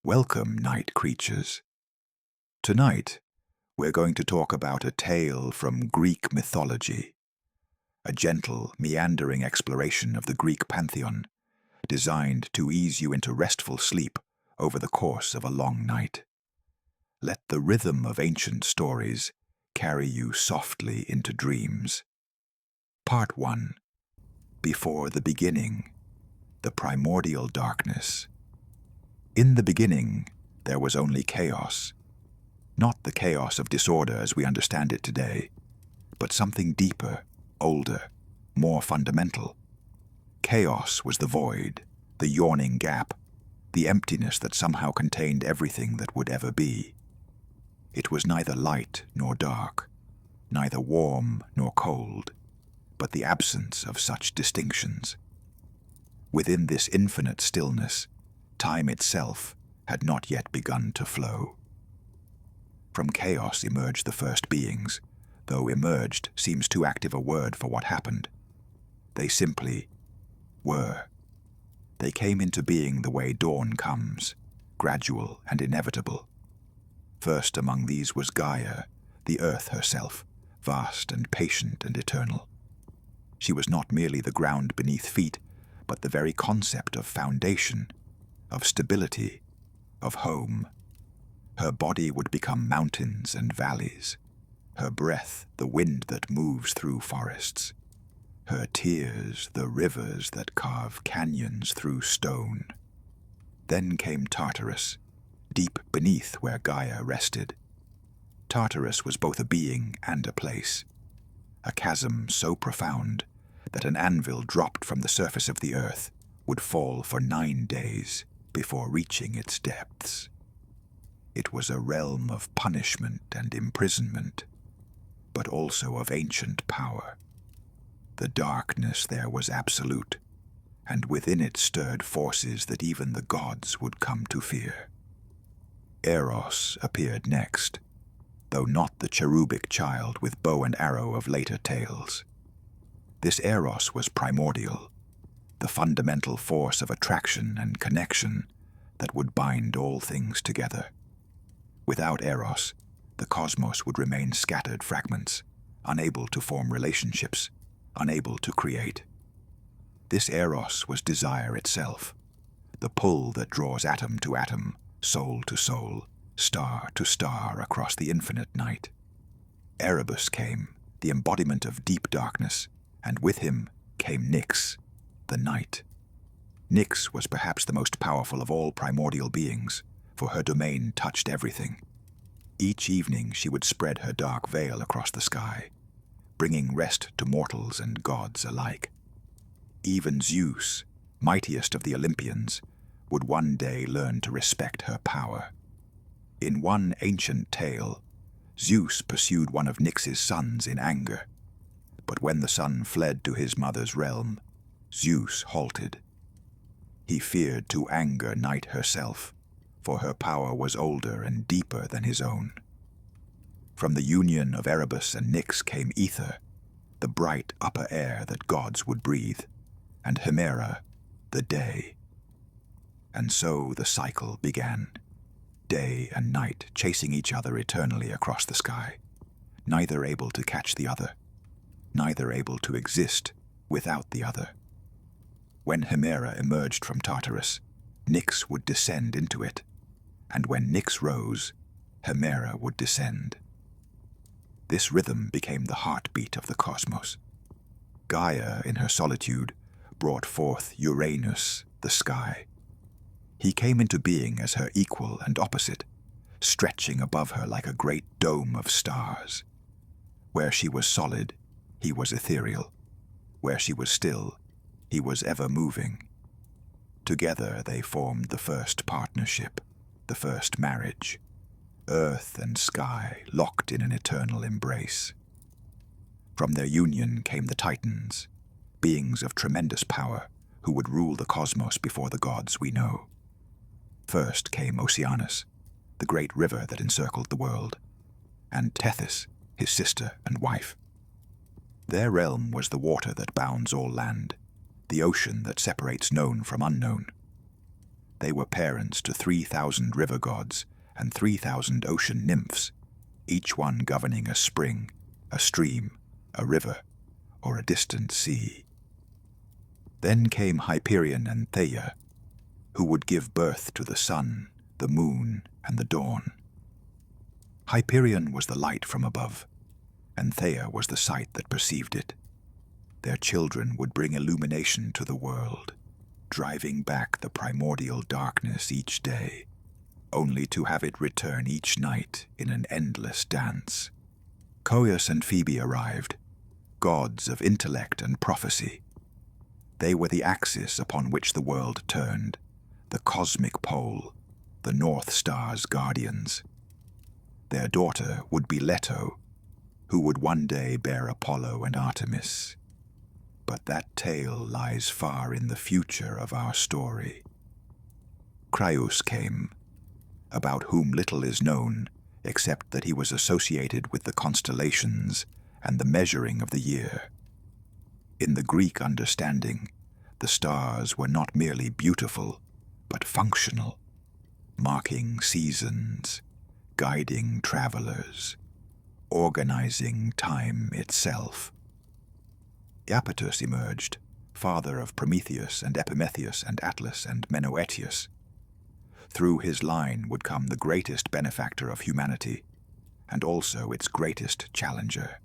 Welcome, night creatures. Tonight, we're going to talk about a tale from Greek mythology, a gentle, meandering exploration of the Greek pantheon, designed to ease you into restful sleep over the course of a long night. Let the rhythm of ancient stories carry you softly into dreams. Part 1. Before the beginning, the primordial darkness. In the beginning, there was only chaos. Not the chaos of disorder as we understand it today, but something deeper, older, more fundamental. Chaos was the void, the yawning gap, the emptiness that somehow contained everything that would ever be. It was neither light nor dark, neither warm nor cold, but the absence of such distinctions. Within this infinite stillness, time itself had not yet begun to flow. From chaos emerged the first beings, though emerged seems too active a word for what happened. They simply were. They came into being the way dawn comes, gradual and inevitable. First among these was Gaia, the earth herself, vast and patient and eternal. She was not merely the ground beneath feet, but the very concept of foundation, of stability, of home. Her body would become mountains and valleys, her breath the wind that moves through forests, her tears the rivers that carve canyons through stone. Then came Tartarus, deep beneath where Gaia rested. Tartarus was both a being and a place, a chasm so profound that an anvil dropped from the surface of the earth would fall for 9 days before reaching its depths. It was a realm of punishment and imprisonment, but also of ancient power. The darkness there was absolute, and within it stirred forces that even the gods would come to fear. Eros appeared next, though not the cherubic child with bow and arrow of later tales. This Eros was primordial, the fundamental force of attraction and connection that would bind all things together. Without Eros, the cosmos would remain scattered fragments, unable to form relationships, unable to create. This Eros was desire itself, the pull that draws atom to atom, soul to soul, star to star across the infinite night. Erebus came, the embodiment of deep darkness, and with him came Nyx, the night. Nyx was perhaps the most powerful of all primordial beings, for her domain touched everything. Each evening she would spread her dark veil across the sky, bringing rest to mortals and gods alike. Even Zeus, mightiest of the Olympians, would one day learn to respect her power. In one ancient tale, Zeus pursued one of Nyx's sons in anger, but when the son fled to his mother's realm, Zeus halted. He feared to anger Night herself, for her power was older and deeper than his own. From the union of Erebus and Nyx came Ether, the bright upper air that gods would breathe, and Hemera, the day. And so the cycle began, day and night chasing each other eternally across the sky, neither able to catch the other, neither able to exist without the other. When Hemera emerged from Tartarus, Nyx would descend into it, and when Nyx rose, Hemera would descend. This rhythm became the heartbeat of the cosmos. Gaia, in her solitude, brought forth Uranus, the sky. He came into being as her equal and opposite, stretching above her like a great dome of stars. Where she was solid, he was ethereal. Where she was still, he was ever moving. Together they formed the first partnership, the first marriage. Earth and sky locked in an eternal embrace. From their union came the Titans, beings of tremendous power who would rule the cosmos before the gods we know. First came Oceanus, the great river that encircled the world, and Tethys, his sister and wife. Their realm was the water that bounds all land, the ocean that separates known from unknown. They were parents to 3,000 river gods and 3,000 ocean nymphs, each one governing a spring, a stream, a river, or a distant sea. Then came Hyperion and Theia, who would give birth to the sun, the moon, and the dawn. Hyperion was the light from above, and Theia was the sight that perceived it. Their children would bring illumination to the world, driving back the primordial darkness each day, only to have it return each night in an endless dance. Coeus and Phoebe arrived, gods of intellect and prophecy. They were the axis upon which the world turned, the cosmic pole, the North Star's guardians. Their daughter would be Leto, who would one day bear Apollo and Artemis. But that tale lies far in the future of our story. Crius came, about whom little is known except that he was associated with the constellations and the measuring of the year. In the Greek understanding, the stars were not merely beautiful, but functional, marking seasons, guiding travelers, organizing time itself. Iapetus emerged, father of Prometheus and Epimetheus and Atlas and Menoetius. Through his line would come the greatest benefactor of humanity, and also its greatest challenger.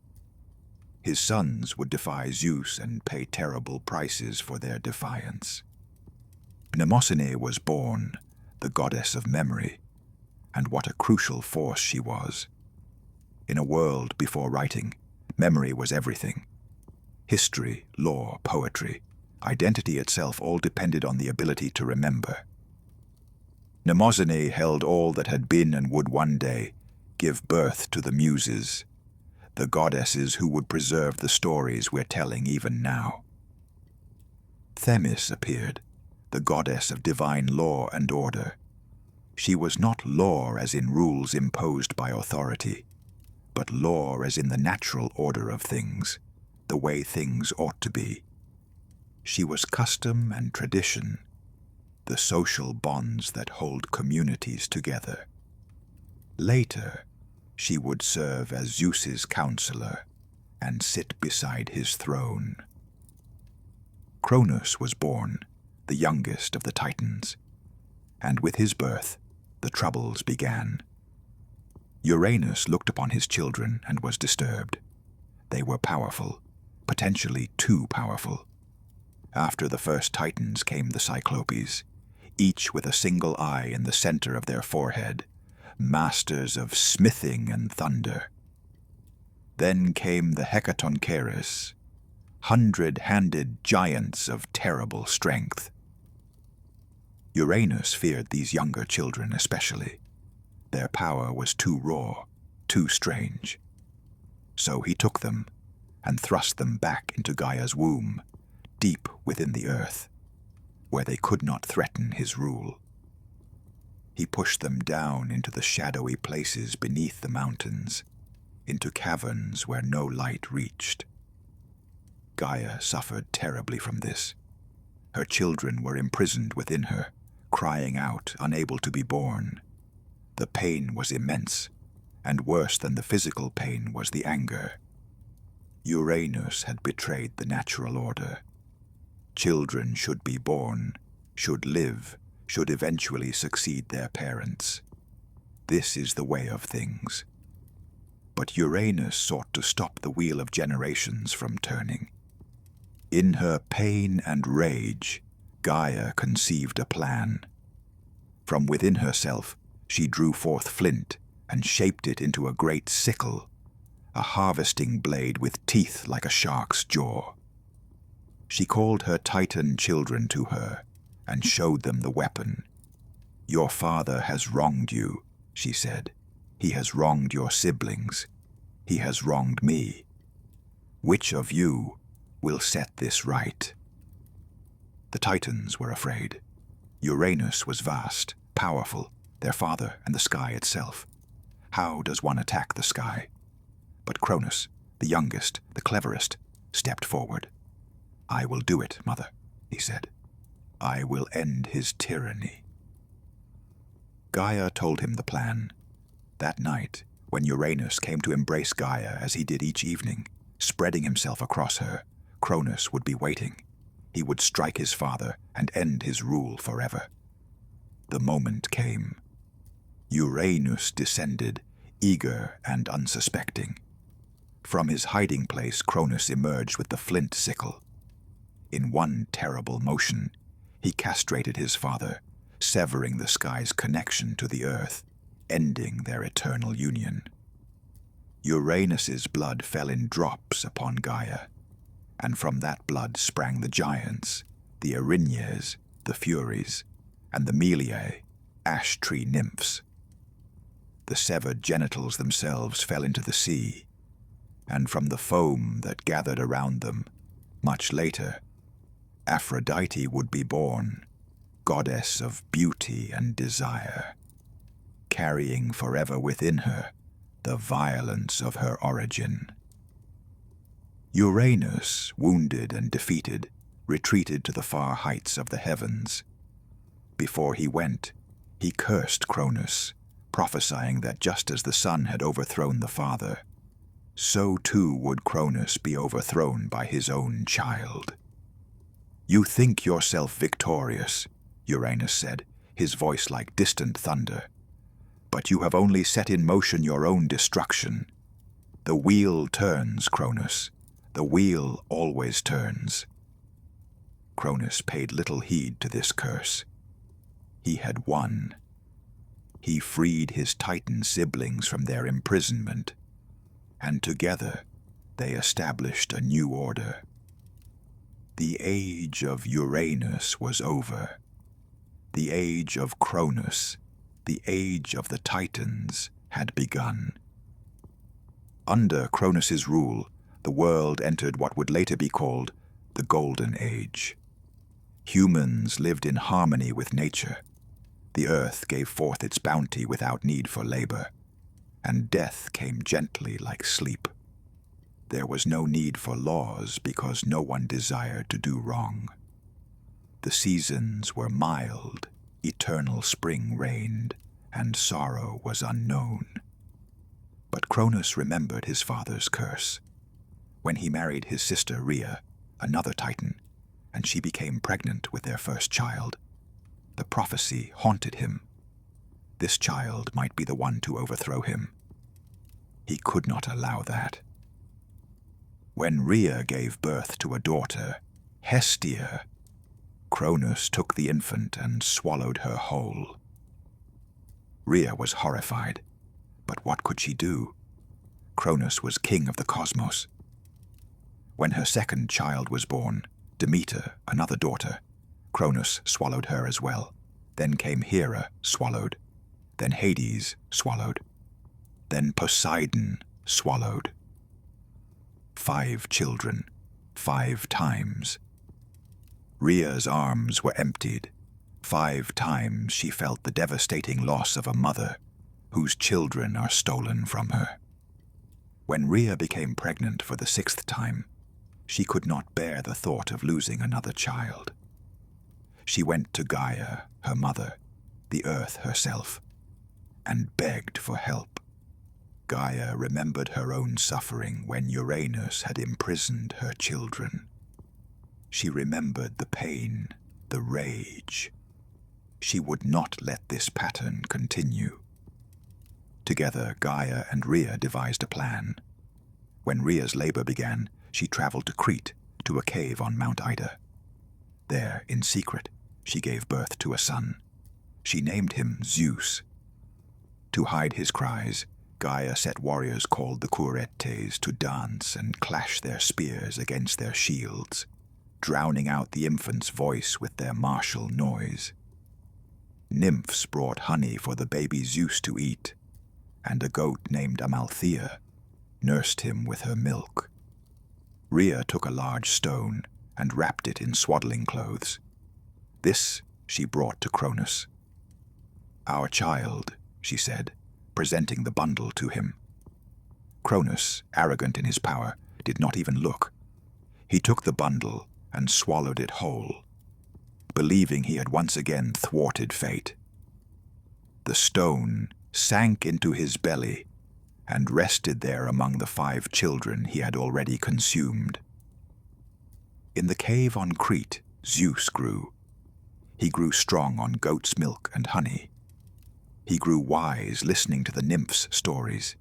His sons would defy Zeus and pay terrible prices for their defiance. Mnemosyne was born, the goddess of memory, and what a crucial force she was. In a world before writing, memory was everything. History, law, poetry, identity itself all depended on the ability to remember. Mnemosyne held all that had been and would one day give birth to the Muses, the goddesses who would preserve the stories we're telling even now. Themis appeared, the goddess of divine law and order. She was not law as in rules imposed by authority, but law as in the natural order of things, the way things ought to be. She was custom and tradition, the social bonds that hold communities together. Later, she would serve as Zeus's counselor and sit beside his throne. Cronus was born, the youngest of the Titans, and with his birth, the troubles began. Uranus looked upon his children and was disturbed. They were powerful, potentially too powerful. After the first Titans came the Cyclopes, each with a single eye in the center of their forehead, masters of smithing and thunder. Then came the Hecatoncheires, 100-handed giants of terrible strength. Uranus feared these younger children especially. Their power was too raw, too strange. So he took them and thrust them back into Gaia's womb, deep within the earth, where they could not threaten his rule. He pushed them down into the shadowy places beneath the mountains, into caverns where no light reached. Gaia suffered terribly from this. Her children were imprisoned within her, crying out, unable to be born. The pain was immense, and worse than the physical pain was the anger. Uranus had betrayed the natural order. Children should be born, should live, should eventually succeed their parents. This is the way of things. But Uranus sought to stop the wheel of generations from turning. In her pain and rage, Gaia conceived a plan. From within herself, she drew forth flint and shaped it into a great sickle, a harvesting blade with teeth like a shark's jaw. She called her Titan children to her and showed them the weapon. "Your father has wronged you," she said. "He has wronged your siblings. He has wronged me. Which of you will set this right?" The Titans were afraid. Uranus was vast, powerful, their father and the sky itself. How does one attack the sky? But Cronus, the youngest, the cleverest, stepped forward. "I will do it, mother," he said. "I will end his tyranny." Gaia told him the plan. That night, when Uranus came to embrace Gaia as he did each evening, spreading himself across her, Cronus would be waiting. He would strike his father and end his rule forever. The moment came. Uranus descended, eager and unsuspecting. From his hiding place, Cronus emerged with the flint sickle. In one terrible motion, he castrated his father, severing the sky's connection to the earth, ending their eternal union. Uranus's blood fell in drops upon Gaia, and from that blood sprang the giants, the Erinyes, the Furies, and the Meliae, ash-tree nymphs. The severed genitals themselves fell into the sea, and from the foam that gathered around them, much later, Aphrodite would be born, goddess of beauty and desire, carrying forever within her the violence of her origin. Uranus, wounded and defeated, retreated to the far heights of the heavens. Before he went, he cursed Cronus, prophesying that just as the son had overthrown the father, so too would Cronus be overthrown by his own child. "You think yourself victorious," Uranus said, his voice like distant thunder, "but you have only set in motion your own destruction. The wheel turns, Cronus. The wheel always turns." Cronus paid little heed to this curse. He had won. He freed his Titan siblings from their imprisonment, and together they established a new order. The age of Uranus was over. The age of Cronus, the age of the Titans, had begun. Under Cronus's rule, the world entered what would later be called the Golden Age. Humans lived in harmony with nature. The earth gave forth its bounty without need for labor, and death came gently like sleep. There was no need for laws because no one desired to do wrong. The seasons were mild, eternal spring reigned, and sorrow was unknown. But Cronus remembered his father's curse. When he married his sister Rhea, another Titan, and she became pregnant with their first child, the prophecy haunted him. This child might be the one to overthrow him. He could not allow that. When Rhea gave birth to a daughter, Hestia, Cronus took the infant and swallowed her whole. Rhea was horrified, but what could she do? Cronus was king of the cosmos. When her second child was born, Demeter, another daughter, Cronus swallowed her as well. Then came Hera, swallowed. Then Hades, swallowed. Then Poseidon, swallowed. 5 children, 5 times. Rhea's arms were emptied. 5 times she felt the devastating loss of a mother whose children are stolen from her. When Rhea became pregnant for the 6th time, she could not bear the thought of losing another child. She went to Gaia, her mother, the earth herself, and begged for help. Gaia remembered her own suffering when Uranus had imprisoned her children. She remembered the pain, the rage. She would not let this pattern continue. Together, Gaia and Rhea devised a plan. When Rhea's labor began, she traveled to Crete, to a cave on Mount Ida. There, in secret, she gave birth to a son. She named him Zeus. To hide his cries, Gaia set warriors called the Curetes to dance and clash their spears against their shields, drowning out the infant's voice with their martial noise. Nymphs brought honey for the baby Zeus to eat, and a goat named Amalthea nursed him with her milk. Rhea took a large stone and wrapped it in swaddling clothes. This she brought to Cronus. "Our child," she said, presenting the bundle to him. Cronus, arrogant in his power, did not even look. He took the bundle and swallowed it whole, believing he had once again thwarted fate. the stone sank into his belly and rested there among the 5 children he had already consumed. In the cave on Crete, Zeus grew. He grew strong on goat's milk and honey. He grew wise listening to the nymphs' stories.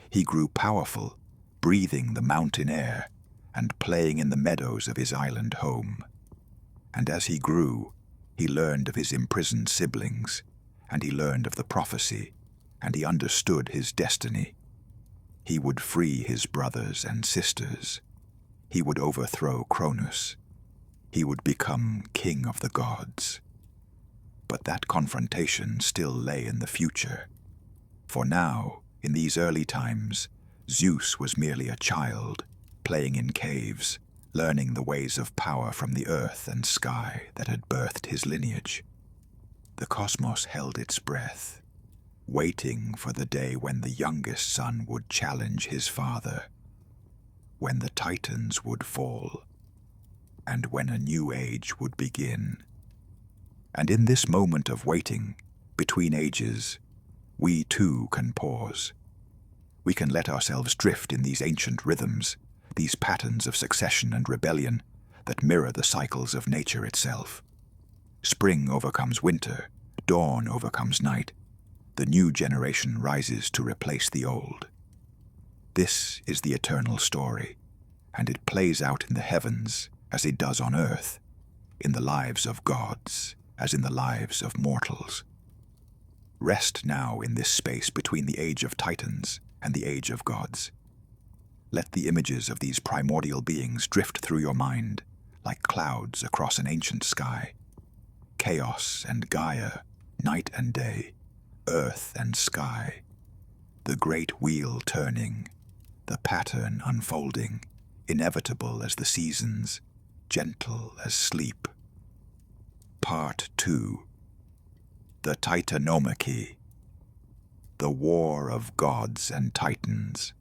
He grew powerful, breathing the mountain air and playing in the meadows of his island home. And as he grew, he learned of his imprisoned siblings, and he learned of the prophecy, and he understood his destiny. He would free his brothers and sisters. He would overthrow Cronus. He would become king of the gods. But that confrontation still lay in the future. For now, in these early times, Zeus was merely a child, playing in caves, learning the ways of power from the earth and sky that had birthed his lineage. The cosmos held its breath, waiting for the day when the youngest son would challenge his father, when the Titans would fall, and when a new age would begin. And in this moment of waiting, between ages, we too can pause. We can let ourselves drift in these ancient rhythms, these patterns of succession and rebellion that mirror the cycles of nature itself. Spring overcomes winter, dawn overcomes night. The new generation rises to replace the old. This is the eternal story, and it plays out in the heavens as it does on earth, in the lives of gods as in the lives of mortals. Rest now in this space between the age of Titans and the age of gods. Let the images of these primordial beings drift through your mind like clouds across an ancient sky. Chaos and Gaia, night and day, earth and sky. The great wheel turning, the pattern unfolding, inevitable as the seasons, gentle as sleep. Part 2. The Titanomachy. The War of Gods and Titans.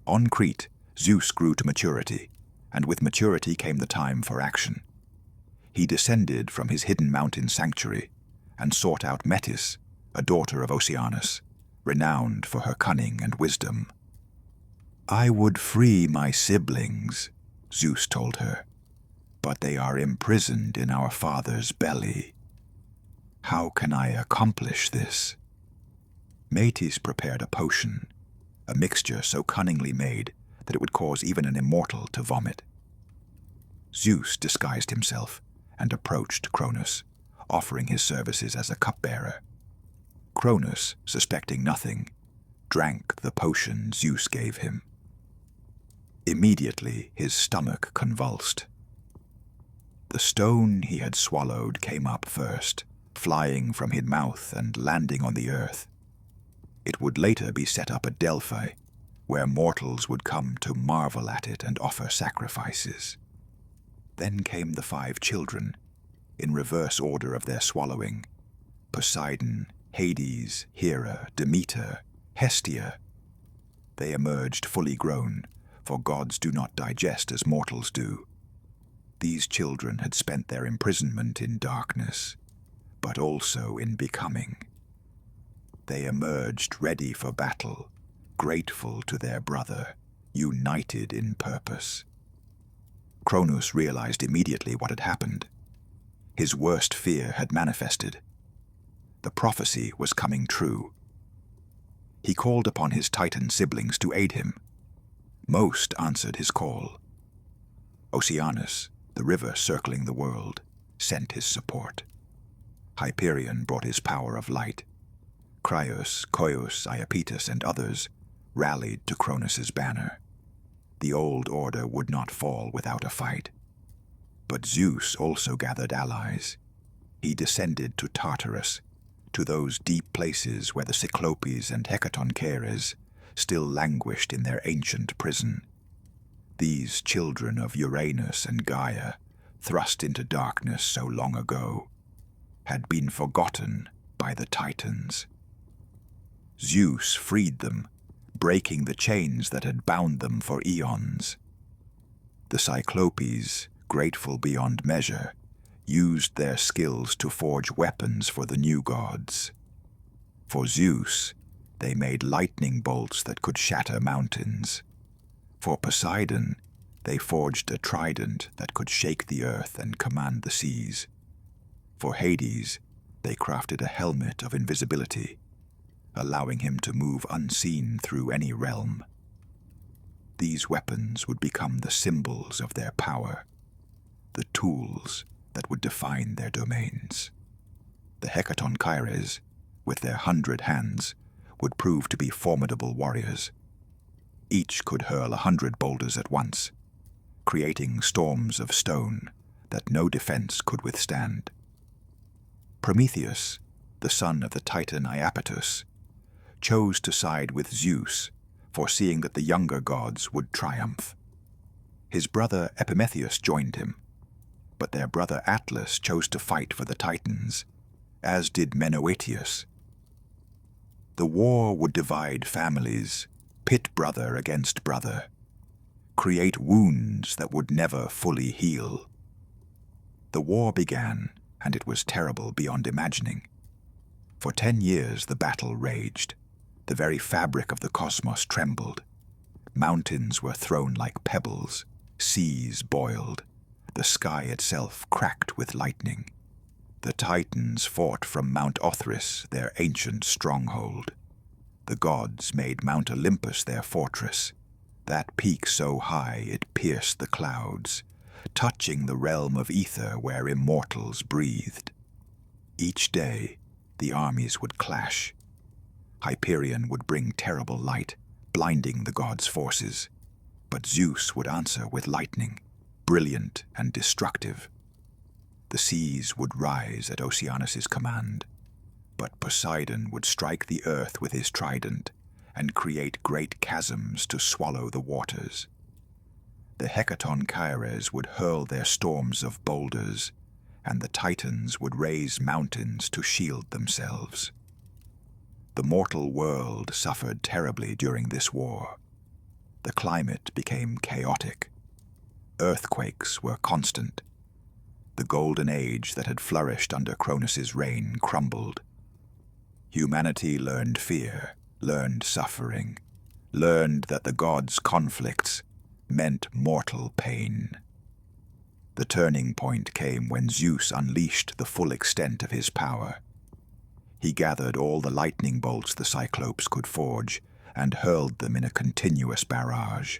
On Crete, Zeus grew to maturity, and with maturity came the time for action. He descended from his hidden mountain sanctuary and sought out Metis, a daughter of Oceanus, renowned for her cunning and wisdom. "I would free my siblings," Zeus told her, "but they are imprisoned in our father's belly. How can I accomplish this?" Metis prepared a potion, a mixture so cunningly made that it would cause even an immortal to vomit. Zeus disguised himself and approached Cronus, offering his services as a cupbearer. Cronus, suspecting nothing, drank the potion Zeus gave him. Immediately his stomach convulsed. The stone he had swallowed came up first, flying from his mouth and landing on the earth. It would later be set up at Delphi, where mortals would come to marvel at it and offer sacrifices. Then came the 5 children, in reverse order of their swallowing: Poseidon, Hades, Hera, Demeter, Hestia. They emerged fully grown, for gods do not digest as mortals do. These children had spent their imprisonment in darkness, but also in becoming. They emerged ready for battle, grateful to their brother, united in purpose. Cronus realized immediately what had happened. His worst fear had manifested. The prophecy was coming true. He called upon his Titan siblings to aid him. Most answered his call. Oceanus, the river circling the world, sent his support. Hyperion brought his power of light. Crios, Coeus, Iapetus, and others rallied to Cronus's banner. The old order would not fall without a fight. But Zeus also gathered allies. He descended to Tartarus, to those deep places where the Cyclopes and Hecatoncheires still languished in their ancient prison. These children of Uranus and Gaia, thrust into darkness so long ago, had been forgotten by the Titans. Zeus freed them, breaking the chains that had bound them for eons. The Cyclopes, grateful beyond measure, used their skills to forge weapons for the new gods. For Zeus, they made lightning bolts that could shatter mountains. For Poseidon, they forged a trident that could shake the earth and command the seas. For Hades, they crafted a helmet of invisibility, allowing him to move unseen through any realm. These weapons would become the symbols of their power, the tools that would define their domains. The Hecatonchires, with their 100 hands, would prove to be formidable warriors. Each could hurl 100 boulders at once, creating storms of stone that no defense could withstand. Prometheus, the son of the Titan Iapetus, chose to side with Zeus, foreseeing that the younger gods would triumph. His brother Epimetheus joined him, but their brother Atlas chose to fight for the Titans, as did Menœtius. The war would divide families, pit brother against brother, create wounds that would never fully heal. The war began, and it was terrible beyond imagining. For 10 years the battle raged. The very fabric of the cosmos trembled. Mountains were thrown like pebbles, seas boiled, the sky itself cracked with lightning. The Titans fought from Mount Othrys, their ancient stronghold. The gods made Mount Olympus their fortress, that peak so high it pierced the clouds, touching the realm of ether where immortals breathed. Each day, the armies would clash. Hyperion would bring terrible light, blinding the gods' forces, but Zeus would answer with lightning, brilliant and destructive. The seas would rise at Oceanus's command, but Poseidon would strike the earth with his trident and create great chasms to swallow the waters. The Hecatonchires would hurl their storms of boulders, and the Titans would raise mountains to shield themselves. The mortal world suffered terribly during this war. The climate became chaotic. Earthquakes were constant. The golden age that had flourished under Cronus's reign crumbled. Humanity learned fear, learned suffering, learned that the gods' conflicts meant mortal pain. The turning point came when Zeus unleashed the full extent of his power. He gathered all the lightning bolts the Cyclopes could forge and hurled them in a continuous barrage.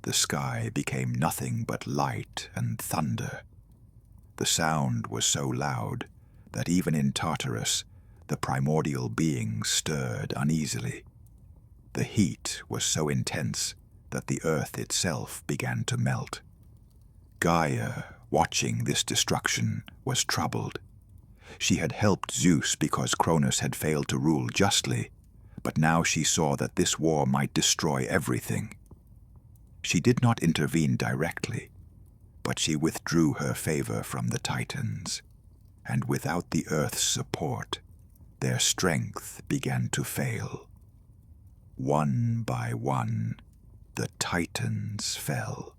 The sky became nothing but light and thunder. The sound was so loud that even in Tartarus, the primordial beings stirred uneasily. The heat was so intense that the earth itself began to melt. Gaia, watching this destruction, was troubled. She had helped Zeus because Cronus had failed to rule justly, but now she saw that this war might destroy everything. She did not intervene directly, but she withdrew her favor from the Titans, and without the earth's support, their strength began to fail. One by one, the Titans fell.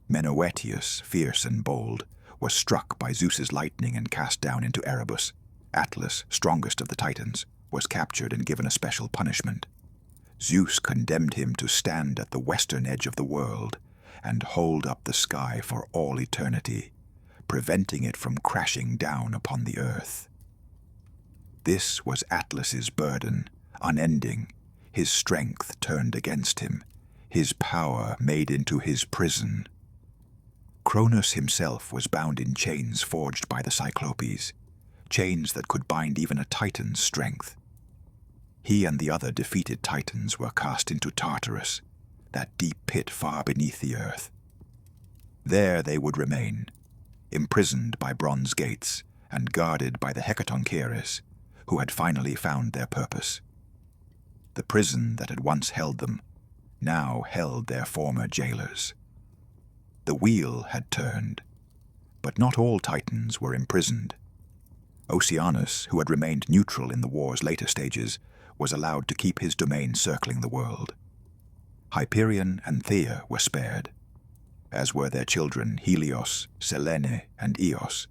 Menœtius, fierce and bold, was struck by Zeus's lightning and cast down into Erebus. Atlas, strongest of the Titans, was captured and given a special punishment. Zeus condemned him to stand at the western edge of the world and hold up the sky for all eternity, preventing it from crashing down upon the earth. This was Atlas's burden, unending, his strength turned against him, his power made into his prison. Cronus himself was bound in chains forged by the Cyclopes, chains that could bind even a Titan's strength. He and the other defeated Titans were cast into Tartarus, that deep pit far beneath the earth. There they would remain, imprisoned by bronze gates and guarded by the Hecatonchires, who had finally found their purpose. The prison that had once held them now held their former jailers. The wheel had turned, but not all Titans were imprisoned. Oceanus, who had remained neutral in the war's later stages, was allowed to keep his domain circling the world. Hyperion and Theia were spared. as were their children Helios, Selene, and Eos,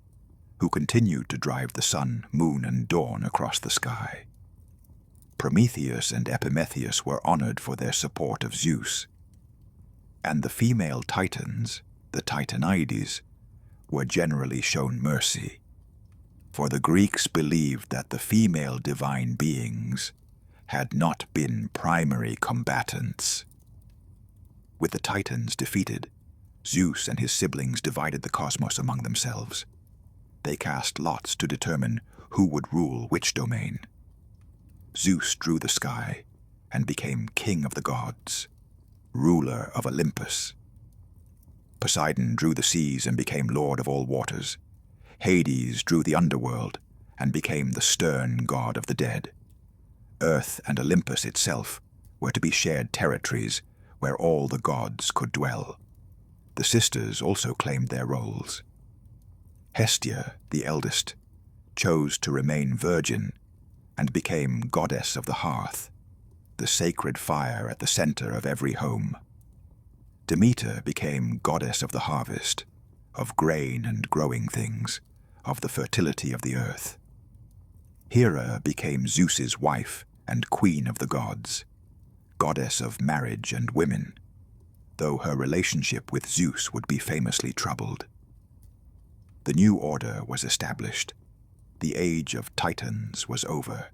who continued to drive the sun, moon, and dawn across the sky. Prometheus and Epimetheus were honored for their support of Zeus, and the female Titans, the Titanides, were generally shown mercy, for the Greeks believed that the female divine beings had not been primary combatants. With the Titans defeated, Zeus and his siblings divided the cosmos among themselves. They cast lots to determine who would rule which domain. Zeus drew the sky and became king of the gods, ruler of Olympus. Poseidon drew the seas and became lord of all waters. Hades drew the underworld and became the stern god of the dead. Earth and Olympus itself were to be shared territories where all the gods could dwell. The sisters also claimed their roles. Hestia, the eldest, chose to remain virgin and became goddess of the hearth, the sacred fire at the center of every home. Demeter became goddess of the harvest, of grain and growing things, of the fertility of the earth. Hera became Zeus's wife and queen of the gods, goddess of marriage and women, though her relationship with Zeus would be famously troubled. The new order was established. The age of Titans was over.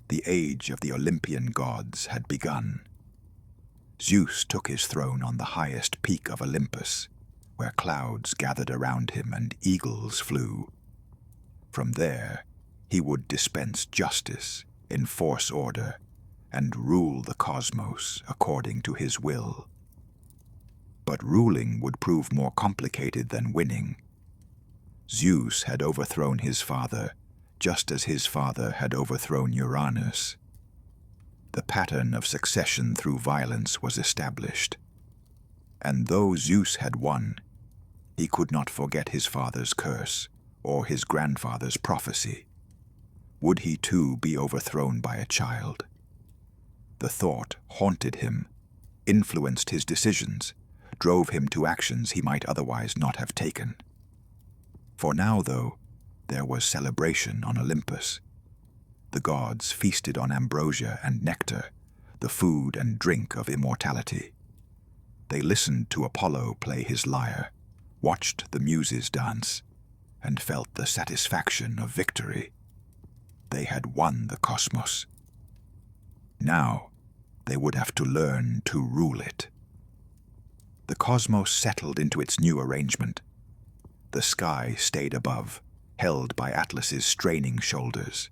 The age of the Olympian gods had begun. Zeus took his throne on the highest peak of Olympus, where clouds gathered around him and eagles flew. From there, he would dispense justice, enforce order, and rule the cosmos according to his will. But ruling would prove more complicated than winning. Zeus had overthrown his father, just as his father had overthrown Uranus. The pattern of succession through violence was established. And though Zeus had won, he could not forget his father's curse or his grandfather's prophecy. Would he too be overthrown by a child? The thought haunted him, influenced his decisions, drove him to actions he might otherwise not have taken. For now, though, there was celebration on Olympus. The gods feasted on ambrosia and nectar, the food and drink of immortality. They listened to Apollo play his lyre, watched the muses dance, and felt the satisfaction of victory. They had won the cosmos. Now, they would have to learn to rule it. The cosmos settled into its new arrangement. The sky stayed above, held by Atlas's straining shoulders.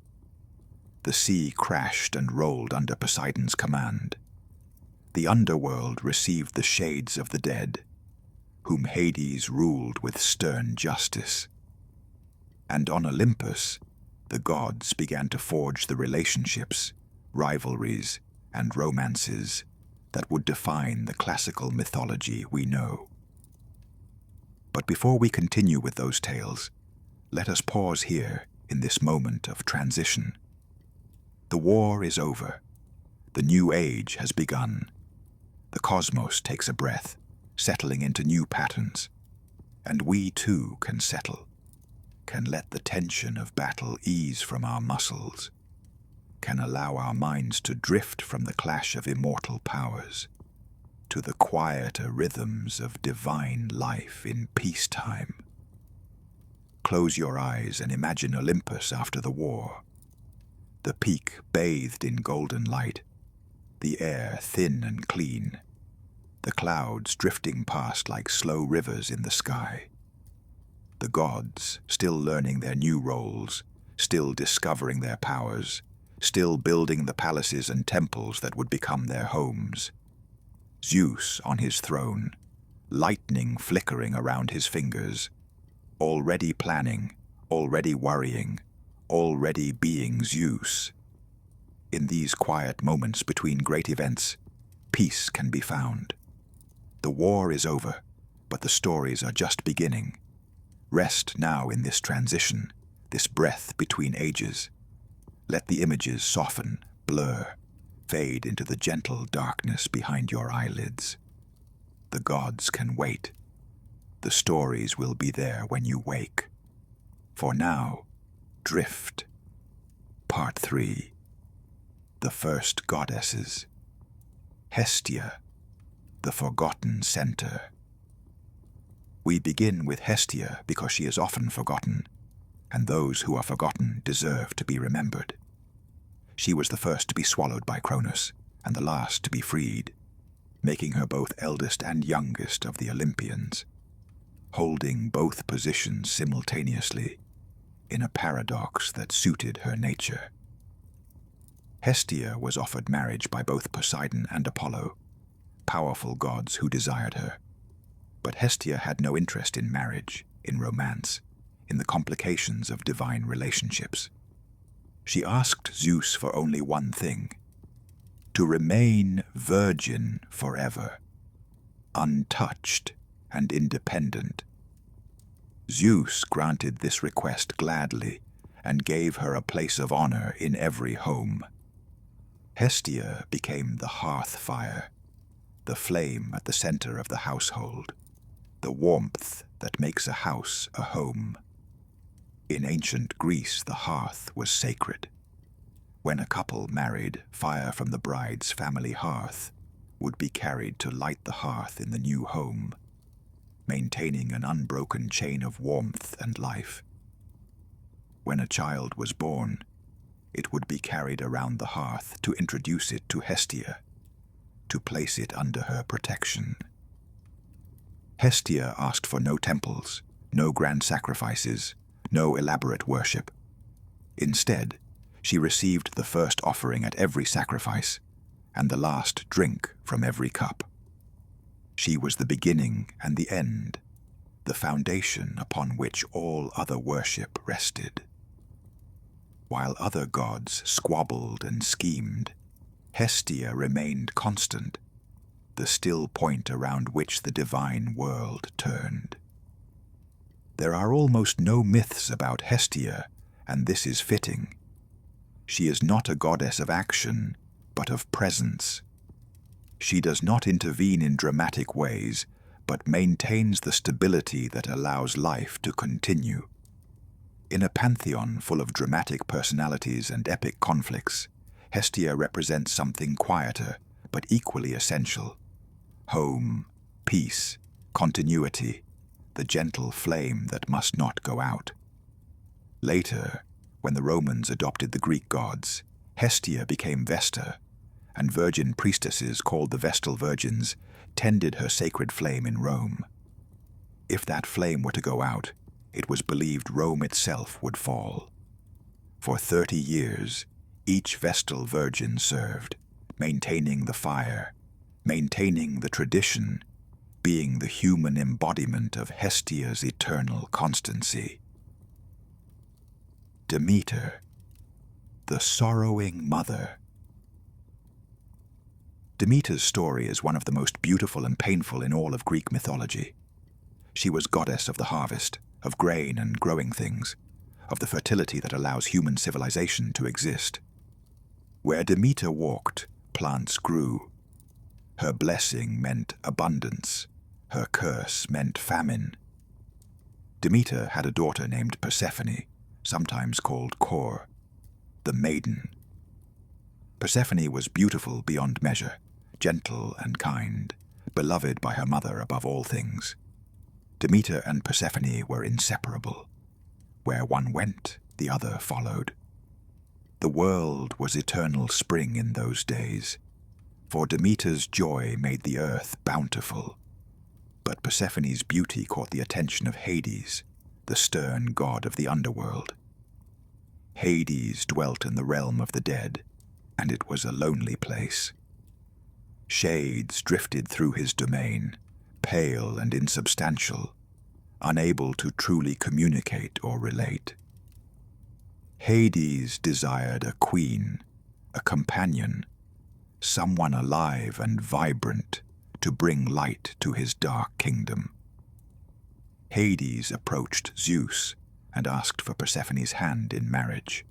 The sea crashed and rolled under Poseidon's command. The underworld received the shades of the dead, whom Hades ruled with stern justice. And on Olympus, the gods began to forge the relationships, rivalries, and romances that would define the classical mythology we know. But before we continue with those tales, let us pause here in this moment of transition. The war is over. The new age has begun. The cosmos takes a breath, settling into new patterns. And we too can settle, can let the tension of battle ease from our muscles, can allow our minds to drift from the clash of immortal powers to the quieter rhythms of divine life in peacetime. Close your eyes and imagine Olympus after the war. The peak bathed in golden light, the air thin and clean, the clouds drifting past like slow rivers in the sky. The gods, still learning their new roles, still discovering their powers, still building the palaces and temples that would become their homes. Zeus on his throne, lightning flickering around his fingers, already planning, already worrying, already being Zeus. In these quiet moments between great events, peace can be found. The war is over, but the stories are just beginning. Rest now in this transition, this breath between ages. Let the images soften, blur, fade into the gentle darkness behind your eyelids. The gods can wait. The stories will be there when you wake. For now, Drift. Part 3. The First Goddesses. Hestia, the forgotten center. We begin with Hestia because she is often forgotten, and those who are forgotten deserve to be remembered. She was the first to be swallowed by Cronus, and the last to be freed, making her both eldest and youngest of the Olympians, holding both positions simultaneously in a paradox that suited her nature. Hestia was offered marriage by both Poseidon and Apollo, powerful gods who desired her. But Hestia had no interest in marriage, in romance, in the complications of divine relationships. She asked Zeus for only one thing: to remain virgin forever, untouched and independent. Zeus granted this request gladly and gave her a place of honor in every home. Hestia became the hearth fire, the flame at the center of the household, the warmth that makes a house a home. In ancient Greece, the hearth was sacred. When a couple married, fire from the bride's family hearth would be carried to light the hearth in the new home, maintaining an unbroken chain of warmth and life. When a child was born, it would be carried around the hearth to introduce it to Hestia, to place it under her protection. Hestia asked for no temples, no grand sacrifices, no elaborate worship. Instead, she received the first offering at every sacrifice and the last drink from every cup. She was the beginning and the end, the foundation upon which all other worship rested. While other gods squabbled and schemed, Hestia remained constant, the still point around which the divine world turned. There are almost no myths about Hestia, and this is fitting. She is not a goddess of action, but of presence. She does not intervene in dramatic ways, but maintains the stability that allows life to continue. In a pantheon full of dramatic personalities and epic conflicts, Hestia represents something quieter, but equally essential: home, peace, continuity, the gentle flame that must not go out. Later, when the Romans adopted the Greek gods, Hestia became Vesta, and virgin priestesses called the Vestal Virgins tended her sacred flame in Rome. If that flame were to go out, it was believed Rome itself would fall. For 30 years, each Vestal Virgin served, maintaining the fire, maintaining the tradition, being the human embodiment of Hestia's eternal constancy. Demeter, the sorrowing mother. Demeter's story is one of the most beautiful and painful in all of Greek mythology. She was goddess of the harvest, of grain and growing things, of the fertility that allows human civilization to exist. Where Demeter walked, plants grew. Her blessing meant abundance. Her curse meant famine. Demeter had a daughter named Persephone, sometimes called Kor, the maiden. Persephone was beautiful beyond measure, gentle and kind, beloved by her mother above all things. Demeter and Persephone were inseparable. Where one went, the other followed. The world was eternal spring in those days, for Demeter's joy made the earth bountiful. But Persephone's beauty caught the attention of Hades, the stern god of the underworld. Hades dwelt in the realm of the dead, and it was a lonely place. Shades drifted through his domain, pale and insubstantial, unable to truly communicate or relate. Hades desired a queen, a companion, someone alive and vibrant to bring light to his dark kingdom. Hades approached Zeus and asked for Persephone's hand in marriage.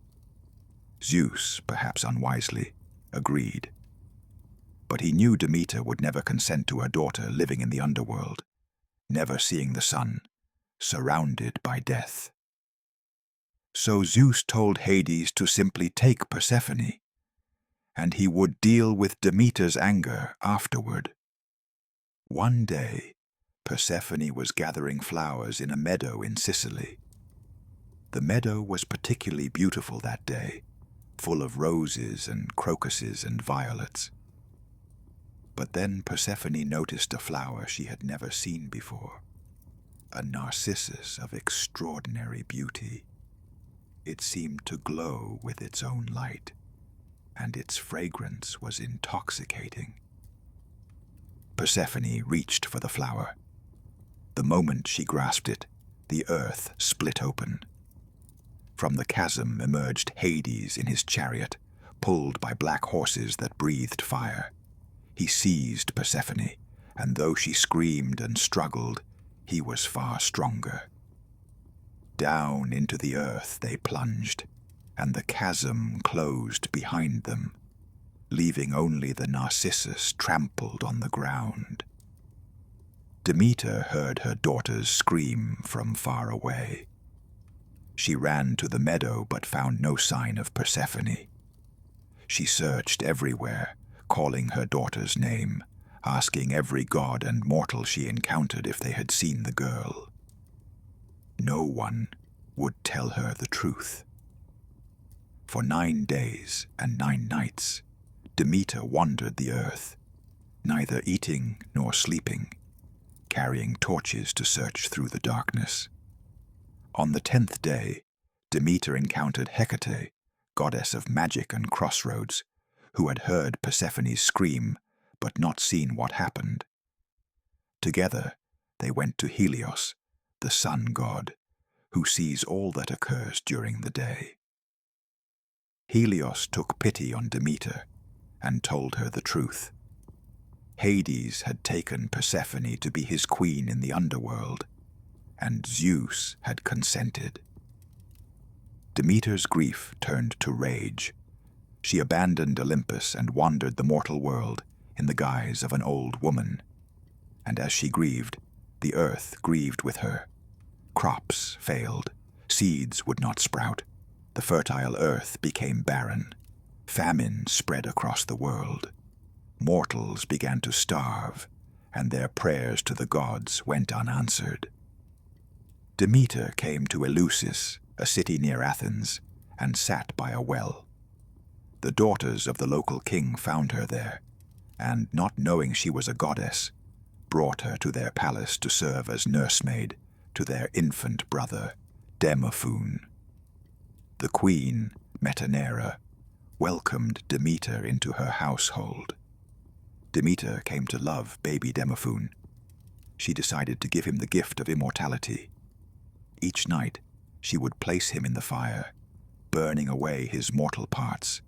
Zeus, perhaps unwisely, agreed. But he knew Demeter would never consent to her daughter living in the underworld, never seeing the sun, surrounded by death. So Zeus told Hades to simply take Persephone, and he would deal with Demeter's anger afterward. One day, Persephone was gathering flowers in a meadow in Sicily. The meadow was particularly beautiful that day, full of roses and crocuses and violets. But then Persephone noticed a flower she had never seen before, a narcissus of extraordinary beauty. It seemed to glow with its own light, and its fragrance was intoxicating. Persephone reached for the flower. The moment she grasped it, the earth split open. From the chasm emerged Hades in his chariot, pulled by black horses that breathed fire. He seized Persephone, and though she screamed and struggled, he was far stronger. Down into the earth they plunged, and the chasm closed behind them, leaving only the narcissus trampled on the ground. Demeter heard her daughters scream from far away. She ran to the meadow but found no sign of Persephone. She searched everywhere, calling her daughter's name, asking every god and mortal she encountered if they had seen the girl. No one would tell her the truth. For 9 days and 9 nights, Demeter wandered the earth, neither eating nor sleeping, carrying torches to search through the darkness. On the 10th day, Demeter encountered Hecate, goddess of magic and crossroads, who had heard Persephone's scream but not seen what happened. Together, they went to Helios, the sun god, who sees all that occurs during the day. Helios took pity on Demeter and told her the truth. Hades had taken Persephone to be his queen in the underworld, and Zeus had consented. Demeter's grief turned to rage. She abandoned Olympus and wandered the mortal world in the guise of an old woman. And as she grieved, the earth grieved with her. Crops failed, seeds would not sprout, the fertile earth became barren, famine spread across the world. Mortals began to starve, and their prayers to the gods went unanswered. Demeter came to Eleusis, a city near Athens, and sat by a well. The daughters of the local king found her there, and, not knowing she was a goddess, brought her to their palace to serve as nursemaid to their infant brother, Demophoon. The queen, Metanera, welcomed Demeter into her household. Demeter came to love baby Demophoon. She decided to give him the gift of immortality. Each night, she would place him in the fire, burning away his mortal parts,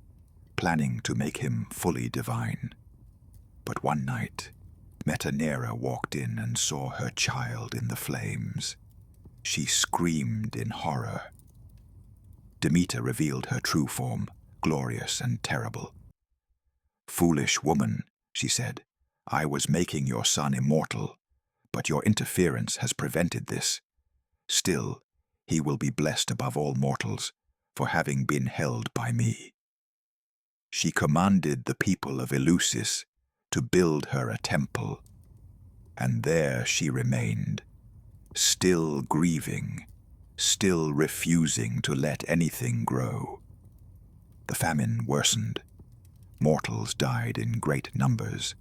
planning to make him fully divine. But one night, Metanera walked in and saw her child in the flames. She screamed in horror. Demeter revealed her true form, glorious and terrible. "Foolish woman," she said, "I was making your son immortal, but your interference has prevented this. Still, he will be blessed above all mortals for having been held by me." She commanded the people of Eleusis to build her a temple, and there she remained, still grieving, still refusing to let anything grow. The famine worsened. Mortals died in great numbers.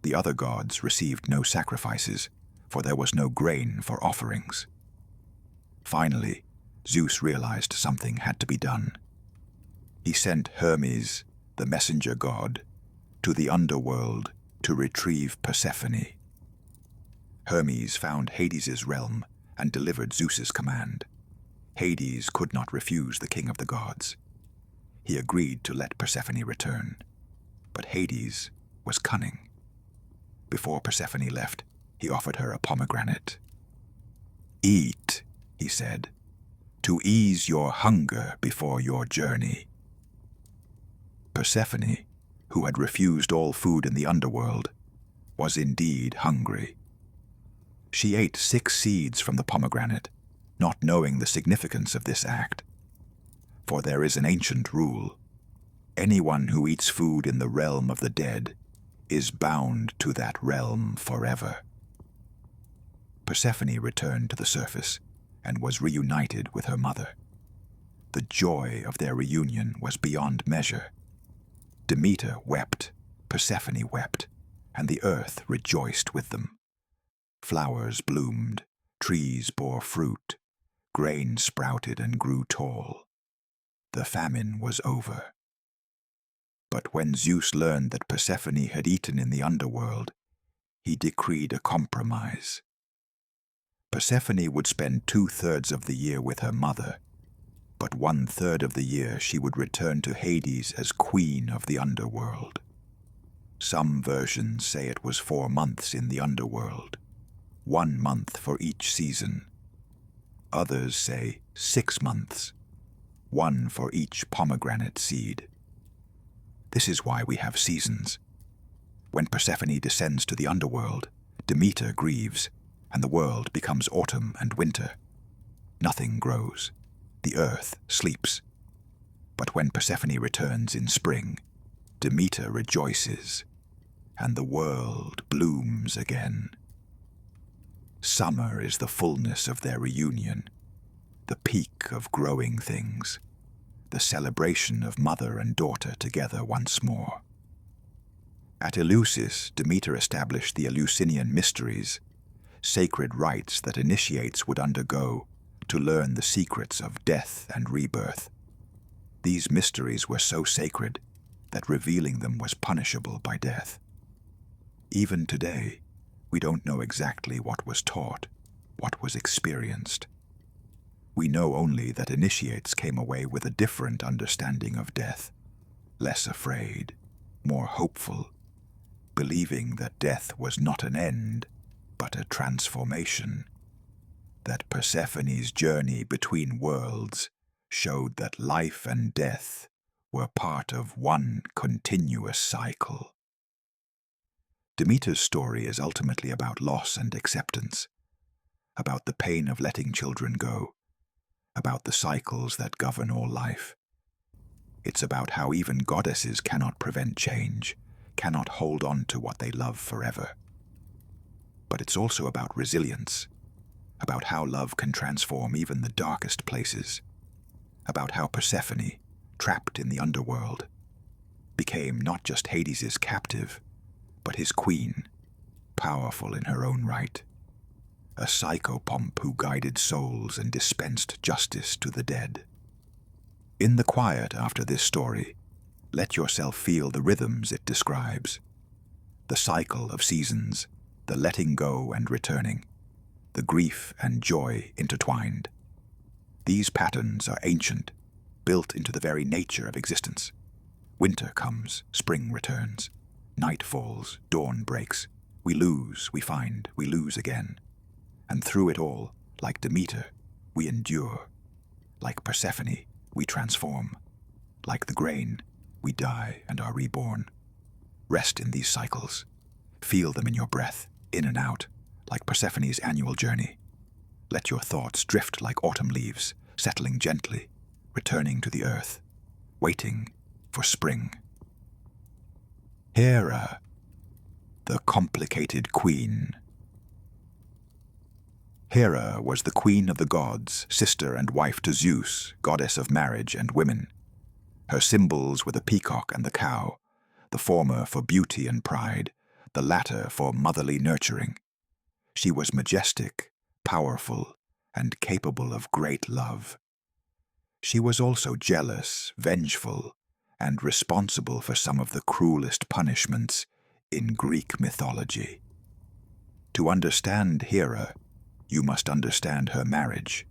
The other gods received no sacrifices, for there was no grain for offerings. Finally, Zeus realized something had to be done. He sent Hermes, the messenger god, to the underworld to retrieve Persephone. Hermes found Hades' realm and delivered Zeus's command. Hades could not refuse the king of the gods. He agreed to let Persephone return, but Hades was cunning. Before Persephone left, he offered her a pomegranate. "Eat," he said, "to ease your hunger before your journey." Persephone, who had refused all food in the underworld, was indeed hungry. She ate 6 seeds from the pomegranate, not knowing the significance of this act. For there is an ancient rule: anyone who eats food in the realm of the dead is bound to that realm forever. Persephone returned to the surface and was reunited with her mother. The joy of their reunion was beyond measure. Demeter wept, Persephone wept, and the earth rejoiced with them. Flowers bloomed, trees bore fruit, grain sprouted and grew tall. The famine was over. But when Zeus learned that Persephone had eaten in the underworld, he decreed a compromise. Persephone would spend 2/3 of the year with her mother, but 1/3 of the year she would return to Hades as queen of the underworld. Some versions say it was 4 months in the underworld, 1 month for each season. Others say 6 months, 1 for each pomegranate seed. This is why we have seasons. When Persephone descends to the underworld, Demeter grieves, and the world becomes autumn and winter. Nothing grows. The earth sleeps. But when Persephone returns in spring, Demeter rejoices, and the world blooms again. Summer is the fullness of their reunion, the peak of growing things, the celebration of mother and daughter together once more. At Eleusis, Demeter established the Eleusinian mysteries, sacred rites that initiates would undergo to learn the secrets of death and rebirth. These mysteries were so sacred that revealing them was punishable by death. Even today, we don't know exactly what was taught, what was experienced. We know only that initiates came away with a different understanding of death, less afraid, more hopeful, believing that death was not an end, but a transformation. That Persephone's journey between worlds showed that life and death were part of one continuous cycle. Demeter's story is ultimately about loss and acceptance, about the pain of letting children go, about the cycles that govern all life. It's about how even goddesses cannot prevent change, cannot hold on to what they love forever. But it's also about resilience, about how love can transform even the darkest places, about how Persephone, trapped in the underworld, became not just Hades' captive, but his queen, powerful in her own right, a psychopomp who guided souls and dispensed justice to the dead. In the quiet after this story, let yourself feel the rhythms it describes, the cycle of seasons, the letting go and returning, the grief and joy intertwined. These patterns are ancient, built into the very nature of existence. Winter comes, spring returns. Night falls, dawn breaks. We lose, we find, we lose again. And through it all, like Demeter, we endure. Like Persephone, we transform. Like the grain, we die and are reborn. Rest in these cycles. Feel them in your breath, in and out, like Persephone's annual journey. Let your thoughts drift like autumn leaves, settling gently, returning to the earth, waiting for spring. Hera, the complicated queen. Hera was the queen of the gods, sister and wife to Zeus, goddess of marriage and women. Her symbols were the peacock and the cow, the former for beauty and pride, the latter for motherly nurturing. She was majestic, powerful, and capable of great love. She was also jealous, vengeful, and responsible for some of the cruelest punishments in Greek mythology. To understand Hera, you must understand her marriage.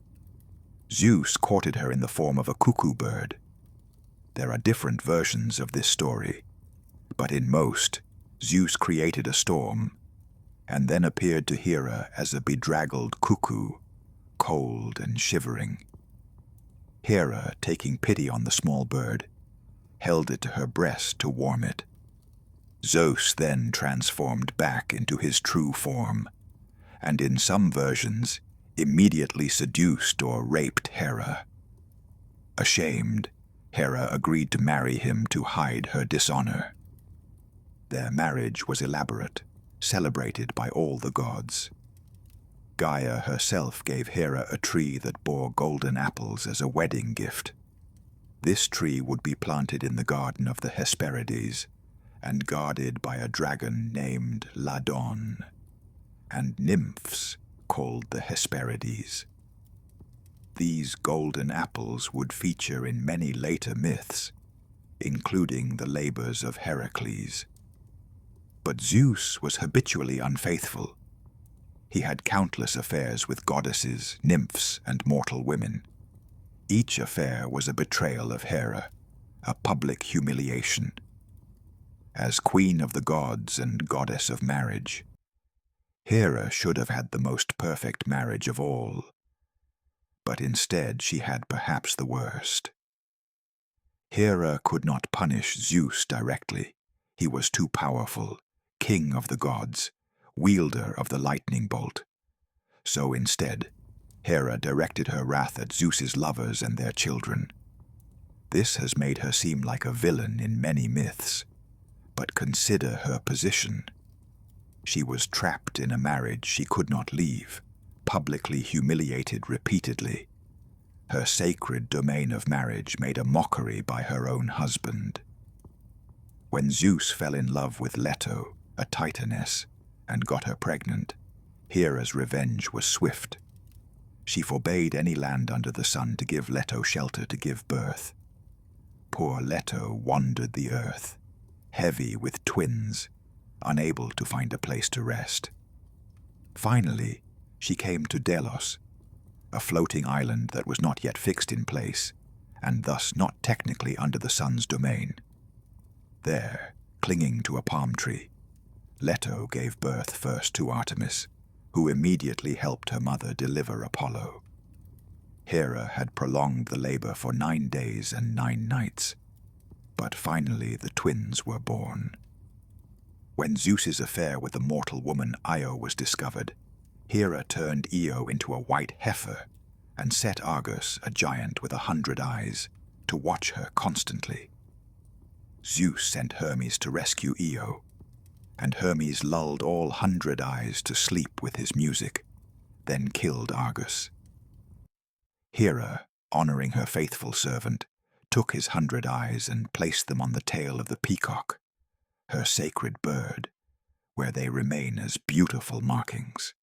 Zeus courted her in the form of a cuckoo bird. There are different versions of this story, but in most, Zeus created a storm, and then appeared to Hera as a bedraggled cuckoo, cold and shivering. Hera, taking pity on the small bird, held it to her breast to warm it. Zeus then transformed back into his true form, and in some versions, immediately seduced or raped Hera. Ashamed, Hera agreed to marry him to hide her dishonor. Their marriage was elaborate, celebrated by all the gods. Gaia herself gave Hera a tree that bore golden apples as a wedding gift. This tree would be planted in the garden of the Hesperides and guarded by a dragon named Ladon, and nymphs called the Hesperides. These golden apples would feature in many later myths, including the labors of Heracles. But Zeus was habitually unfaithful. He had countless affairs with goddesses, nymphs, and mortal women. Each affair was a betrayal of Hera, a public humiliation. As queen of the gods and goddess of marriage, Hera should have had the most perfect marriage of all. But instead she had perhaps the worst. Hera could not punish Zeus directly. He was too powerful, king of the gods, wielder of the lightning bolt. So instead, Hera directed her wrath at Zeus's lovers and their children. This has made her seem like a villain in many myths. But consider her position. She was trapped in a marriage she could not leave, publicly humiliated repeatedly. Her sacred domain of marriage made a mockery by her own husband. When Zeus fell in love with Leto, a titaness, and got her pregnant, Hera's revenge was swift. She forbade any land under the sun to give Leto shelter to give birth. Poor Leto wandered the earth, heavy with twins, unable to find a place to rest. Finally, she came to Delos, a floating island that was not yet fixed in place, and thus not technically under the sun's domain. There, clinging to a palm tree, Leto gave birth first to Artemis, who immediately helped her mother deliver Apollo. Hera had prolonged the labor for 9 days and 9 nights, but finally the twins were born. When Zeus's affair with the mortal woman Io was discovered, Hera turned Io into a white heifer and set Argus, a giant with 100 eyes, to watch her constantly. Zeus sent Hermes to rescue Io, and Hermes lulled all 100 eyes to sleep with his music, then killed Argus. Hera, honoring her faithful servant, took his 100 eyes and placed them on the tail of the peacock, her sacred bird, where they remain as beautiful markings.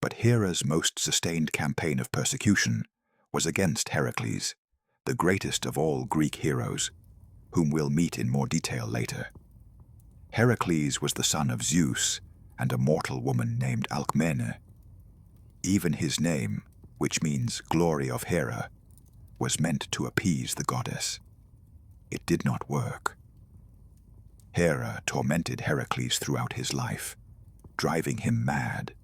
But Hera's most sustained campaign of persecution was against Heracles, the greatest of all Greek heroes, whom we'll meet in more detail later. Heracles was the son of Zeus and a mortal woman named Alcmene. Even his name, which means glory of Hera, was meant to appease the goddess. It did not work. Hera tormented Heracles throughout his life, driving him mad,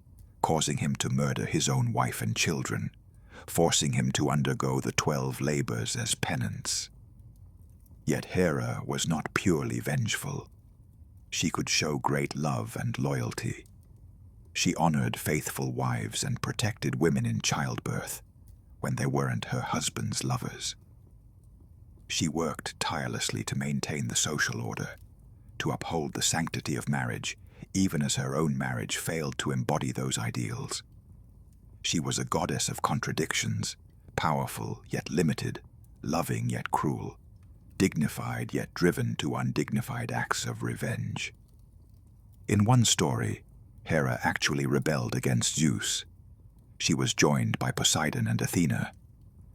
causing him to murder his own wife and children, forcing him to undergo the 12 labors as penance. Yet Hera was not purely vengeful. She could show great love and loyalty. She honored faithful wives and protected women in childbirth when they weren't her husband's lovers. She worked tirelessly to maintain the social order, to uphold the sanctity of marriage, even as her own marriage failed to embody those ideals. She was a goddess of contradictions, powerful yet limited, loving yet cruel, dignified yet driven to undignified acts of revenge. In one story, Hera actually rebelled against Zeus. She was joined by Poseidon and Athena,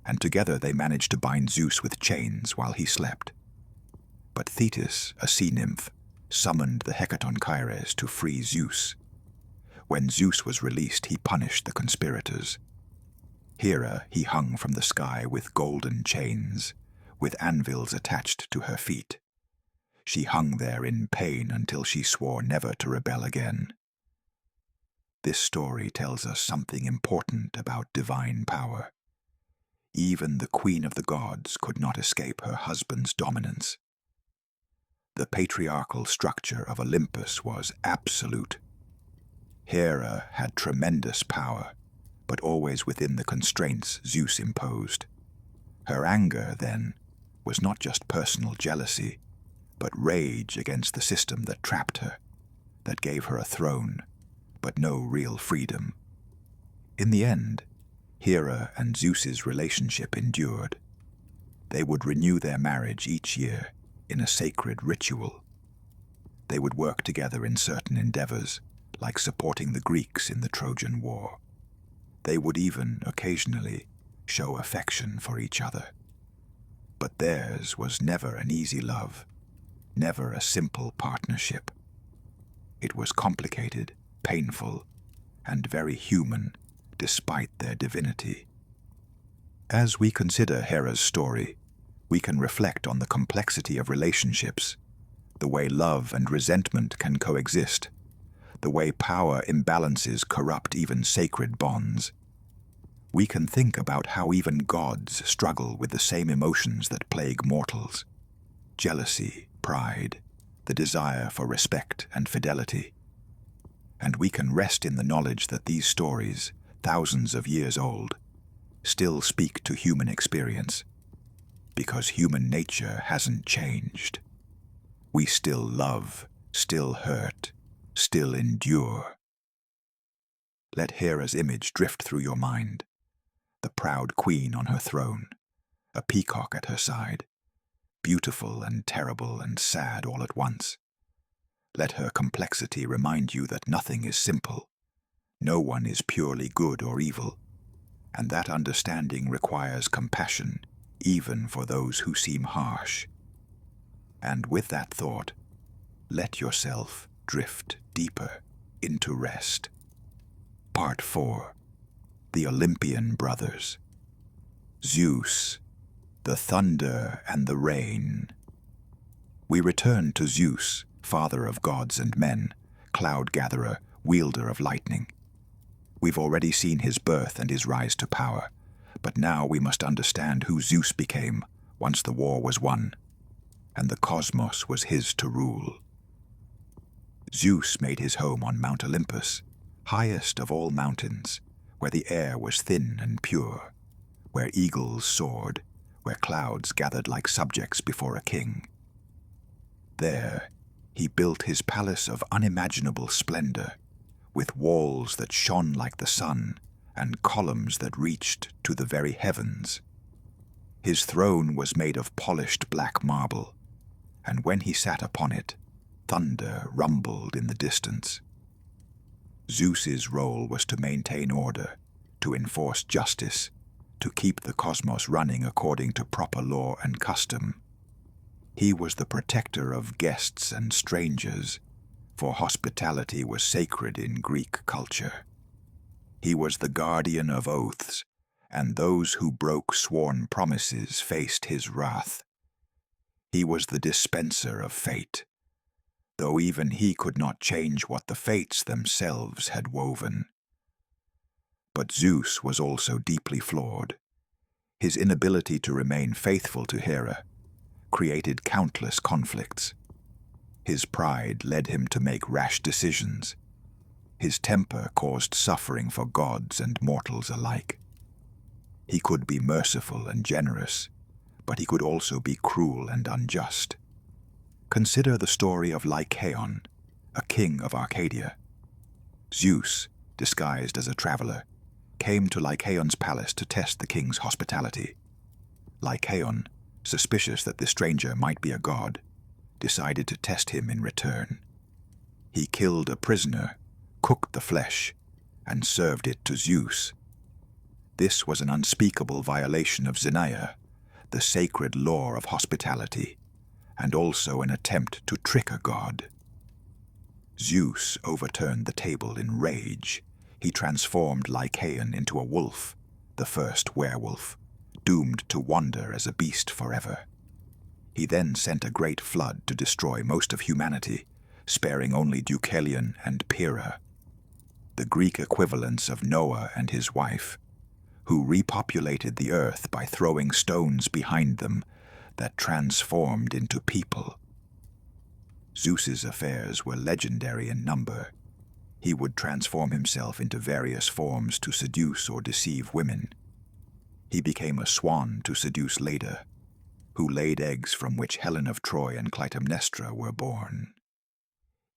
and together they managed to bind Zeus with chains while he slept. But Thetis, a sea nymph, summoned the Hecatonchires to free Zeus. When Zeus was released, he punished the conspirators. Hera he hung from the sky with golden chains, with anvils attached to her feet. She hung there in pain until she swore never to rebel again. This story tells us something important about divine power. Even the queen of the gods could not escape her husband's dominance. The patriarchal structure of Olympus was absolute. Hera had tremendous power, but always within the constraints Zeus imposed. Her anger, then, was not just personal jealousy, but rage against the system that trapped her, that gave her a throne, but no real freedom. In the end, Hera and Zeus's relationship endured. They would renew their marriage each year in a sacred ritual. They would work together in certain endeavors, like supporting the Greeks in the Trojan War. They would even, occasionally, show affection for each other. But theirs was never an easy love, never a simple partnership. It was complicated, painful, and very human, despite their divinity. As we consider Hera's story, we can reflect on the complexity of relationships, the way love and resentment can coexist, the way power imbalances corrupt even sacred bonds. We can think about how even gods struggle with the same emotions that plague mortals: jealousy, pride, the desire for respect and fidelity. And we can rest in the knowledge that these stories, thousands of years old, still speak to human experience, because human nature hasn't changed. We still love, still hurt, still endure. Let Hera's image drift through your mind. The proud queen on her throne, a peacock at her side, beautiful and terrible and sad all at once. Let her complexity remind you that nothing is simple, no one is purely good or evil, and that understanding requires compassion, even for those who seem harsh. And with that thought, let yourself drift deeper into rest. Part 4. The Olympian Brothers. Zeus, the thunder and the rain. We return to Zeus, father of gods and men, cloud-gatherer, wielder of lightning. We've already seen his birth and his rise to power, but now we must understand who Zeus became once the war was won, and the cosmos was his to rule. Zeus made his home on Mount Olympus, highest of all mountains, where the air was thin and pure, where eagles soared, where clouds gathered like subjects before a king. There, he built his palace of unimaginable splendor, with walls that shone like the sun and columns that reached to the very heavens. His throne was made of polished black marble, and when he sat upon it, thunder rumbled in the distance. Zeus's role was to maintain order, to enforce justice, to keep the cosmos running according to proper law and custom. He was the protector of guests and strangers, for hospitality was sacred in Greek culture. He was the guardian of oaths, and those who broke sworn promises faced his wrath. He was the dispenser of fate, though even he could not change what the fates themselves had woven. But Zeus was also deeply flawed. His inability to remain faithful to Hera created countless conflicts. His pride led him to make rash decisions. His temper caused suffering for gods and mortals alike. He could be merciful and generous, but he could also be cruel and unjust. Consider the story of Lycaon, a king of Arcadia. Zeus, disguised as a traveler, came to Lycaon's palace to test the king's hospitality. Lycaon, suspicious that the stranger might be a god, decided to test him in return. He killed a prisoner, cooked the flesh, and served it to Zeus. This was an unspeakable violation of Xenia, the sacred law of hospitality, and also an attempt to trick a god. Zeus overturned the table in rage. He transformed Lycaon into a wolf, the first werewolf, doomed to wander as a beast forever. He then sent a great flood to destroy most of humanity, sparing only Deucalion and Pyrrha, the Greek equivalents of Noah and his wife, who repopulated the earth by throwing stones behind them that transformed into people. Zeus's affairs were legendary in number. He would transform himself into various forms to seduce or deceive women. He became a swan to seduce Leda, who laid eggs from which Helen of Troy and Clytemnestra were born.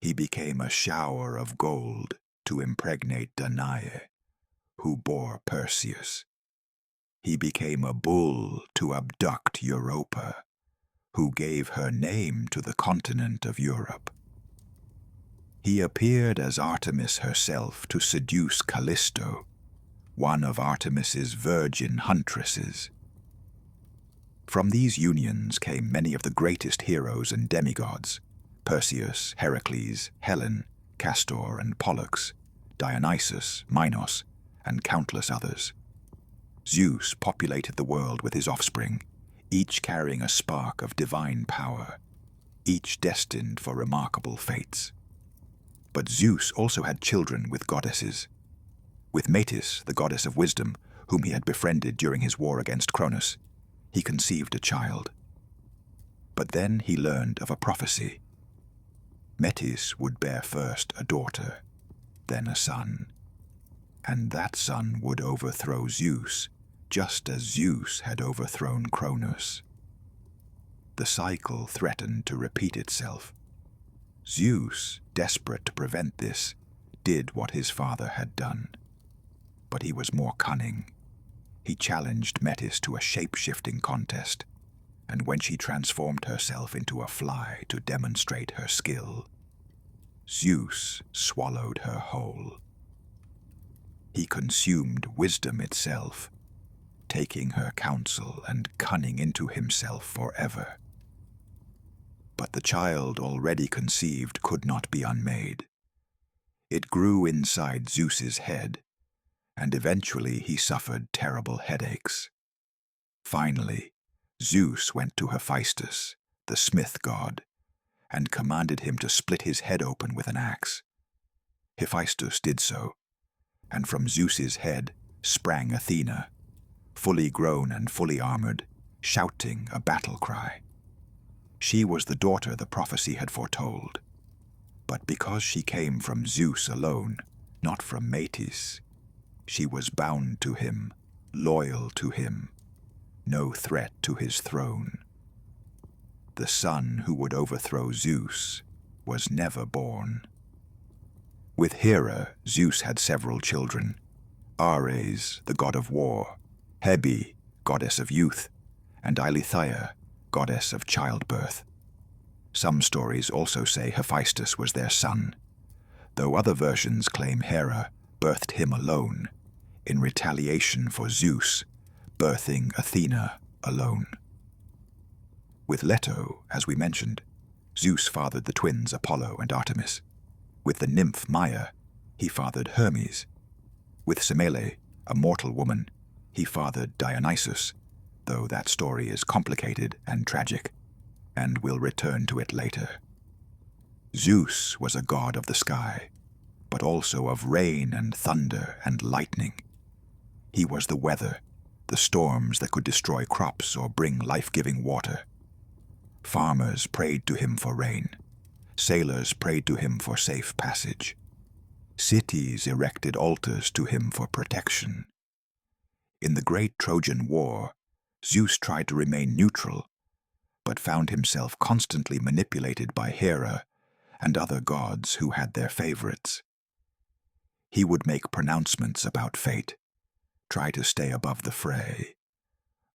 He became a shower of gold to impregnate Danae, who bore Perseus. He became a bull to abduct Europa, who gave her name to the continent of Europe. He appeared as Artemis herself to seduce Callisto, one of Artemis's virgin huntresses. From these unions came many of the greatest heroes and demigods: Perseus, Heracles, Helen, Castor and Pollux, Dionysus, Minos, and countless others. Zeus populated the world with his offspring, each carrying a spark of divine power, each destined for remarkable fates. But Zeus also had children with goddesses. With Metis, the goddess of wisdom, whom he had befriended during his war against Cronus, he conceived a child. But then he learned of a prophecy. Metis would bear first a daughter, then a son, and that son would overthrow Zeus, just as Zeus had overthrown Cronus. The cycle threatened to repeat itself. Zeus, desperate to prevent this, did what his father had done. But he was more cunning. He challenged Metis to a shape-shifting contest, and when she transformed herself into a fly to demonstrate her skill, Zeus swallowed her whole. He consumed wisdom itself, taking her counsel and cunning into himself forever. But the child already conceived could not be unmade. It grew inside Zeus's head, and eventually he suffered terrible headaches. Finally, Zeus went to Hephaestus, the smith god, and commanded him to split his head open with an axe. Hephaestus did so, and from Zeus's head sprang Athena, fully grown and fully armored, shouting a battle cry. She was the daughter the prophecy had foretold, but because she came from Zeus alone, not from Metis, she was bound to him, loyal to him, no threat to his throne. The son who would overthrow Zeus was never born. With Hera, Zeus had several children: Ares, the god of war, Hebe, goddess of youth, and Eileithyia, goddess of childbirth. Some stories also say Hephaestus was their son, though other versions claim Hera birthed him alone, in retaliation for Zeus birthing Athena alone. With Leto, as we mentioned, Zeus fathered the twins Apollo and Artemis. With the nymph Maia, he fathered Hermes. With Semele, a mortal woman, he fathered Dionysus, though that story is complicated and tragic, and we'll return to it later. Zeus was a god of the sky, but also of rain and thunder and lightning. He was the weather, the storms that could destroy crops or bring life-giving water. Farmers prayed to him for rain. Sailors prayed to him for safe passage. Cities erected altars to him for protection. In the great Trojan War, Zeus tried to remain neutral, but found himself constantly manipulated by Hera and other gods who had their favorites. He would make pronouncements about fate, try to stay above the fray,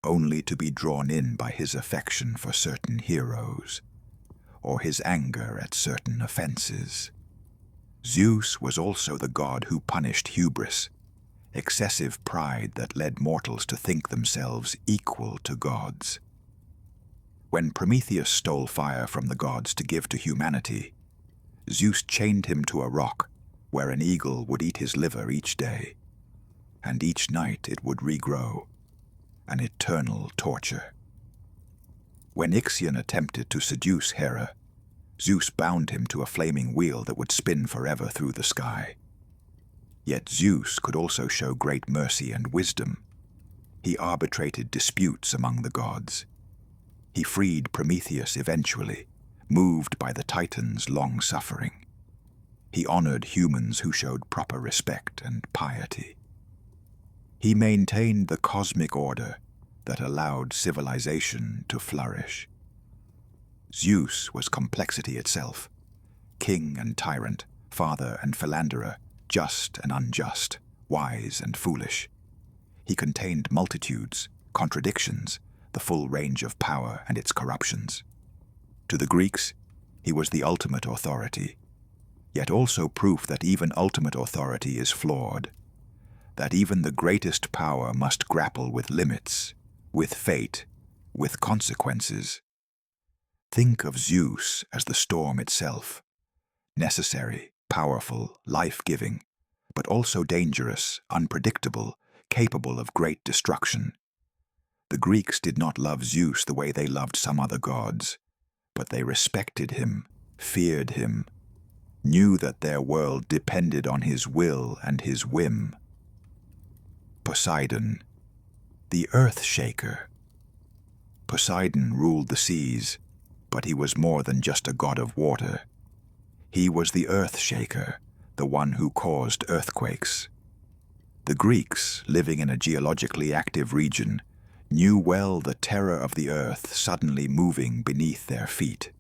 only to be drawn in by his affection for certain heroes, or his anger at certain offenses. Zeus was also the god who punished hubris, excessive pride that led mortals to think themselves equal to gods. When Prometheus stole fire from the gods to give to humanity, Zeus chained him to a rock where an eagle would eat his liver each day, and each night it would regrow, an eternal torture. When Ixion attempted to seduce Hera, Zeus bound him to a flaming wheel that would spin forever through the sky. Yet Zeus could also show great mercy and wisdom. He arbitrated disputes among the gods. He freed Prometheus eventually, moved by the Titans' long suffering. He honored humans who showed proper respect and piety. He maintained the cosmic order that allowed civilization to flourish. Zeus was complexity itself, king and tyrant, father and philanderer, just and unjust, wise and foolish. He contained multitudes, contradictions, the full range of power and its corruptions. To the Greeks, he was the ultimate authority, yet also proof that even ultimate authority is flawed, that even the greatest power must grapple with limits, with fate, with consequences. Think of Zeus as the storm itself, necessary, powerful, life-giving, but also dangerous, unpredictable, capable of great destruction. The Greeks did not love Zeus the way they loved some other gods, but they respected him, feared him, knew that their world depended on his will and his whim. Poseidon, the earth shaker. Poseidon ruled the seas, but he was more than just a god of water. He was the earth shaker, the one who caused earthquakes. The Greeks, living in a geologically active region, knew well the terror of the earth suddenly moving beneath their feet.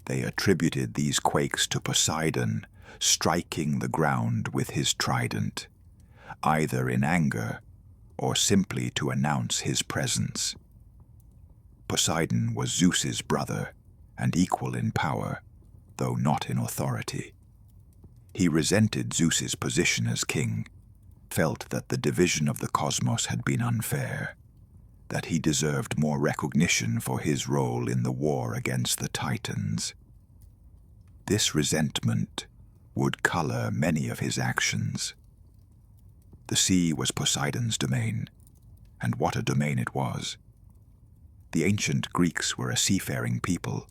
They attributed these quakes to Poseidon striking the ground with his trident, either in anger or simply to announce his presence. Poseidon was Zeus's brother and equal in power, though not in authority. He resented Zeus's position as king, felt that the division of the cosmos had been unfair, that he deserved more recognition for his role in the war against the Titans. This resentment would color many of his actions. The sea was Poseidon's domain, and what a domain it was. The ancient Greeks were a seafaring people,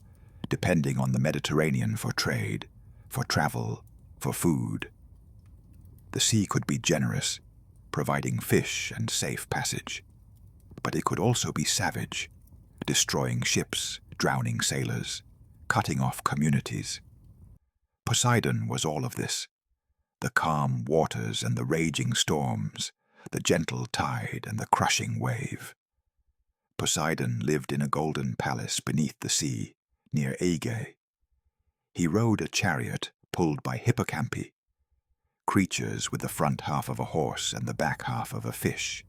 depending on the Mediterranean for trade, for travel, for food. The sea could be generous, providing fish and safe passage, but it could also be savage, destroying ships, drowning sailors, cutting off communities. Poseidon was all of this, the calm waters and the raging storms, the gentle tide and the crushing wave. Poseidon lived in a golden palace beneath the sea, near Aegae. He rode a chariot pulled by hippocampi, creatures with the front half of a horse and the back half of a fish.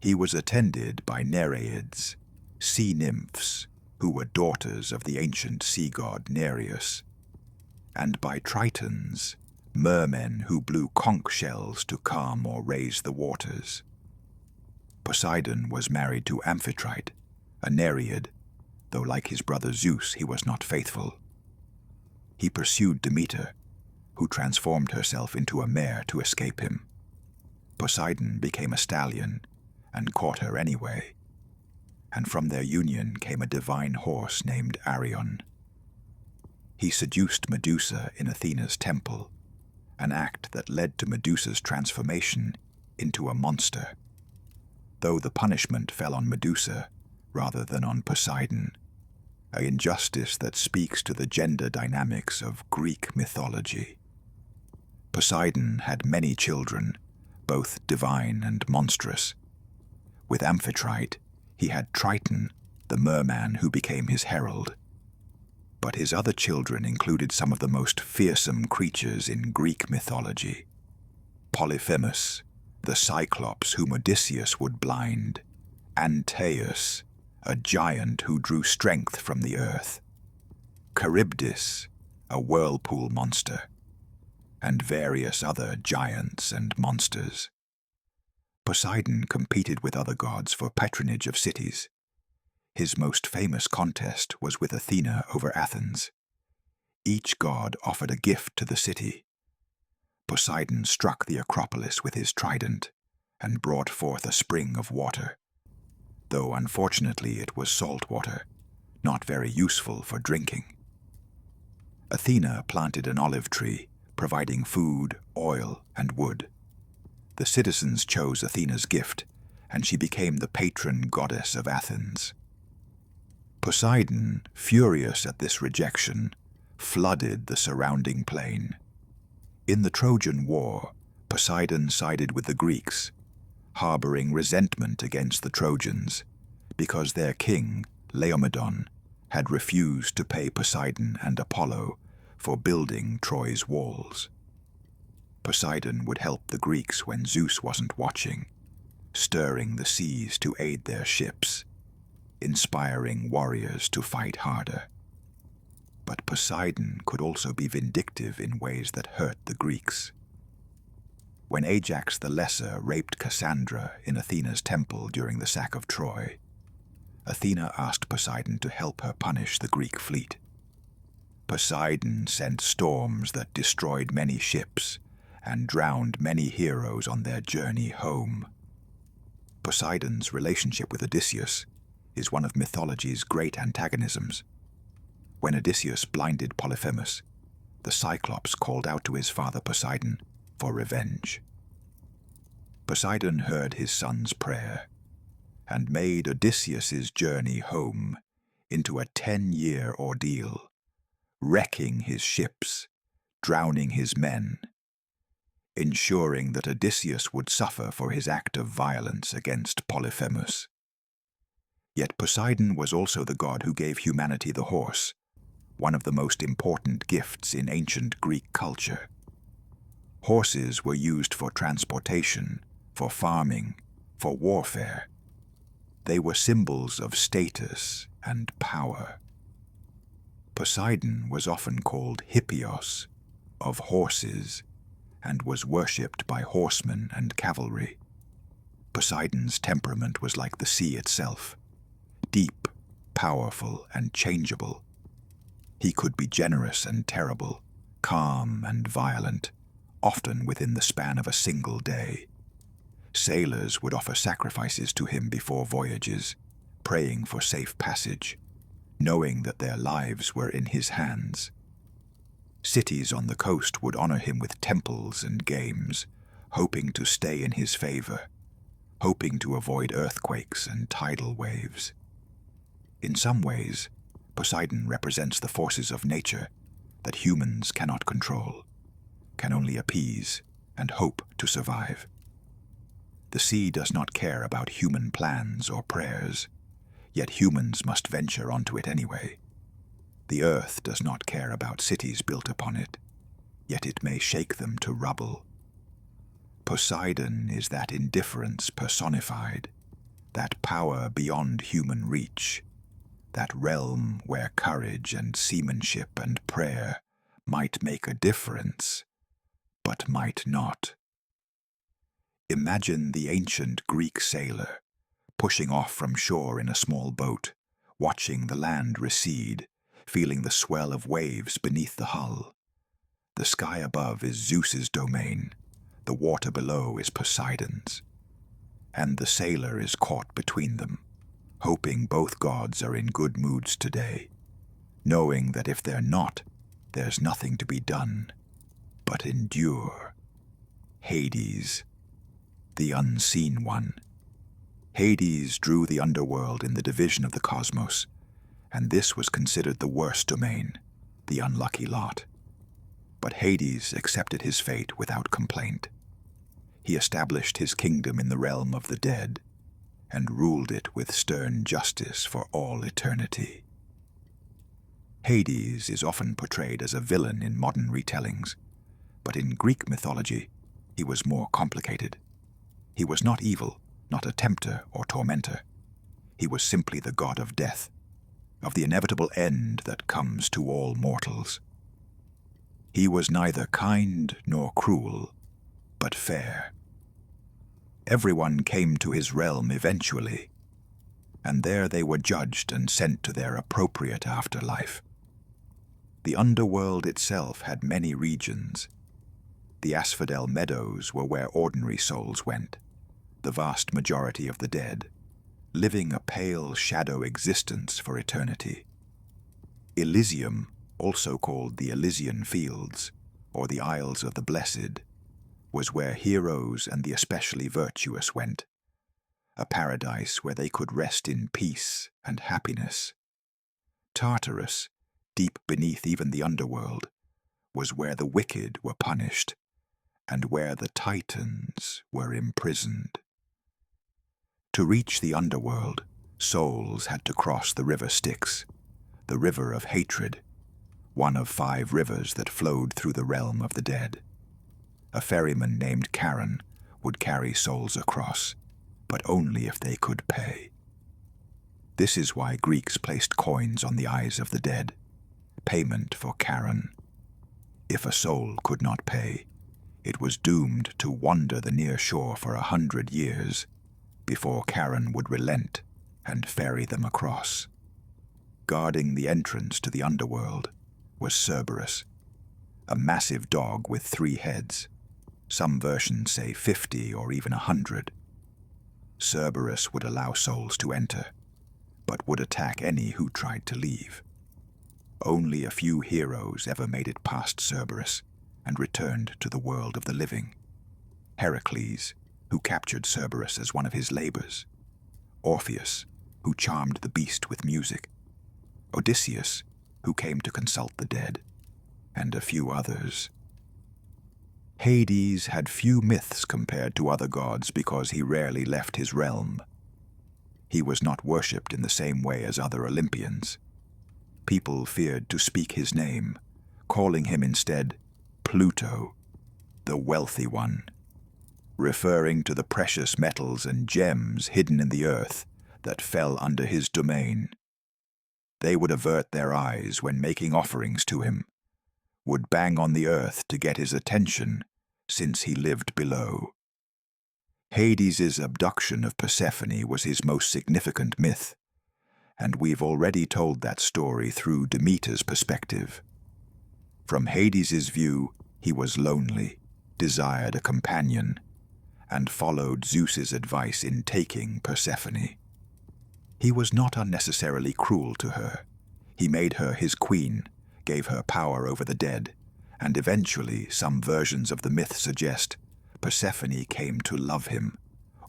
He was attended by Nereids, sea nymphs, who were daughters of the ancient sea god Nereus, and by Tritons, mermen who blew conch shells to calm or raise the waters. Poseidon was married to Amphitrite, a Nereid, though like his brother Zeus he was not faithful. He pursued Demeter, who transformed herself into a mare to escape him. Poseidon became a stallion and caught her anyway, and from their union came a divine horse named Arion. He seduced Medusa in Athena's temple, an act that led to Medusa's transformation into a monster, though the punishment fell on Medusa rather than on Poseidon, an injustice that speaks to the gender dynamics of Greek mythology. Poseidon had many children, both divine and monstrous. With Amphitrite, he had Triton, the merman who became his herald. But his other children included some of the most fearsome creatures in Greek mythology. Polyphemus, the Cyclops whom Odysseus would blind, Antaeus, a giant who drew strength from the earth, Charybdis, a whirlpool monster, and various other giants and monsters. Poseidon competed with other gods for patronage of cities. His most famous contest was with Athena over Athens. Each god offered a gift to the city. Poseidon struck the Acropolis with his trident and brought forth a spring of water, though unfortunately it was salt water, not very useful for drinking. Athena planted an olive tree, providing food, oil, and wood. The citizens chose Athena's gift, and she became the patron goddess of Athens. Poseidon, furious at this rejection, flooded the surrounding plain. In the Trojan War, Poseidon sided with the Greeks, harboring resentment against the Trojans because their king, Laomedon, had refused to pay Poseidon and Apollo for building Troy's walls. Poseidon would help the Greeks when Zeus wasn't watching, stirring the seas to aid their ships, inspiring warriors to fight harder. But Poseidon could also be vindictive in ways that hurt the Greeks. When Ajax the Lesser raped Cassandra in Athena's temple during the sack of Troy, Athena asked Poseidon to help her punish the Greek fleet. Poseidon sent storms that destroyed many ships and drowned many heroes on their journey home. Poseidon's relationship with Odysseus is one of mythology's great antagonisms. When Odysseus blinded Polyphemus, the Cyclops called out to his father Poseidon for revenge. Poseidon heard his son's prayer and made Odysseus's journey home into a 10-year ordeal, wrecking his ships, drowning his men, ensuring that Odysseus would suffer for his act of violence against Polyphemus. Yet Poseidon was also the god who gave humanity the horse, one of the most important gifts in ancient Greek culture. Horses were used for transportation, for farming, for warfare. They were symbols of status and power. Poseidon was often called Hippios, of horses, and was worshipped by horsemen and cavalry. Poseidon's temperament was like the sea itself, deep, powerful, and changeable. He could be generous and terrible, calm and violent, often within the span of a single day. Sailors would offer sacrifices to him before voyages, praying for safe passage, knowing that their lives were in his hands. Cities on the coast would honor him with temples and games, hoping to stay in his favor, hoping to avoid earthquakes and tidal waves. In some ways, Poseidon represents the forces of nature that humans cannot control, can only appease and hope to survive. The sea does not care about human plans or prayers, yet humans must venture onto it anyway. The earth does not care about cities built upon it, yet it may shake them to rubble. Poseidon is that indifference personified, that power beyond human reach, that realm where courage and seamanship and prayer might make a difference, but might not. Imagine the ancient Greek sailor, pushing off from shore in a small boat, watching the land recede, feeling the swell of waves beneath the hull. The sky above is Zeus's domain, the water below is Poseidon's, and the sailor is caught between them, hoping both gods are in good moods today, knowing that if they're not, there's nothing to be done but endure. Hades, the unseen one. Hades drew the underworld in the division of the cosmos, and this was considered the worst domain, the unlucky lot. But Hades accepted his fate without complaint. He established his kingdom in the realm of the dead, and ruled it with stern justice for all eternity. Hades is often portrayed as a villain in modern retellings, but in Greek mythology, he was more complicated. He was not evil, not a tempter or tormentor. He was simply the god of death, of the inevitable end that comes to all mortals. He was neither kind nor cruel, but fair. Everyone came to his realm eventually, and there they were judged and sent to their appropriate afterlife. The underworld itself had many regions. The asphodel meadows were where ordinary souls went, the vast majority of the dead, living a pale shadow existence for eternity. Elysium, also called the Elysian Fields, or the Isles of the Blessed, was where heroes and the especially virtuous went, a paradise where they could rest in peace and happiness. Tartarus, deep beneath even the underworld, was where the wicked were punished and where the Titans were imprisoned. To reach the underworld, souls had to cross the river Styx, the river of hatred, one of 5 rivers that flowed through the realm of the dead. A ferryman named Charon would carry souls across, but only if they could pay. This is why Greeks placed coins on the eyes of the dead, payment for Charon. If a soul could not pay, it was doomed to wander the near shore for 100 years before Charon would relent and ferry them across. Guarding the entrance to the underworld was Cerberus, a massive dog with 3 heads. Some versions say 50 or even 100. Cerberus would allow souls to enter, but would attack any who tried to leave. Only a few heroes ever made it past Cerberus and returned to the world of the living. Heracles, who captured Cerberus as one of his labors. Orpheus, who charmed the beast with music. Odysseus, who came to consult the dead, and a few others. Hades had few myths compared to other gods because he rarely left his realm. He was not worshipped in the same way as other Olympians. People feared to speak his name, calling him instead Pluto, the wealthy one, referring to the precious metals and gems hidden in the earth that fell under his domain. They would avert their eyes when making offerings to him, would bang on the earth to get his attention since he lived below. Hades' abduction of Persephone was his most significant myth, and we've already told that story through Demeter's perspective. From Hades' view, he was lonely, desired a companion, and followed Zeus's advice in taking Persephone. He was not unnecessarily cruel to her. He made her his queen, gave her power over the dead, and eventually, some versions of the myth suggest, Persephone came to love him,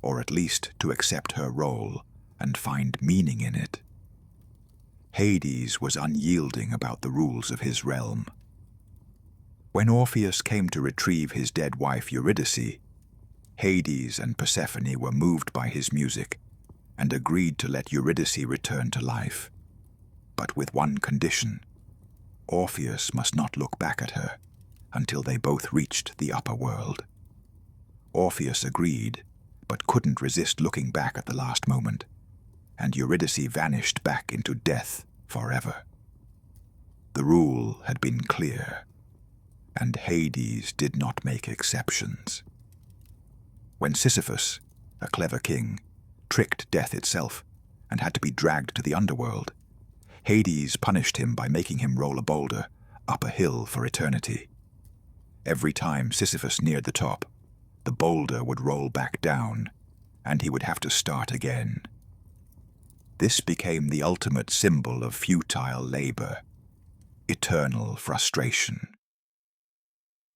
or at least to accept her role and find meaning in it. Hades was unyielding about the rules of his realm. When Orpheus came to retrieve his dead wife Eurydice, Hades and Persephone were moved by his music and agreed to let Eurydice return to life, but with one condition: Orpheus must not look back at her until they both reached the upper world. Orpheus agreed, but couldn't resist looking back at the last moment, and Eurydice vanished back into death forever. The rule had been clear, and Hades did not make exceptions. When Sisyphus, a clever king, tricked death itself and had to be dragged to the underworld, Hades punished him by making him roll a boulder up a hill for eternity. Every time Sisyphus neared the top, the boulder would roll back down, and he would have to start again. This became the ultimate symbol of futile labor, eternal frustration.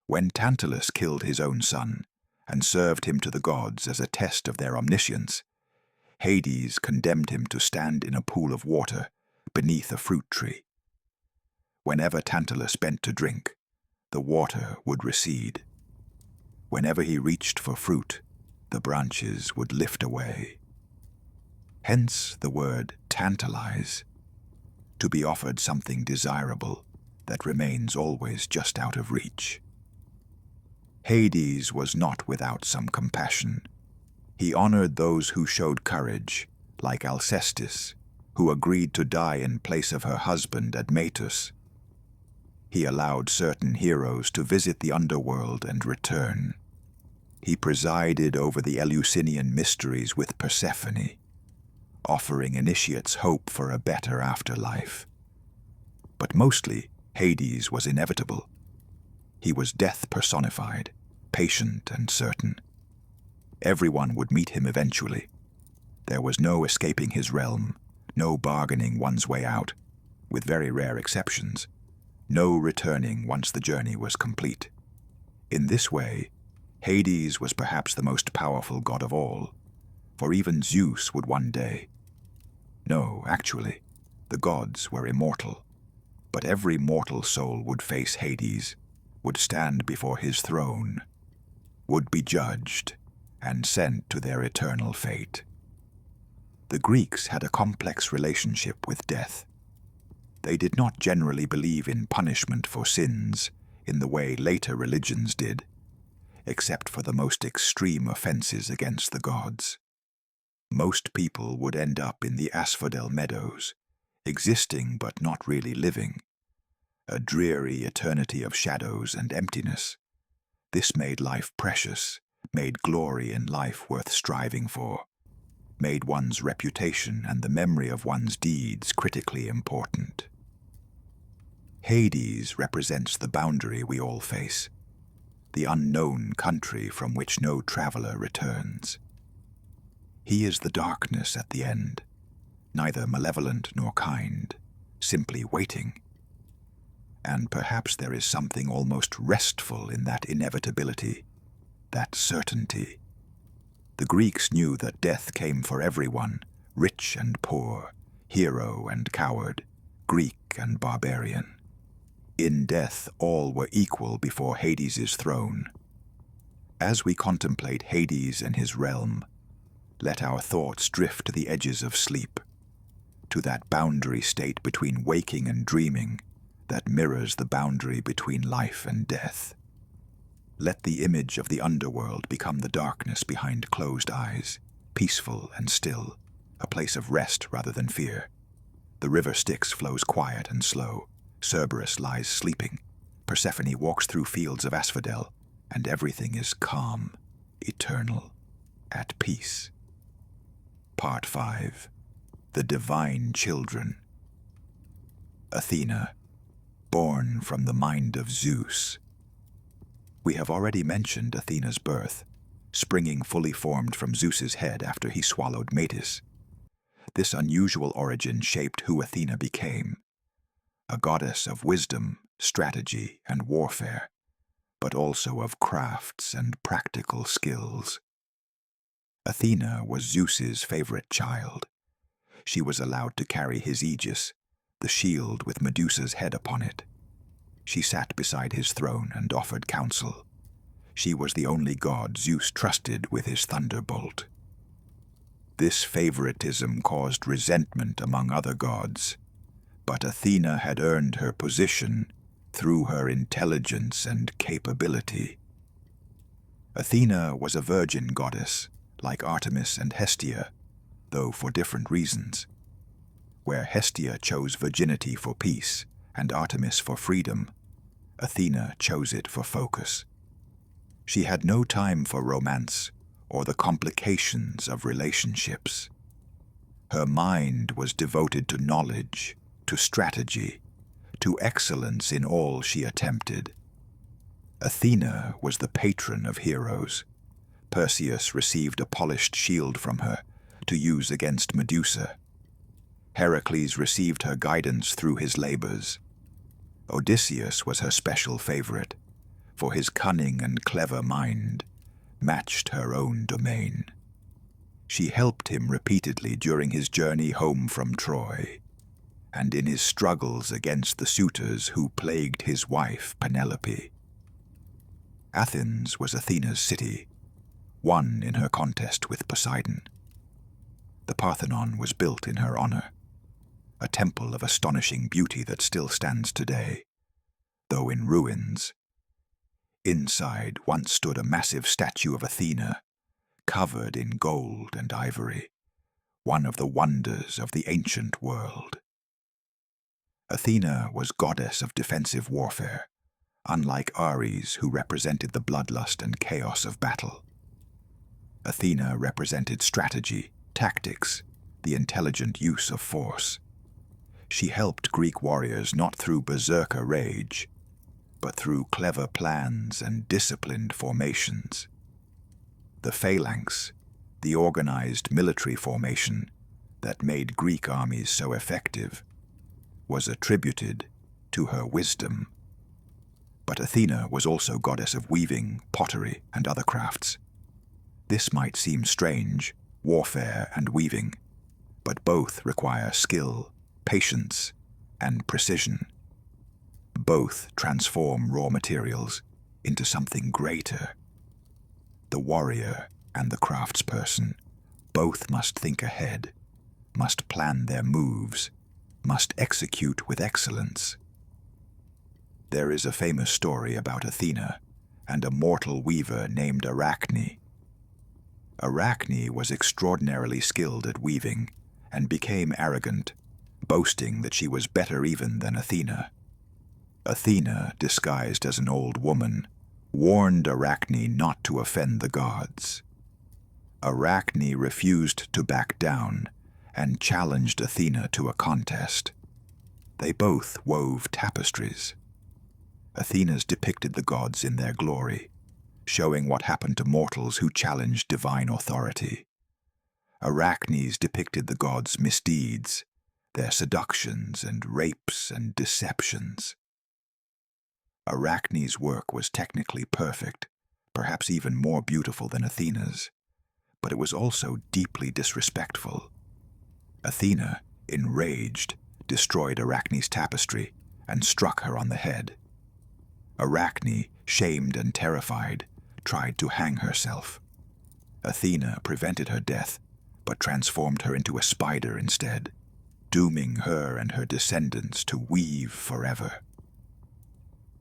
When Tantalus killed his own son and served him to the gods as a test of their omniscience, Hades condemned him to stand in a pool of water beneath a fruit tree. Whenever Tantalus bent to drink, the water would recede. Whenever he reached for fruit, the branches would lift away. Hence the word tantalize, to be offered something desirable that remains always just out of reach. Hades was not without some compassion. He honored those who showed courage, like Alcestis, who agreed to die in place of her husband Admetus. He allowed certain heroes to visit the underworld and return. He presided over the Eleusinian mysteries with Persephone, offering initiates hope for a better afterlife. But mostly, Hades was inevitable. He was death personified, patient and certain. Everyone would meet him eventually. There was no escaping his realm, no bargaining one's way out, with very rare exceptions, no returning once the journey was complete. In this way, Hades was perhaps the most powerful god of all, for even Zeus would one day. No, actually, the gods were immortal. But every mortal soul would face Hades, would stand before his throne, would be judged and sent to their eternal fate. The Greeks had a complex relationship with death. They did not generally believe in punishment for sins in the way later religions did, except for the most extreme offenses against the gods. Most people would end up in the asphodel meadows, existing but not really living, a dreary eternity of shadows and emptiness. This made life precious, made glory in life worth striving for, made one's reputation and the memory of one's deeds critically important. Hades represents the boundary we all face, the unknown country from which no traveler returns. He is the darkness at the end, neither malevolent nor kind, simply waiting. And perhaps there is something almost restful in that inevitability, that certainty. The Greeks knew that death came for everyone, rich and poor, hero and coward, Greek and barbarian. In death, all were equal before Hades' throne. As we contemplate Hades and his realm, let our thoughts drift to the edges of sleep, to that boundary state between waking and dreaming that mirrors the boundary between life and death. Let the image of the underworld become the darkness behind closed eyes, peaceful and still, a place of rest rather than fear. The river Styx flows quiet and slow. Cerberus lies sleeping. Persephone walks through fields of asphodel, and everything is calm, eternal, at peace. Part 5. The Divine Children. Athena, born from the mind of Zeus. We have already mentioned Athena's birth, springing fully formed from Zeus's head after he swallowed Metis. This unusual origin shaped who Athena became, a goddess of wisdom, strategy, and warfare, but also of crafts and practical skills. Athena was Zeus's favorite child. She was allowed to carry his aegis, the shield with Medusa's head upon it. She sat beside his throne and offered counsel. She was the only god Zeus trusted with his thunderbolt. This favoritism caused resentment among other gods, but Athena had earned her position through her intelligence and capability. Athena was a virgin goddess, like Artemis and Hestia, though for different reasons. Where Hestia chose virginity for peace and Artemis for freedom, Athena chose it for focus. She had no time for romance or the complications of relationships. Her mind was devoted to knowledge, to strategy, to excellence in all she attempted. Athena was the patron of heroes. Perseus received a polished shield from her to use against Medusa. Heracles received her guidance through his labors. Odysseus was her special favorite, for his cunning and clever mind matched her own domain. She helped him repeatedly during his journey home from Troy, and in his struggles against the suitors who plagued his wife Penelope. Athens was Athena's city, won in her contest with Poseidon. The Parthenon was built in her honor, a temple of astonishing beauty that still stands today, though in ruins. Inside once stood a massive statue of Athena, covered in gold and ivory, one of the wonders of the ancient world. Athena was goddess of defensive warfare, unlike Ares, who represented the bloodlust and chaos of battle. Athena represented strategy, tactics, the intelligent use of force. She helped Greek warriors not through berserker rage, but through clever plans and disciplined formations. The phalanx, the organized military formation that made Greek armies so effective, was attributed to her wisdom. But Athena was also goddess of weaving, pottery, and other crafts. This might seem strange, warfare and weaving, but both require skill, patience, and precision. Both transform raw materials into something greater. The warrior and the craftsperson both must think ahead, must plan their moves, must execute with excellence. There is a famous story about Athena and a mortal weaver named Arachne. Arachne was extraordinarily skilled at weaving and became arrogant, boasting that she was better even than Athena. Athena, disguised as an old woman, warned Arachne not to offend the gods. Arachne refused to back down and challenged Athena to a contest. They both wove tapestries. Athena's depicted the gods in their glory, showing what happened to mortals who challenged divine authority. Arachne's depicted the gods' misdeeds, their seductions and rapes and deceptions. Arachne's work was technically perfect, perhaps even more beautiful than Athena's, but it was also deeply disrespectful. Athena, enraged, destroyed Arachne's tapestry and struck her on the head. Arachne, shamed and terrified, tried to hang herself. Athena prevented her death, but transformed her into a spider instead, dooming her and her descendants to weave forever.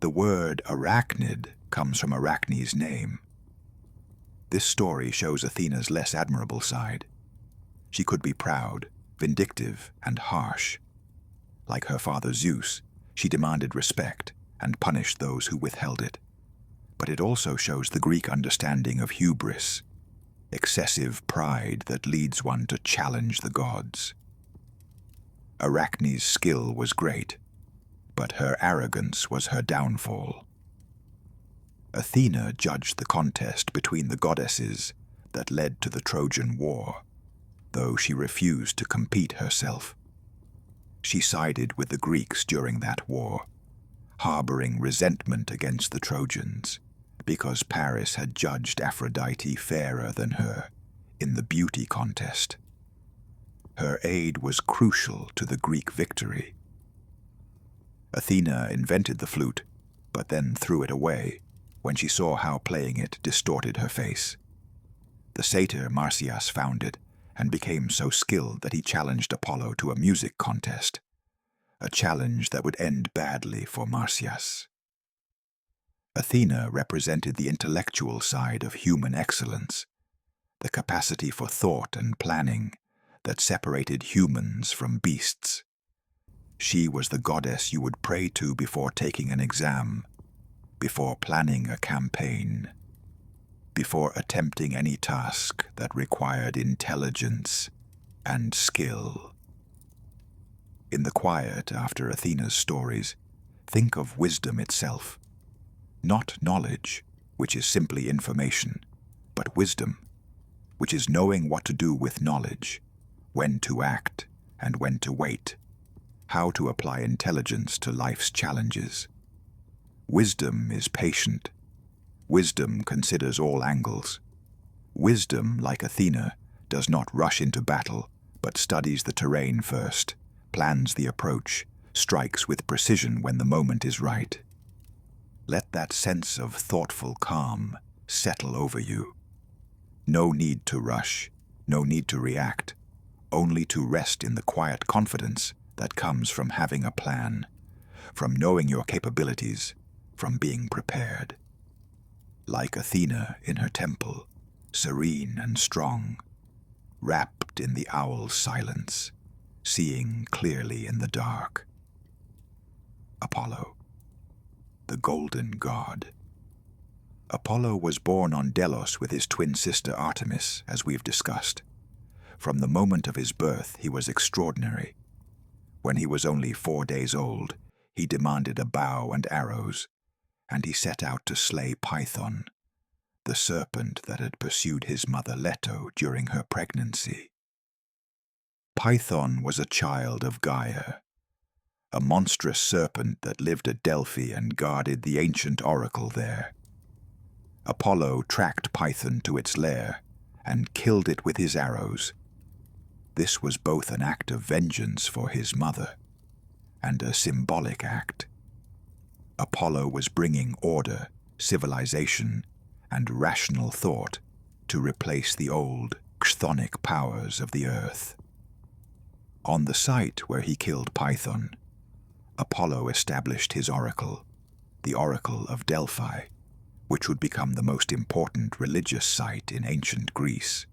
The word arachnid comes from Arachne's name. This story shows Athena's less admirable side. She could be proud, vindictive, and harsh. Like her father Zeus, she demanded respect and punished those who withheld it. But it also shows the Greek understanding of hubris, excessive pride that leads one to challenge the gods. Arachne's skill was great, but her arrogance was her downfall. Athena judged the contest between the goddesses that led to the Trojan War, though she refused to compete herself. She sided with the Greeks during that war, harboring resentment against the Trojans because Paris had judged Aphrodite fairer than her in the beauty contest. Her aid was crucial to the Greek victory. Athena invented the flute, but then threw it away when she saw how playing it distorted her face. The satyr Marsyas found it and became so skilled that he challenged Apollo to a music contest, a challenge that would end badly for Marsyas. Athena represented the intellectual side of human excellence, the capacity for thought and planning that separated humans from beasts. She was the goddess you would pray to before taking an exam, before planning a campaign, before attempting any task that required intelligence and skill. In the quiet after Athena's stories, think of wisdom itself. Not knowledge, which is simply information, but wisdom, which is knowing what to do with knowledge, when to act and when to wait, how to apply intelligence to life's challenges. Wisdom is patient. Wisdom considers all angles. Wisdom, like Athena, does not rush into battle, but studies the terrain first, plans the approach, strikes with precision when the moment is right. Let that sense of thoughtful calm settle over you. No need to rush, no need to react, only to rest in the quiet confidence that comes from having a plan, from knowing your capabilities, from being prepared. Like Athena in her temple, serene and strong, wrapped in the owl's silence, seeing clearly in the dark. Apollo, the golden god. Apollo was born on Delos with his twin sister Artemis, as we've discussed. From the moment of his birth, he was extraordinary. When he was only 4 days old, he demanded a bow and arrows, and he set out to slay Python, the serpent that had pursued his mother Leto during her pregnancy. Python was a child of Gaia, a monstrous serpent that lived at Delphi and guarded the ancient oracle there. Apollo tracked Python to its lair and killed it with his arrows. This was both an act of vengeance for his mother and a symbolic act. Apollo was bringing order, civilization, and rational thought to replace the old, chthonic powers of the earth. On the site where he killed Python, Apollo established his oracle, the Oracle of Delphi, which would become the most important religious site in ancient Greece.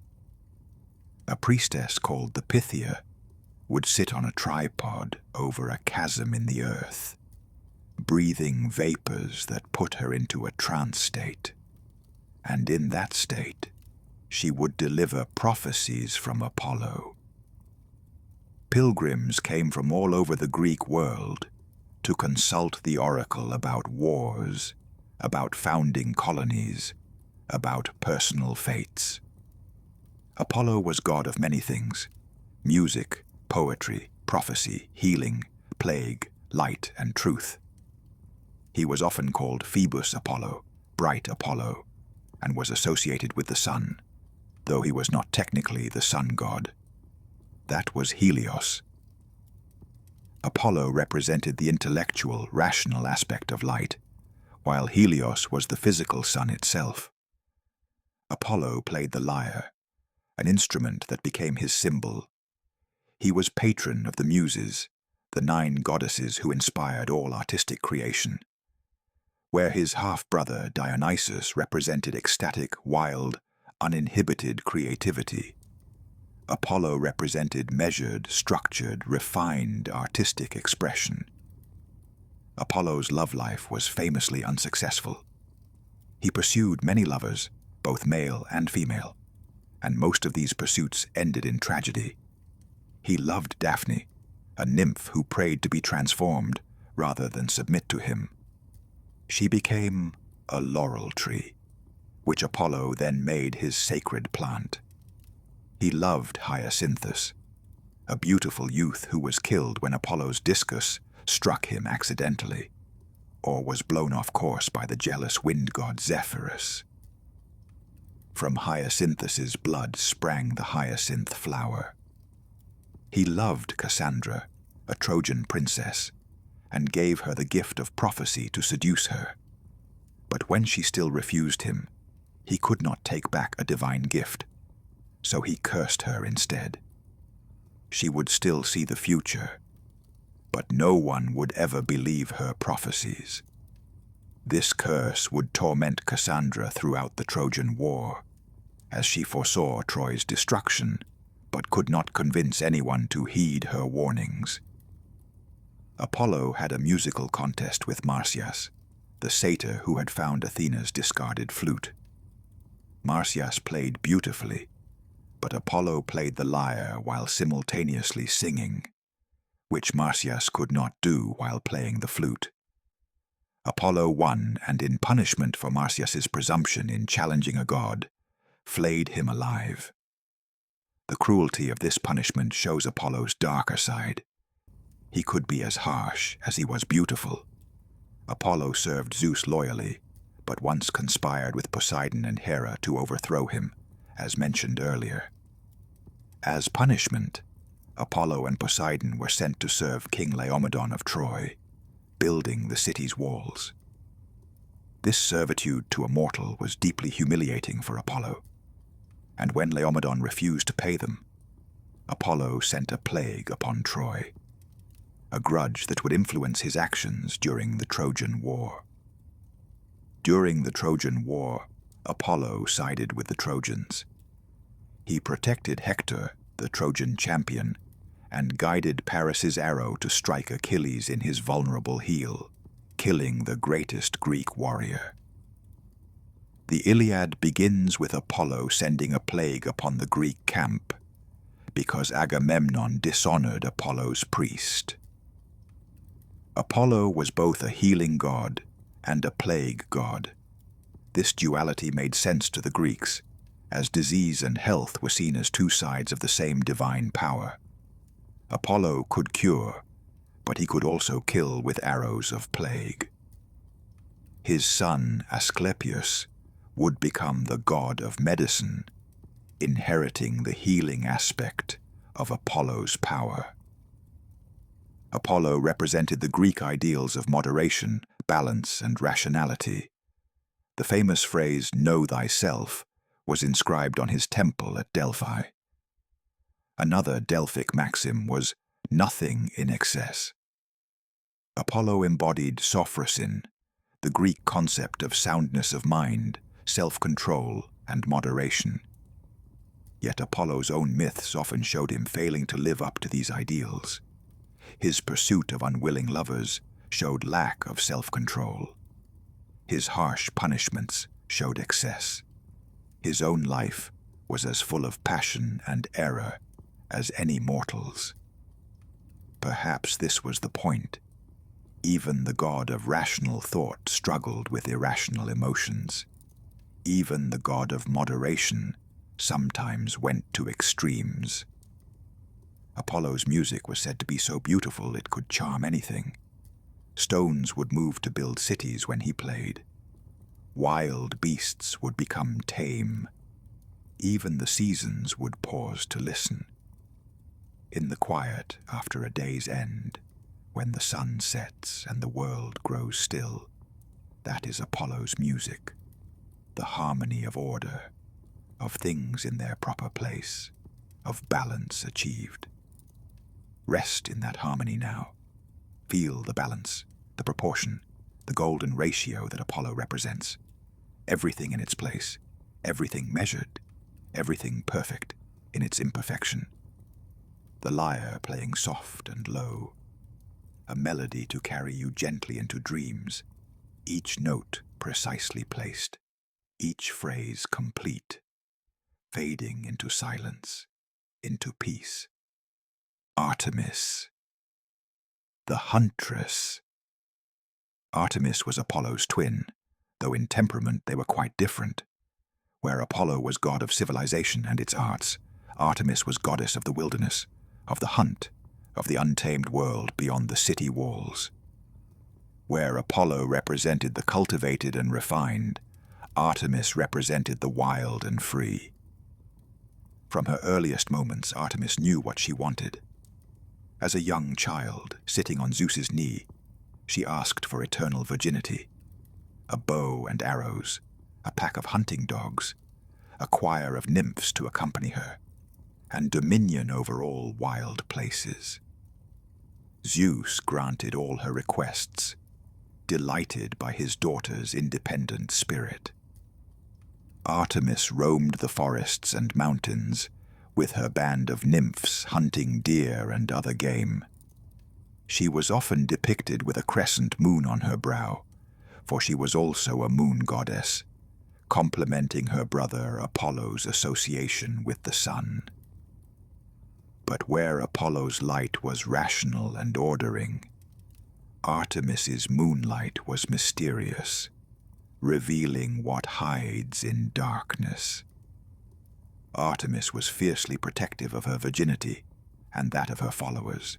A priestess called the Pythia would sit on a tripod over a chasm in the earth, breathing vapors that put her into a trance state. And in that state, she would deliver prophecies from Apollo. Pilgrims came from all over the Greek world to consult the oracle about wars, about founding colonies, about personal fates. Apollo was god of many things: music, poetry, prophecy, healing, plague, light, and truth. He was often called Phoebus Apollo, bright Apollo, and was associated with the sun, though he was not technically the sun god. That was Helios. Apollo represented the intellectual, rational aspect of light, while Helios was the physical sun itself. Apollo played the lyre, an instrument that became his symbol. He was patron of the Muses, the 9 goddesses who inspired all artistic creation. Where his half-brother Dionysus represented ecstatic, wild, uninhibited creativity, Apollo represented measured, structured, refined artistic expression. Apollo's love life was famously unsuccessful. He pursued many lovers, both male and female, and most of these pursuits ended in tragedy. He loved Daphne, a nymph who prayed to be transformed rather than submit to him. She became a laurel tree, which Apollo then made his sacred plant. He loved Hyacinthus, a beautiful youth who was killed when Apollo's discus struck him accidentally, or was blown off course by the jealous wind god Zephyrus. From Hyacinthus's blood sprang the hyacinth flower. He loved Cassandra, a Trojan princess, and gave her the gift of prophecy to seduce her. But when she still refused him, he could not take back a divine gift, so he cursed her instead. She would still see the future, but no one would ever believe her prophecies. This curse would torment Cassandra throughout the Trojan War, as she foresaw Troy's destruction, but could not convince anyone to heed her warnings. Apollo had a musical contest with Marsyas, the satyr who had found Athena's discarded flute. Marsyas played beautifully, but Apollo played the lyre while simultaneously singing, which Marsyas could not do while playing the flute. Apollo won, and in punishment for Marsyas's presumption in challenging a god, flayed him alive. The cruelty of this punishment shows Apollo's darker side. He could be as harsh as he was beautiful. Apollo served Zeus loyally, but once conspired with Poseidon and Hera to overthrow him, as mentioned earlier. As punishment, Apollo and Poseidon were sent to serve King Laomedon of Troy, building the city's walls. This servitude to a mortal was deeply humiliating for Apollo, and when Laomedon refused to pay them, Apollo sent a plague upon Troy, a grudge that would influence his actions during the Trojan War. During the Trojan War, Apollo sided with the Trojans. He protected Hector, the Trojan champion, and guided Paris's arrow to strike Achilles in his vulnerable heel, killing the greatest Greek warrior. The Iliad begins with Apollo sending a plague upon the Greek camp, because Agamemnon dishonored Apollo's priest. Apollo was both a healing god and a plague god. This duality made sense to the Greeks, as disease and health were seen as 2 sides of the same divine power. Apollo could cure, but he could also kill with arrows of plague. His son, Asclepius, would become the god of medicine, inheriting the healing aspect of Apollo's power. Apollo represented the Greek ideals of moderation, balance and rationality. The famous phrase, "Know thyself," was inscribed on his temple at Delphi. Another Delphic maxim was, "Nothing in excess." Apollo embodied sophrosin, the Greek concept of soundness of mind, self-control, and moderation. Yet Apollo's own myths often showed him failing to live up to these ideals. His pursuit of unwilling lovers showed lack of self-control. His harsh punishments showed excess. His own life was as full of passion and error as any mortal's. Perhaps this was the point. Even the god of rational thought struggled with irrational emotions. Even the god of moderation sometimes went to extremes. Apollo's music was said to be so beautiful it could charm anything. Stones would move to build cities when he played. Wild beasts would become tame. Even the seasons would pause to listen. In the quiet after a day's end, when the sun sets and the world grows still, that is Apollo's music, the harmony of order, of things in their proper place, of balance achieved. Rest in that harmony now. Feel the balance, the proportion, the golden ratio that Apollo represents. Everything in its place, everything measured, everything perfect in its imperfection. The lyre playing soft and low, a melody to carry you gently into dreams, each note precisely placed, each phrase complete, fading into silence, into peace. Artemis, the huntress. Artemis was Apollo's twin, though in temperament they were quite different. Where Apollo was god of civilization and its arts, Artemis was goddess of the wilderness, of the hunt, of the untamed world beyond the city walls. Where Apollo represented the cultivated and refined, Artemis represented the wild and free. From her earliest moments, Artemis knew what she wanted. As a young child, sitting on Zeus's knee, she asked for eternal virginity, a bow and arrows, a pack of hunting dogs, a choir of nymphs to accompany her, and dominion over all wild places. Zeus granted all her requests, delighted by his daughter's independent spirit. Artemis roamed the forests and mountains, with her band of nymphs hunting deer and other game. She was often depicted with a crescent moon on her brow, for she was also a moon goddess, complementing her brother Apollo's association with the sun. But where Apollo's light was rational and ordering, Artemis's moonlight was mysterious, revealing what hides in darkness. Artemis was fiercely protective of her virginity and that of her followers.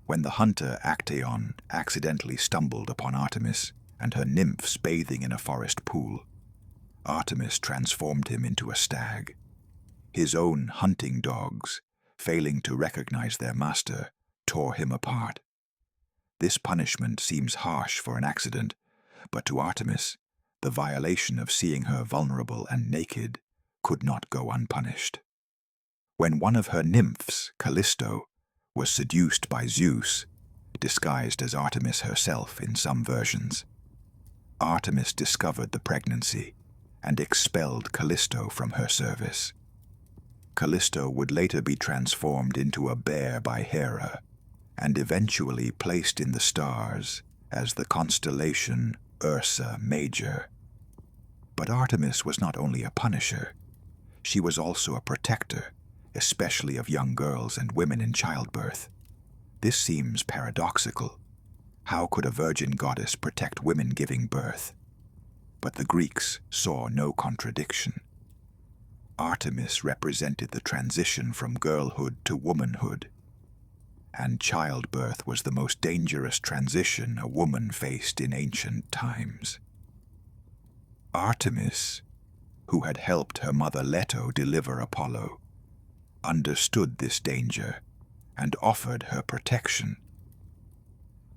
When the hunter Actaeon accidentally stumbled upon Artemis and her nymphs bathing in a forest pool, Artemis transformed him into a stag. His own hunting dogs, failing to recognize their master, tore him apart. This punishment seems harsh for an accident, but to Artemis, the violation of seeing her vulnerable and naked could not go unpunished. When one of her nymphs, Callisto, was seduced by Zeus, disguised as Artemis herself in some versions, Artemis discovered the pregnancy and expelled Callisto from her service. Callisto would later be transformed into a bear by Hera, and eventually placed in the stars as the constellation Ursa Major. But Artemis was not only a punisher, she was also a protector, especially of young girls and women in childbirth. This seems paradoxical. How could a virgin goddess protect women giving birth? But the Greeks saw no contradiction. Artemis represented the transition from girlhood to womanhood, and childbirth was the most dangerous transition a woman faced in ancient times. Artemis, who had helped her mother Leto deliver Apollo, understood this danger and offered her protection.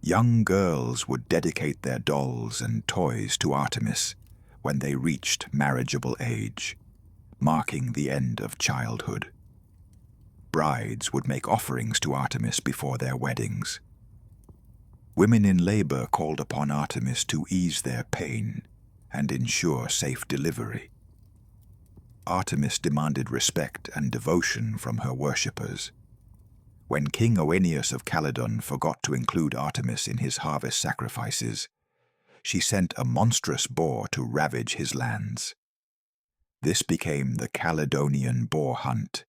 Young girls would dedicate their dolls and toys to Artemis when they reached marriageable age, marking the end of childhood. Brides would make offerings to Artemis before their weddings. Women in labor called upon Artemis to ease their pain and ensure safe delivery. Artemis demanded respect and devotion from her worshippers. When King Oeneus of Calydon forgot to include Artemis in his harvest sacrifices, she sent a monstrous boar to ravage his lands. This became the Caledonian boar hunt,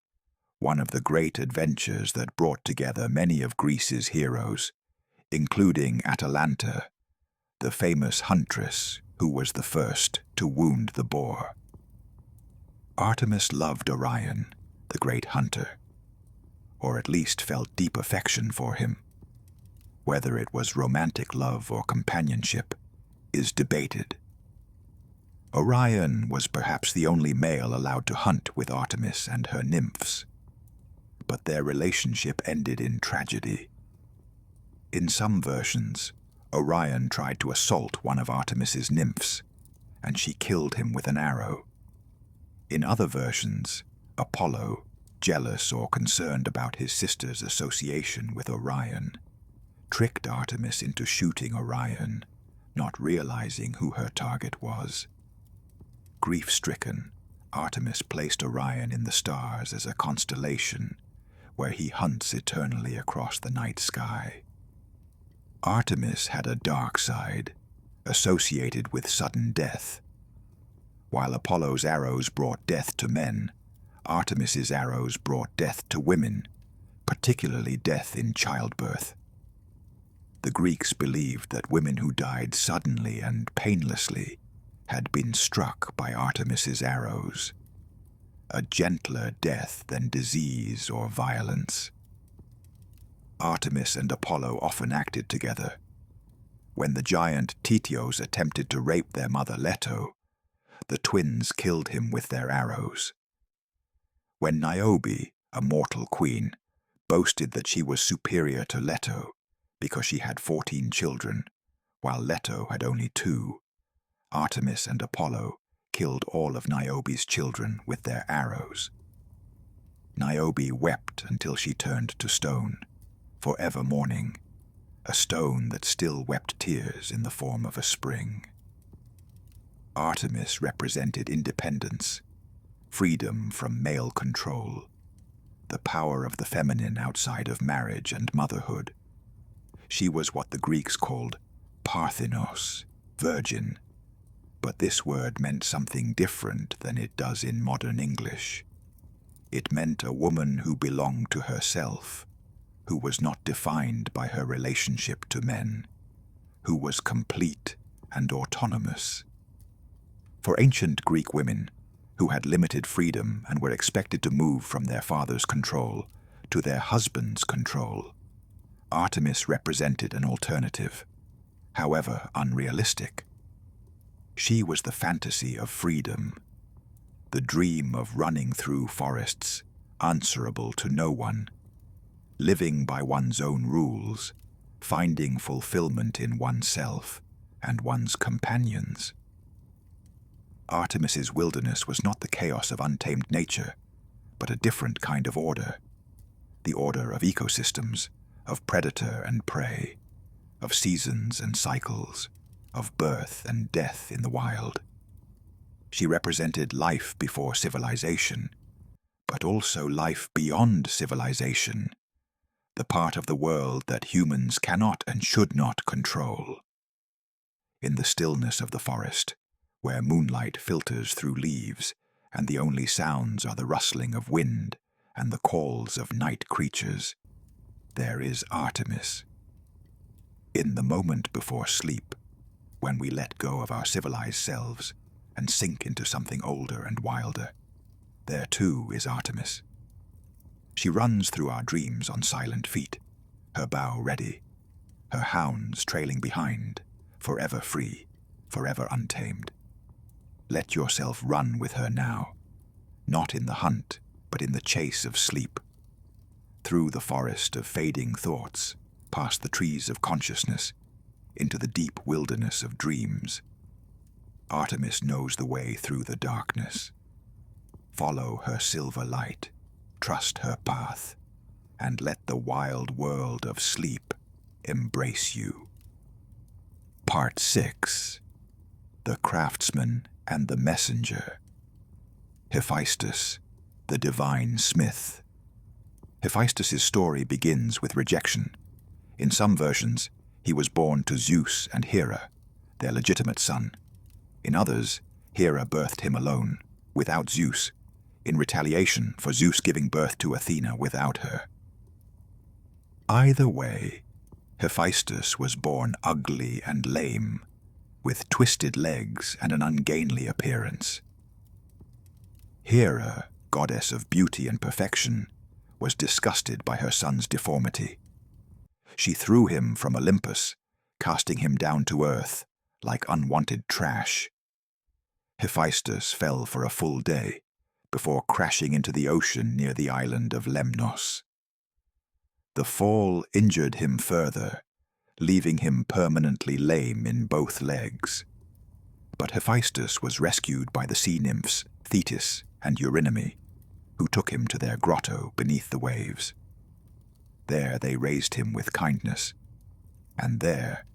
one of the great adventures that brought together many of Greece's heroes, including Atalanta, the famous huntress who was the first to wound the boar. Artemis loved Orion, the great hunter, or at least felt deep affection for him. Whether it was romantic love or companionship is debated. Orion was perhaps the only male allowed to hunt with Artemis and her nymphs, but their relationship ended in tragedy. In some versions, Orion tried to assault one of Artemis's nymphs, and she killed him with an arrow. In other versions, Apollo, jealous or concerned about his sister's association with Orion, tricked Artemis into shooting Orion, not realizing who her target was. Grief-stricken, Artemis placed Orion in the stars as a constellation where he hunts eternally across the night sky. Artemis had a dark side, associated with sudden death. While Apollo's arrows brought death to men, Artemis's arrows brought death to women, particularly death in childbirth. The Greeks believed that women who died suddenly and painlessly had been struck by Artemis's arrows, a gentler death than disease or violence. Artemis and Apollo often acted together. When the giant Tityos attempted to rape their mother Leto, the twins killed him with their arrows. When Niobe, a mortal queen, boasted that she was superior to Leto because she had 14 children, while Leto had only 2, Artemis and Apollo killed all of Niobe's children with their arrows. Niobe wept until she turned to stone, forever mourning, a stone that still wept tears in the form of a spring. Artemis represented independence, freedom from male control, the power of the feminine outside of marriage and motherhood. She was what the Greeks called Parthenos, virgin, but this word meant something different than it does in modern English. It meant a woman who belonged to herself, who was not defined by her relationship to men, who was complete and autonomous. For ancient Greek women, who had limited freedom and were expected to move from their father's control to their husband's control, Artemis represented an alternative, however unrealistic. She was the fantasy of freedom, the dream of running through forests, answerable to no one, living by one's own rules, finding fulfillment in oneself and one's companions. Artemis's wilderness was not the chaos of untamed nature, but a different kind of order, the order of ecosystems, of predator and prey, of seasons and cycles, of birth and death in the wild. She represented life before civilization, but also life beyond civilization, the part of the world that humans cannot and should not control. In the stillness of the forest, where moonlight filters through leaves and the only sounds are the rustling of wind and the calls of night creatures, there is Artemis. In the moment before sleep, when we let go of our civilized selves and sink into something older and wilder, there too is Artemis. She runs through our dreams on silent feet, her bow ready, her hounds trailing behind, forever free, forever untamed. Let yourself run with her now, not in the hunt, but in the chase of sleep, through the forest of fading thoughts, past the trees of consciousness, into the deep wilderness of dreams. Artemis knows the way through the darkness. Follow her silver light, trust her path, and let the wild world of sleep embrace you. Part 6. The Craftsman and the Messenger. Hephaestus, the Divine Smith. Hephaestus' story begins with rejection. In some versions, he was born to Zeus and Hera, their legitimate son. In others, Hera birthed him alone, without Zeus, in retaliation for Zeus giving birth to Athena without her. Either way, Hephaestus was born ugly and lame, with twisted legs and an ungainly appearance. Hera, goddess of beauty and perfection, was disgusted by her son's deformity. She threw him from Olympus, casting him down to earth like unwanted trash. Hephaestus fell for a full day before crashing into the ocean near the island of Lemnos. The fall injured him further, leaving him permanently lame in both legs. But Hephaestus was rescued by the sea nymphs Thetis and Eurynome, who took him to their grotto beneath the waves. There they raised him with kindness, and there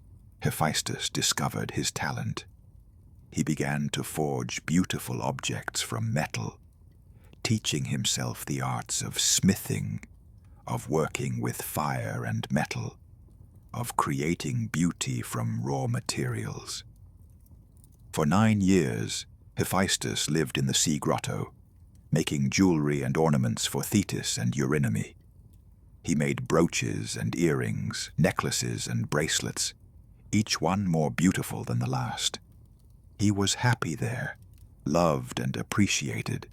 Hephaestus discovered his talent. He began to forge beautiful objects from metal, teaching himself the arts of smithing, of working with fire and metal, of creating beauty from raw materials. For 9 years, Hephaestus lived in the sea grotto, making jewelry and ornaments for Thetis and Eurynome. He made brooches and earrings, necklaces and bracelets, each one more beautiful than the last. He was happy there, loved and appreciated,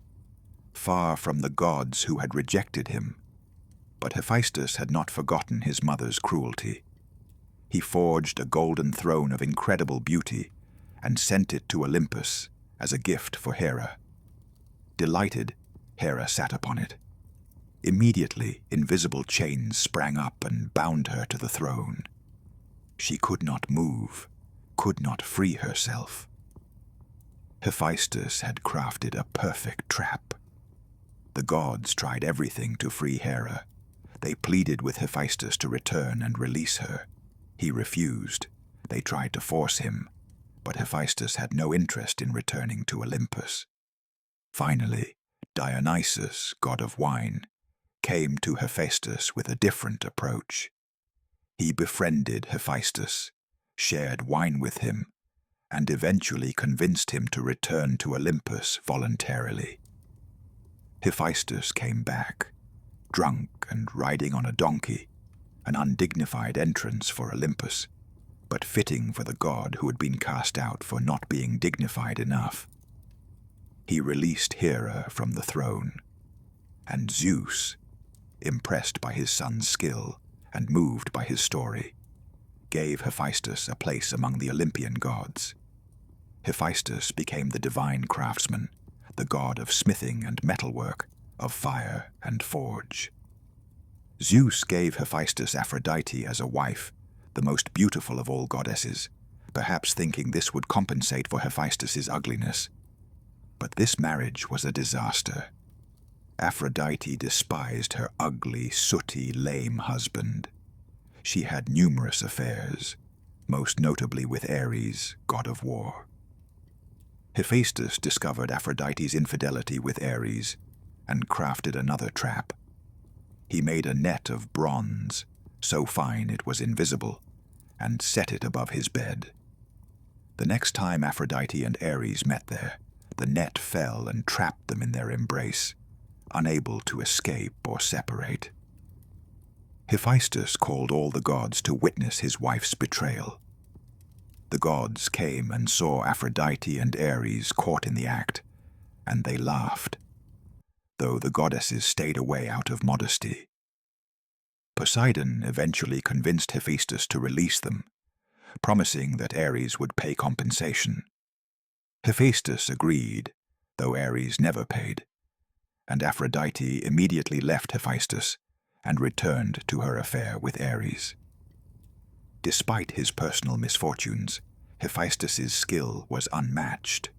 far from the gods who had rejected him. But Hephaestus had not forgotten his mother's cruelty. He forged a golden throne of incredible beauty and sent it to Olympus as a gift for Hera. Delighted, Hera sat upon it. Immediately, invisible chains sprang up and bound her to the throne. She could not move, could not free herself. Hephaestus had crafted a perfect trap. The gods tried everything to free Hera. They pleaded with Hephaestus to return and release her. He refused. They tried to force him, but Hephaestus had no interest in returning to Olympus. Finally, Dionysus, god of wine, came to Hephaestus with a different approach. He befriended Hephaestus, shared wine with him, and eventually convinced him to return to Olympus voluntarily. Hephaestus came back, drunk and riding on a donkey, an undignified entrance for Olympus, but fitting for the god who had been cast out for not being dignified enough. He released Hera from the throne, and Zeus, impressed by his son's skill and moved by his story, gave Hephaestus a place among the Olympian gods. Hephaestus became the divine craftsman, the god of smithing and metalwork, of fire and forge. Zeus gave Hephaestus Aphrodite as a wife, the most beautiful of all goddesses, perhaps thinking this would compensate for Hephaestus's ugliness. But this marriage was a disaster. Aphrodite despised her ugly, sooty, lame husband. She had numerous affairs, most notably with Ares, god of war. Hephaestus discovered Aphrodite's infidelity with Ares and crafted another trap. He made a net of bronze, so fine it was invisible, and set it above his bed. The next time Aphrodite and Ares met there, the net fell and trapped them in their embrace, unable to escape or separate. Hephaestus called all the gods to witness his wife's betrayal. The gods came and saw Aphrodite and Ares caught in the act, and they laughed, though the goddesses stayed away out of modesty. Poseidon eventually convinced Hephaestus to release them, promising that Ares would pay compensation. Hephaestus agreed, though Ares never paid, and Aphrodite immediately left Hephaestus and returned to her affair with Ares. Despite his personal misfortunes, Hephaestus's skill was unmatched.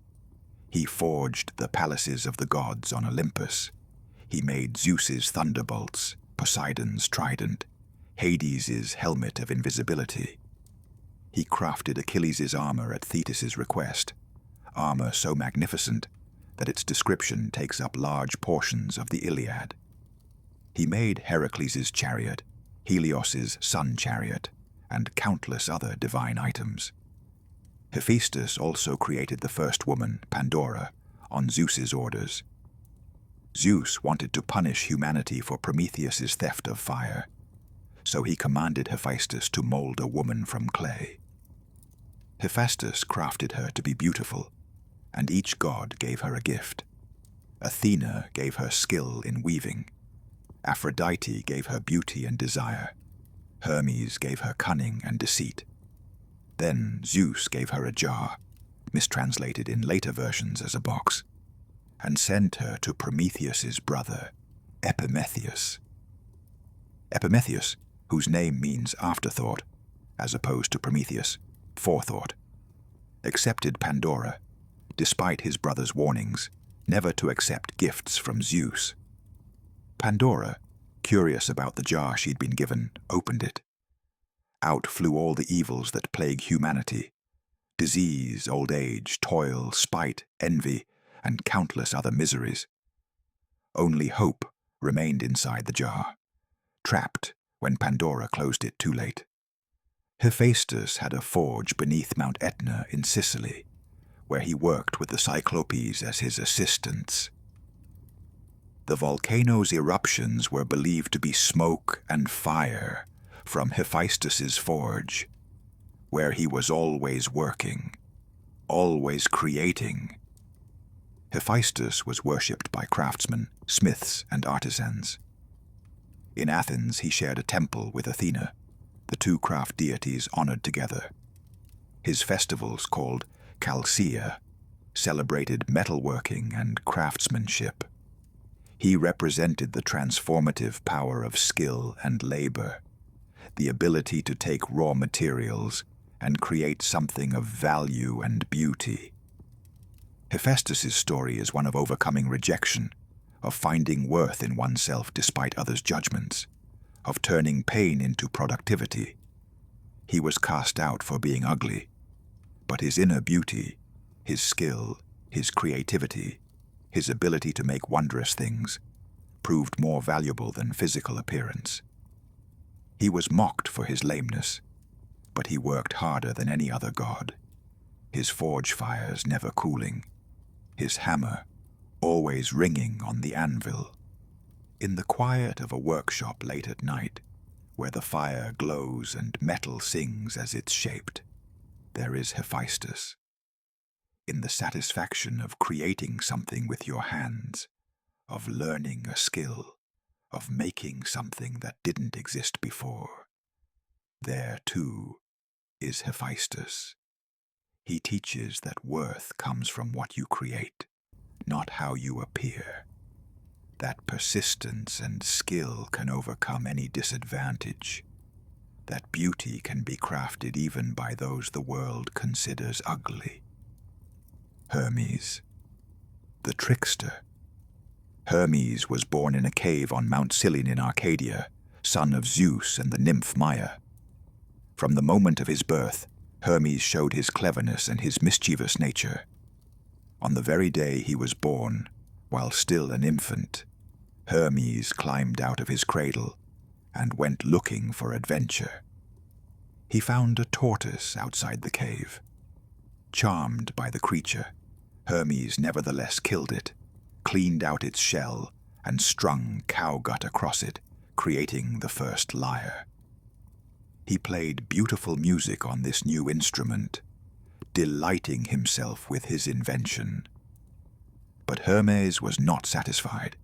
He forged the palaces of the gods on Olympus. He made Zeus's thunderbolts, Poseidon's trident, Hades's helmet of invisibility. He crafted Achilles' armor at Thetis's request, armor so magnificent that its description takes up large portions of the Iliad. He made Heracles' chariot, Helios's sun chariot, and countless other divine items. Hephaestus also created the first woman, Pandora, on Zeus's orders. Zeus wanted to punish humanity for Prometheus's theft of fire, so he commanded Hephaestus to mold a woman from clay. Hephaestus crafted her to be beautiful, and each god gave her a gift. Athena gave her skill in weaving. Aphrodite gave her beauty and desire. Hermes gave her cunning and deceit. Then Zeus gave her a jar, mistranslated in later versions as a box, and sent her to Prometheus's brother, Epimetheus. Epimetheus, whose name means afterthought, as opposed to Prometheus, forethought, accepted Pandora, despite his brother's warnings, never to accept gifts from Zeus. Pandora, curious about the jar she'd been given, opened it. Out flew all the evils that plague humanity: disease, old age, toil, spite, envy, and countless other miseries. Only hope remained inside the jar, trapped when Pandora closed it too late. Hephaestus had a forge beneath Mount Etna in Sicily, where he worked with the Cyclopes as his assistants. The volcano's eruptions were believed to be smoke and fire from Hephaestus's forge, where he was always working, always creating. Hephaestus was worshipped by craftsmen, smiths, and artisans. In Athens, he shared a temple with Athena, the two craft deities honored together. His festivals, called Chalcea, celebrated metalworking and craftsmanship. He represented the transformative power of skill and labor, the ability to take raw materials and create something of value and beauty. Hephaestus's story is one of overcoming rejection, of finding worth in oneself despite others' judgments, of turning pain into productivity. He was cast out for being ugly, but his inner beauty, his skill, his creativity, his ability to make wondrous things, proved more valuable than physical appearance. He was mocked for his lameness, but he worked harder than any other god, his forge fires never cooling, his hammer always ringing on the anvil. In the quiet of a workshop late at night, where the fire glows and metal sings as it's shaped, there is Hephaestus. In the satisfaction of creating something with your hands, of learning a skill, of making something that didn't exist before, there, too, is Hephaestus. He teaches that worth comes from what you create, not how you appear. That persistence and skill can overcome any disadvantage. That beauty can be crafted even by those the world considers ugly. Hermes, the trickster. Hermes was born in a cave on Mount Cyllene in Arcadia, son of Zeus and the nymph Maia. From the moment of his birth, Hermes showed his cleverness and his mischievous nature. On the very day he was born, while still an infant, Hermes climbed out of his cradle and went looking for adventure. He found a tortoise outside the cave. Charmed by the creature, Hermes nevertheless killed it, cleaned out its shell, and strung cowgut across it, creating the first lyre. He played beautiful music on this new instrument, delighting himself with his invention. But Hermes was not satisfied.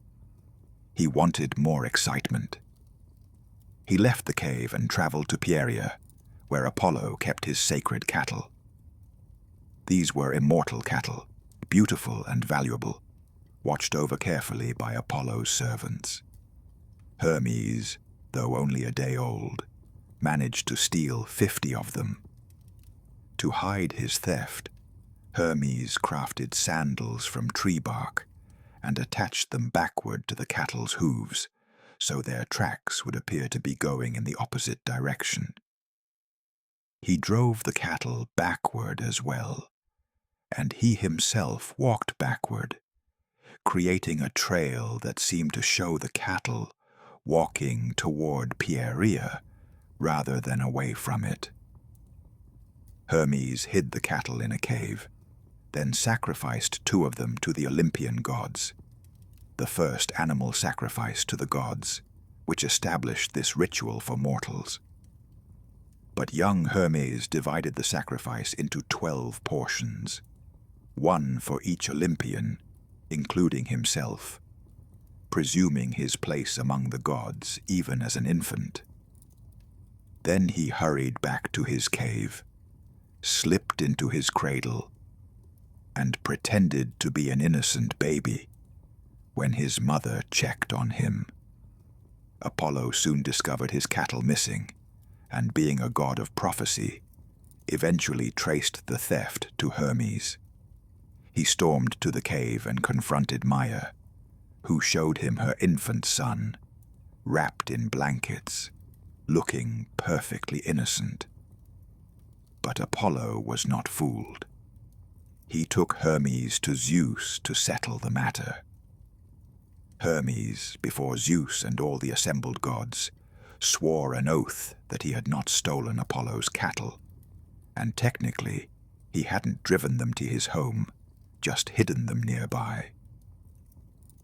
He wanted more excitement. He left the cave and traveled to Pieria, where Apollo kept his sacred cattle. These were immortal cattle, beautiful and valuable, watched over carefully by Apollo's servants. Hermes, though only a day old, managed to steal 50 of them. To hide his theft, Hermes crafted sandals from tree bark and attached them backward to the cattle's hooves, so their tracks would appear to be going in the opposite direction. He drove the cattle backward as well, and he himself walked backward, creating a trail that seemed to show the cattle walking toward Pieria rather than away from it. Hermes hid the cattle in a cave, then sacrificed 2 of them to the Olympian gods, the first animal sacrifice to the gods, which established this ritual for mortals. But young Hermes divided the sacrifice into 12 portions, 1 for each Olympian, including himself, presuming his place among the gods even as an infant. Then he hurried back to his cave, slipped into his cradle, and pretended to be an innocent baby when his mother checked on him. Apollo soon discovered his cattle missing, and being a god of prophecy, eventually traced the theft to Hermes. He stormed to the cave and confronted Maia, who showed him her infant son, wrapped in blankets, looking perfectly innocent. But Apollo was not fooled. He took Hermes to Zeus to settle the matter. Hermes, before Zeus and all the assembled gods, swore an oath that he had not stolen Apollo's cattle, and technically he hadn't driven them to his home, just hidden them nearby.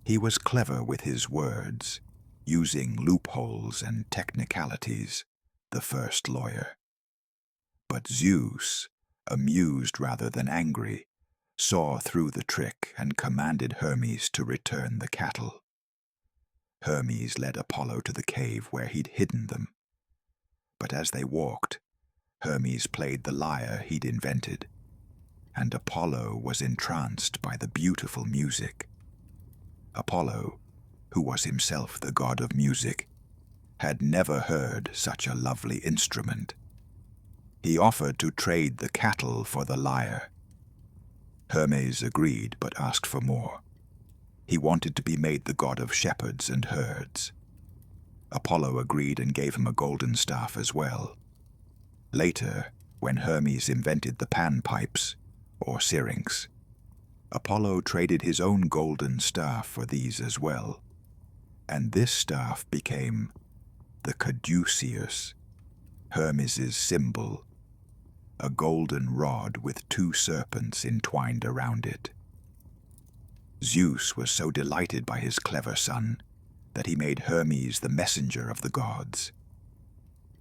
He was clever with his words, using loopholes and technicalities, the first lawyer. But Zeus, amused rather than angry, saw through the trick and commanded Hermes to return the cattle. Hermes led Apollo to the cave where he'd hidden them. But as they walked, Hermes played the lyre he'd invented, and Apollo was entranced by the beautiful music. Apollo, who was himself the god of music, had never heard such a lovely instrument. He offered to trade the cattle for the lyre. Hermes agreed but asked for more. He wanted to be made the god of shepherds and herds. Apollo agreed and gave him a golden staff as well. Later, when Hermes invented the panpipes, or syrinx, Apollo traded his own golden staff for these as well, and this staff became the caduceus, Hermes's symbol, a golden rod with 2 serpents entwined around it. Zeus was so delighted by his clever son that he made Hermes the messenger of the gods.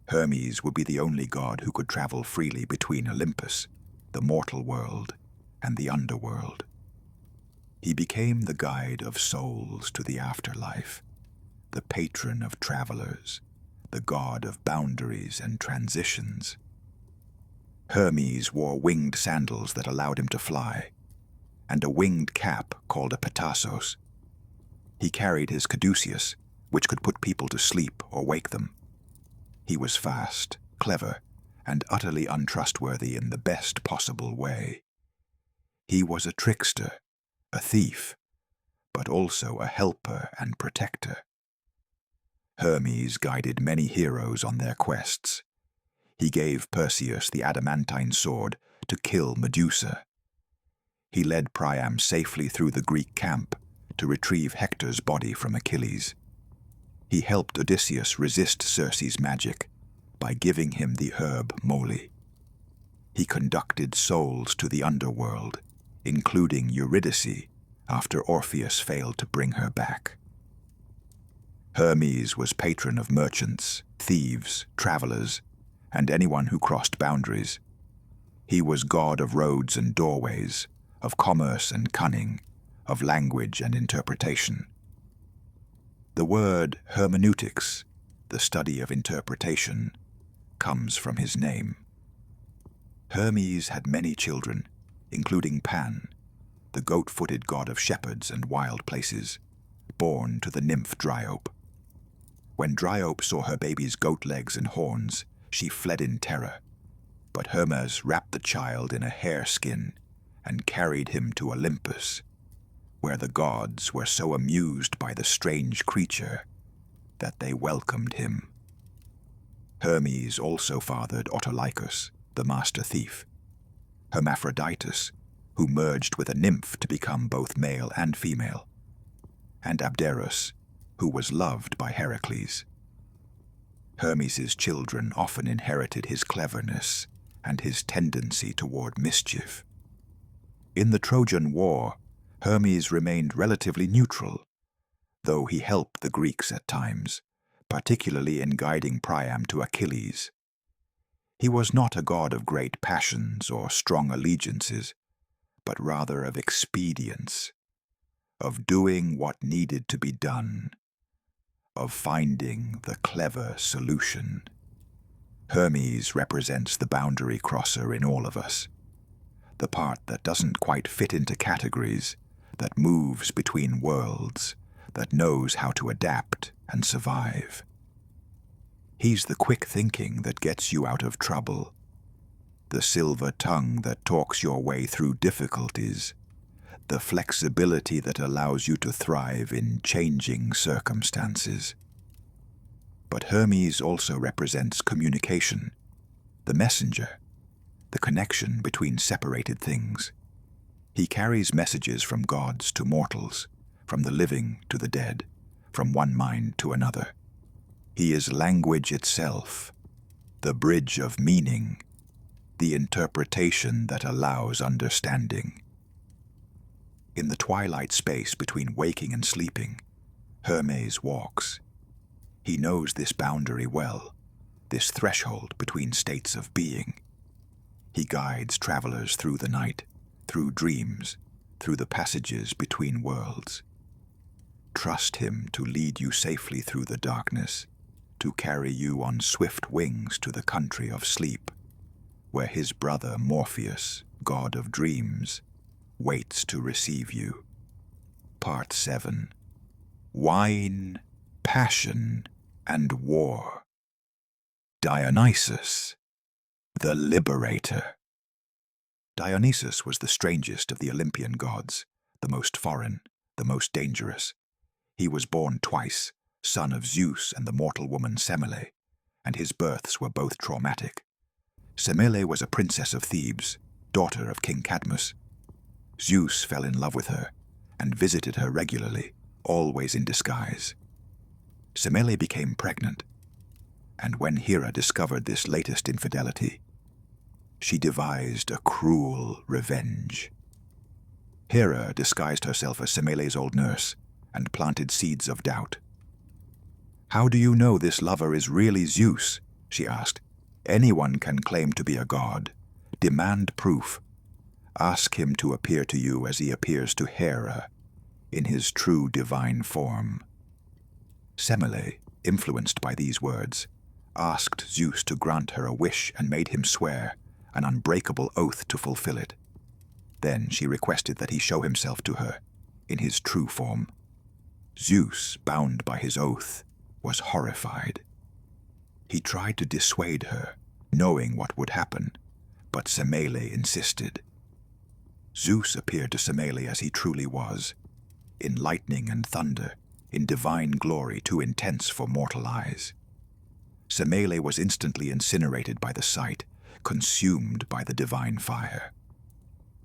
Hermes would be the only god who could travel freely between Olympus, the mortal world, and the underworld. He became the guide of souls to the afterlife, the patron of travelers, the god of boundaries and transitions. Hermes wore winged sandals that allowed him to fly, and a winged cap called a petassos. He carried his caduceus, which could put people to sleep or wake them. He was fast, clever, and utterly untrustworthy in the best possible way. He was a trickster, a thief, but also a helper and protector. Hermes guided many heroes on their quests. He gave Perseus the adamantine sword to kill Medusa. He led Priam safely through the Greek camp to retrieve Hector's body from Achilles. He helped Odysseus resist Circe's magic by giving him the herb moly. He conducted souls to the underworld, including Eurydice, after Orpheus failed to bring her back. Hermes was patron of merchants, thieves, travelers, and anyone who crossed boundaries. He was god of roads and doorways, of commerce and cunning, of language and interpretation. The word hermeneutics, the study of interpretation, comes from his name. Hermes had many children, including Pan, the goat-footed god of shepherds and wild places, born to the nymph Dryope. When Dryope saw her baby's goat legs and horns, She fled in terror, but Hermes wrapped the child in a hare skin and carried him to Olympus, where the gods were so amused by the strange creature that they welcomed him. Hermes also fathered Autolycus, the master thief, Hermaphroditus, who merged with a nymph to become both male and female, and Abderus, who was loved by Heracles. Hermes's children often inherited his cleverness and his tendency toward mischief. In the Trojan War, Hermes remained relatively neutral, though he helped the Greeks at times, particularly in guiding Priam to Achilles. He was not a god of great passions or strong allegiances, but rather of expedience, of doing what needed to be done, of finding the clever solution. Hermes represents the boundary crosser in all of us, the part that doesn't quite fit into categories, that moves between worlds, that knows how to adapt and survive. He's the quick thinking that gets you out of trouble, the silver tongue that talks your way through difficulties, the flexibility that allows you to thrive in changing circumstances. But Hermes also represents communication, the messenger, the connection between separated things. He carries messages from gods to mortals, from the living to the dead, from one mind to another. He is language itself, the bridge of meaning, the interpretation that allows understanding. In the twilight space between waking and sleeping, Hermes walks. He knows this boundary well, this threshold between states of being. He guides travelers through the night, through dreams, through the passages between worlds. Trust him to lead you safely through the darkness, to carry you on swift wings to the country of sleep, where his brother Morpheus, god of dreams, waits to receive you. Part 7. Wine, Passion, and War. Dionysus, the Liberator. Dionysus was the strangest of the Olympian gods, the most foreign, the most dangerous. He was born twice, son of Zeus and the mortal woman Semele, and his births were both traumatic. Semele was a princess of Thebes, daughter of King Cadmus. Zeus fell in love with her and visited her regularly, always in disguise. Semele became pregnant, and when Hera discovered this latest infidelity, she devised a cruel revenge. Hera disguised herself as Semele's old nurse and planted seeds of doubt. "How do you know this lover is really Zeus?" she asked. "Anyone can claim to be a god. Demand proof. Ask him to appear to you as he appears to Hera, in his true divine form." Semele, influenced by these words, asked Zeus to grant her a wish and made him swear an unbreakable oath to fulfill it. Then she requested that he show himself to her, in his true form. Zeus, bound by his oath, was horrified. He tried to dissuade her, knowing what would happen, but Semele insisted. Zeus appeared to Semele as he truly was, in lightning and thunder, in divine glory too intense for mortal eyes. Semele was instantly incinerated by the sight, consumed by the divine fire.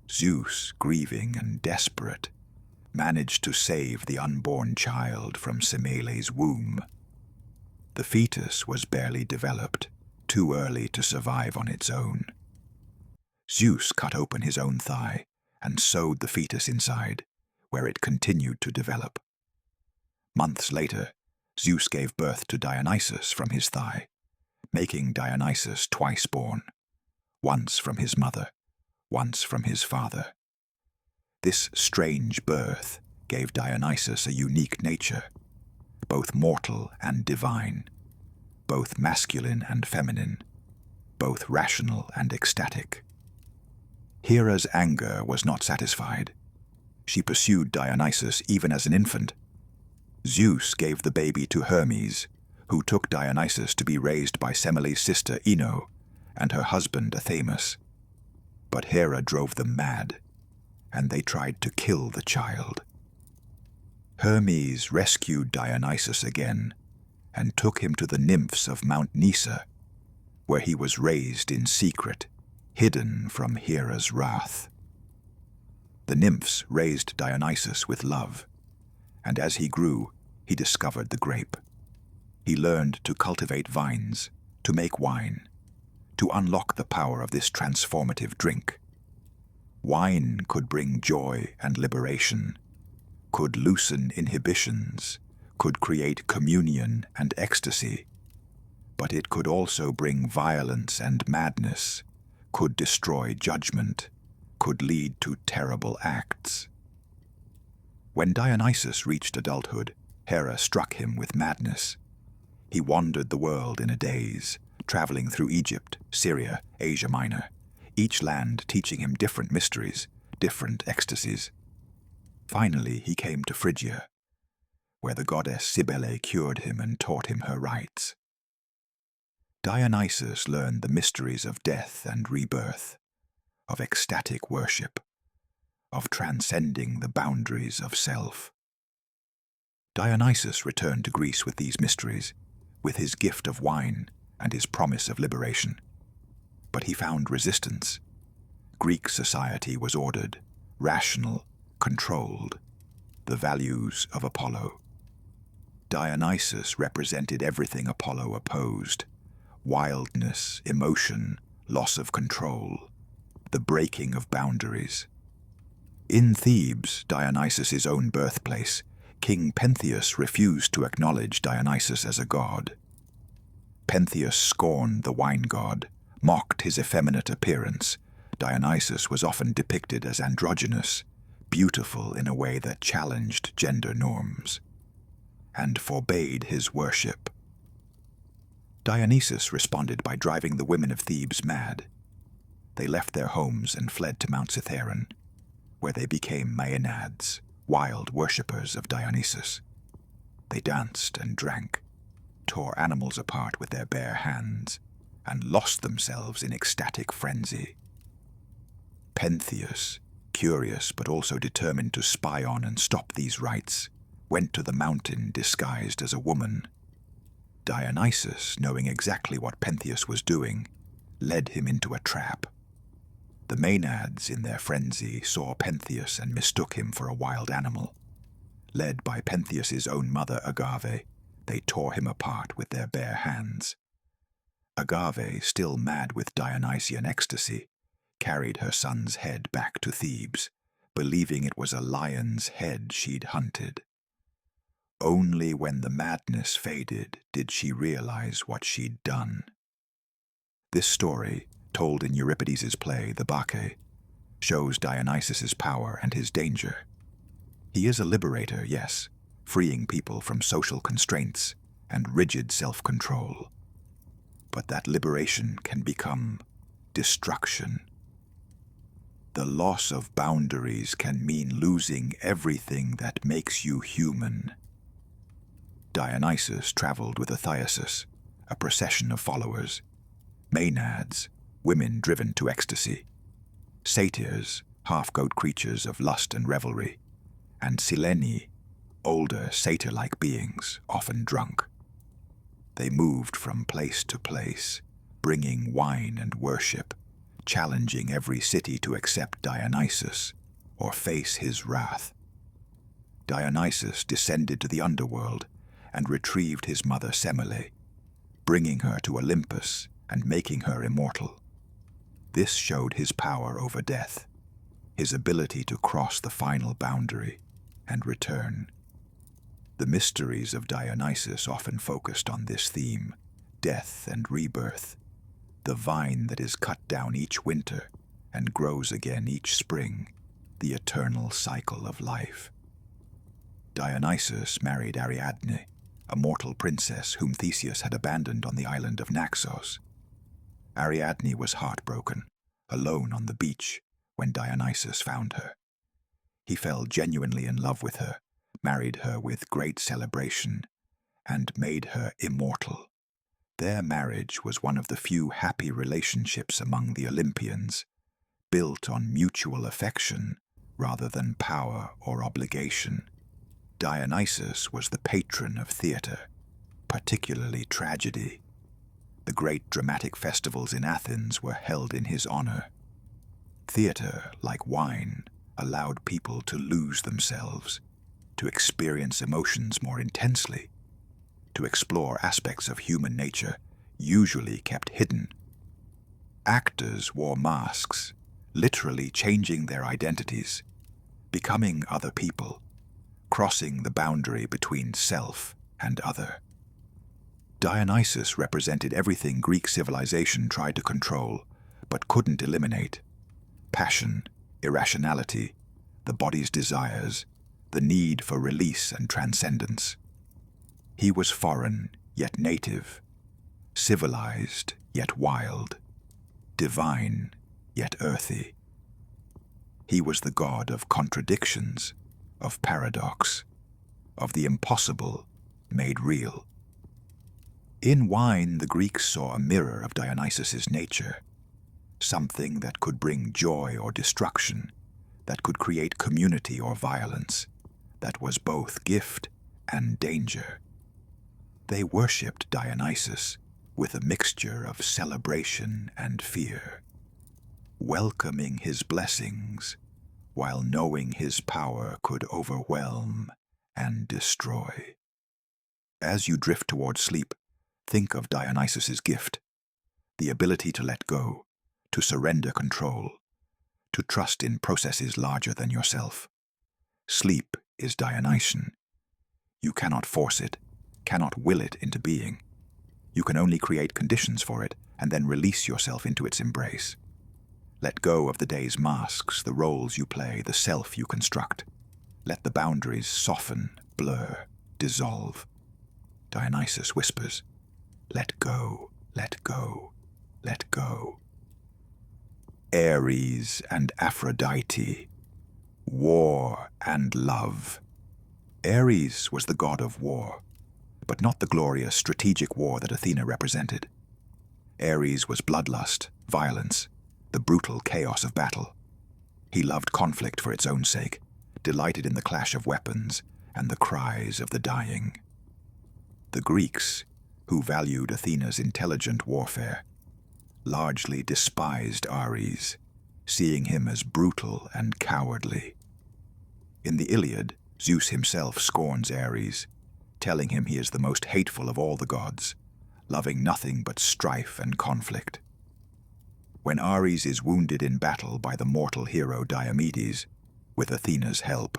Zeus, grieving and desperate, managed to save the unborn child from Semele's womb. The fetus was barely developed, too early to survive on its own. Zeus cut open his own thigh and sewed the fetus inside, where it continued to develop. Months later, Zeus gave birth to Dionysus from his thigh, making Dionysus twice born, once from his mother, once from his father. This strange birth gave Dionysus a unique nature, both mortal and divine, both masculine and feminine, both rational and ecstatic. Hera's anger was not satisfied. She pursued Dionysus even as an infant. Zeus gave the baby to Hermes, who took Dionysus to be raised by Semele's sister Ino and her husband Athamas. But Hera drove them mad, and they tried to kill the child. Hermes rescued Dionysus again and took him to the nymphs of Mount Nysa, where he was raised in secret, hidden from Hera's wrath. The nymphs raised Dionysus with love, and as he grew, he discovered the grape. He learned to cultivate vines, to make wine, to unlock the power of this transformative drink. Wine could bring joy and liberation, could loosen inhibitions, could create communion and ecstasy, but it could also bring violence and madness, could destroy judgment, could lead to terrible acts. When Dionysus reached adulthood, Hera struck him with madness. He wandered the world in a daze, traveling through Egypt, Syria, Asia Minor, each land teaching him different mysteries, different ecstasies. Finally, he came to Phrygia, where the goddess Cybele cured him and taught him her rites. Dionysus learned the mysteries of death and rebirth, of ecstatic worship, of transcending the boundaries of self. Dionysus returned to Greece with these mysteries, with his gift of wine and his promise of liberation. But he found resistance. Greek society was ordered, rational, controlled, the values of Apollo. Dionysus represented everything Apollo opposed: wildness, emotion, loss of control, the breaking of boundaries. In Thebes, Dionysus's own birthplace, King Pentheus refused to acknowledge Dionysus as a god. Pentheus scorned the wine god, mocked his effeminate appearance. Dionysus was often depicted as androgynous, beautiful in a way that challenged gender norms, and forbade his worship. Dionysus responded by driving the women of Thebes mad. They left their homes and fled to Mount Cithaeron, where they became Maenads, wild worshippers of Dionysus. They danced and drank, tore animals apart with their bare hands, and lost themselves in ecstatic frenzy. Pentheus, curious but also determined to spy on and stop these rites, went to the mountain disguised as a woman. Dionysus, knowing exactly what Pentheus was doing, led him into a trap. The Maenads, in their frenzy, saw Pentheus and mistook him for a wild animal. Led by Pentheus's own mother, Agave, they tore him apart with their bare hands. Agave, still mad with Dionysian ecstasy, carried her son's head back to Thebes, believing it was a lion's head she'd hunted. Only when the madness faded did she realize what she'd done. This story, told in Euripides's play, The Bacchae, shows Dionysus's power and his danger. He is a liberator, yes, freeing people from social constraints and rigid self-control. But that liberation can become destruction. The loss of boundaries can mean losing everything that makes you human. Dionysus traveled with Athiasus, a procession of followers, Maenads, women driven to ecstasy, satyrs, half-goat creatures of lust and revelry, and Sileni, older satyr-like beings, often drunk. They moved from place to place, bringing wine and worship, challenging every city to accept Dionysus or face his wrath. Dionysus descended to the underworld and retrieved his mother Semele, bringing her to Olympus and making her immortal. This showed his power over death, his ability to cross the final boundary and return. The mysteries of Dionysus often focused on this theme: death and rebirth, the vine that is cut down each winter and grows again each spring, the eternal cycle of life. Dionysus married Ariadne, a mortal princess whom Theseus had abandoned on the island of Naxos. Ariadne was heartbroken, alone on the beach, when Dionysus found her. He fell genuinely in love with her, married her with great celebration, and made her immortal. Their marriage was one of the few happy relationships among the Olympians, built on mutual affection rather than power or obligation. Dionysus was the patron of theater, particularly tragedy. The great dramatic festivals in Athens were held in his honor. Theater, like wine, allowed people to lose themselves, to experience emotions more intensely, to explore aspects of human nature usually kept hidden. Actors wore masks, literally changing their identities, becoming other people, crossing the boundary between self and other. Dionysus represented everything Greek civilization tried to control but couldn't eliminate: passion, irrationality, the body's desires, the need for release and transcendence. He was foreign, yet native, civilized, yet wild, divine, yet earthy. He was the god of contradictions, of paradox, of the impossible made real. In wine, the Greeks saw a mirror of Dionysus's nature, something that could bring joy or destruction, that could create community or violence, that was both gift and danger. They worshipped Dionysus with a mixture of celebration and fear, welcoming his blessings while knowing his power could overwhelm and destroy. As you drift toward sleep, think of Dionysus's gift, the ability to let go, to surrender control, to trust in processes larger than yourself. Sleep is Dionysian. You cannot force it, cannot will it into being. You can only create conditions for it and then release yourself into its embrace. Let go of the day's masks, the roles you play, the self you construct. Let the boundaries soften, blur, dissolve. Dionysus whispers, "Let go, let go, let go." Ares and Aphrodite, war and love. Ares was the god of war, but not the glorious strategic war that Athena represented. Ares was bloodlust, violence, the brutal chaos of battle. He loved conflict for its own sake, delighted in the clash of weapons and the cries of the dying. The Greeks, who valued Athena's intelligent warfare, largely despised Ares, seeing him as brutal and cowardly. In the Iliad, Zeus himself scorns Ares, telling him he is the most hateful of all the gods, loving nothing but strife and conflict. When Ares is wounded in battle by the mortal hero Diomedes, with Athena's help,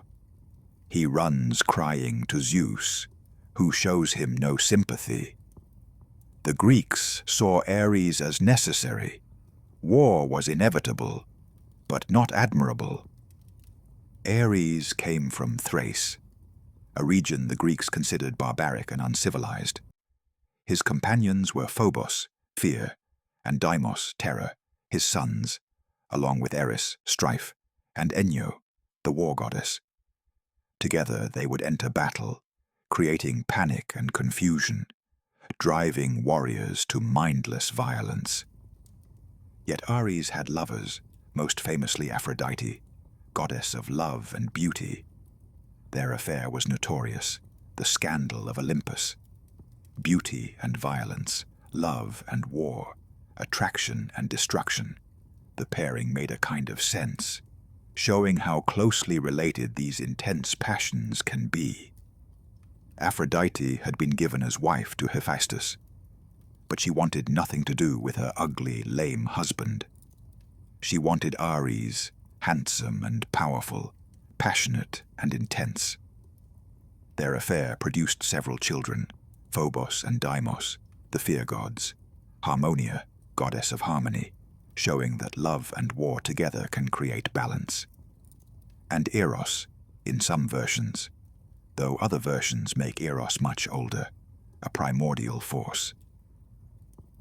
he runs crying to Zeus, who shows him no sympathy. The Greeks saw Ares as necessary. War was inevitable, but not admirable. Ares came from Thrace, a region the Greeks considered barbaric and uncivilized. His companions were Phobos, fear, and Deimos, terror, his sons, along with Eris, strife, and Enyo, the war goddess. Together they would enter battle, creating panic and confusion, driving warriors to mindless violence. Yet Ares had lovers, most famously Aphrodite, goddess of love and beauty. Their affair was notorious, the scandal of Olympus. Beauty and violence, love and war, attraction and destruction. The pairing made a kind of sense, showing how closely related these intense passions can be. Aphrodite had been given as wife to Hephaestus, but she wanted nothing to do with her ugly, lame husband. She wanted Ares, handsome and powerful, passionate and intense. Their affair produced several children, Phobos and Deimos, the fear gods, Harmonia, goddess of harmony, showing that love and war together can create balance, and Eros, in some versions, though other versions make Eros much older, a primordial force.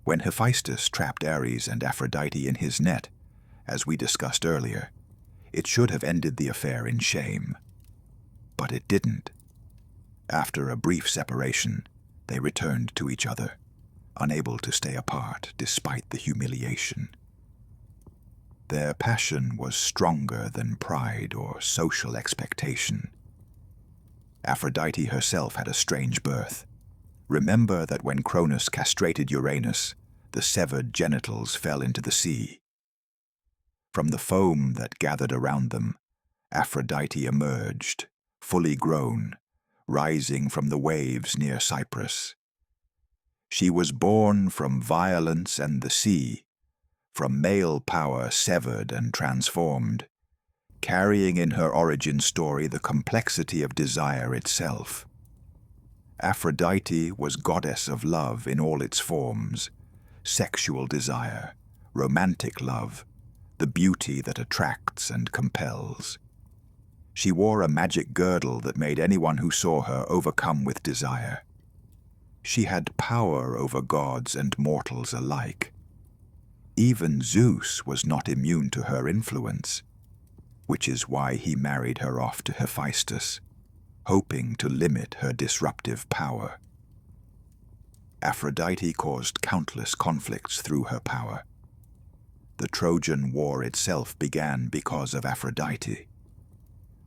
When Hephaestus trapped Ares and Aphrodite in his net, as we discussed earlier, it should have ended the affair in shame. But it didn't. After a brief separation, they returned to each other, unable to stay apart despite the humiliation. Their passion was stronger than pride or social expectation. Aphrodite herself had a strange birth. Remember that when Cronus castrated Uranus, the severed genitals fell into the sea. From the foam that gathered around them, Aphrodite emerged, fully grown, rising from the waves near Cyprus. She was born from violence and the sea, from male power severed and transformed, carrying in her origin story the complexity of desire itself. Aphrodite was goddess of love in all its forms: sexual desire, romantic love, the beauty that attracts and compels. She wore a magic girdle that made anyone who saw her overcome with desire. She had power over gods and mortals alike. Even Zeus was not immune to her influence, which is why he married her off to Hephaestus, hoping to limit her disruptive power. Aphrodite caused countless conflicts through her power. The Trojan War itself began because of Aphrodite.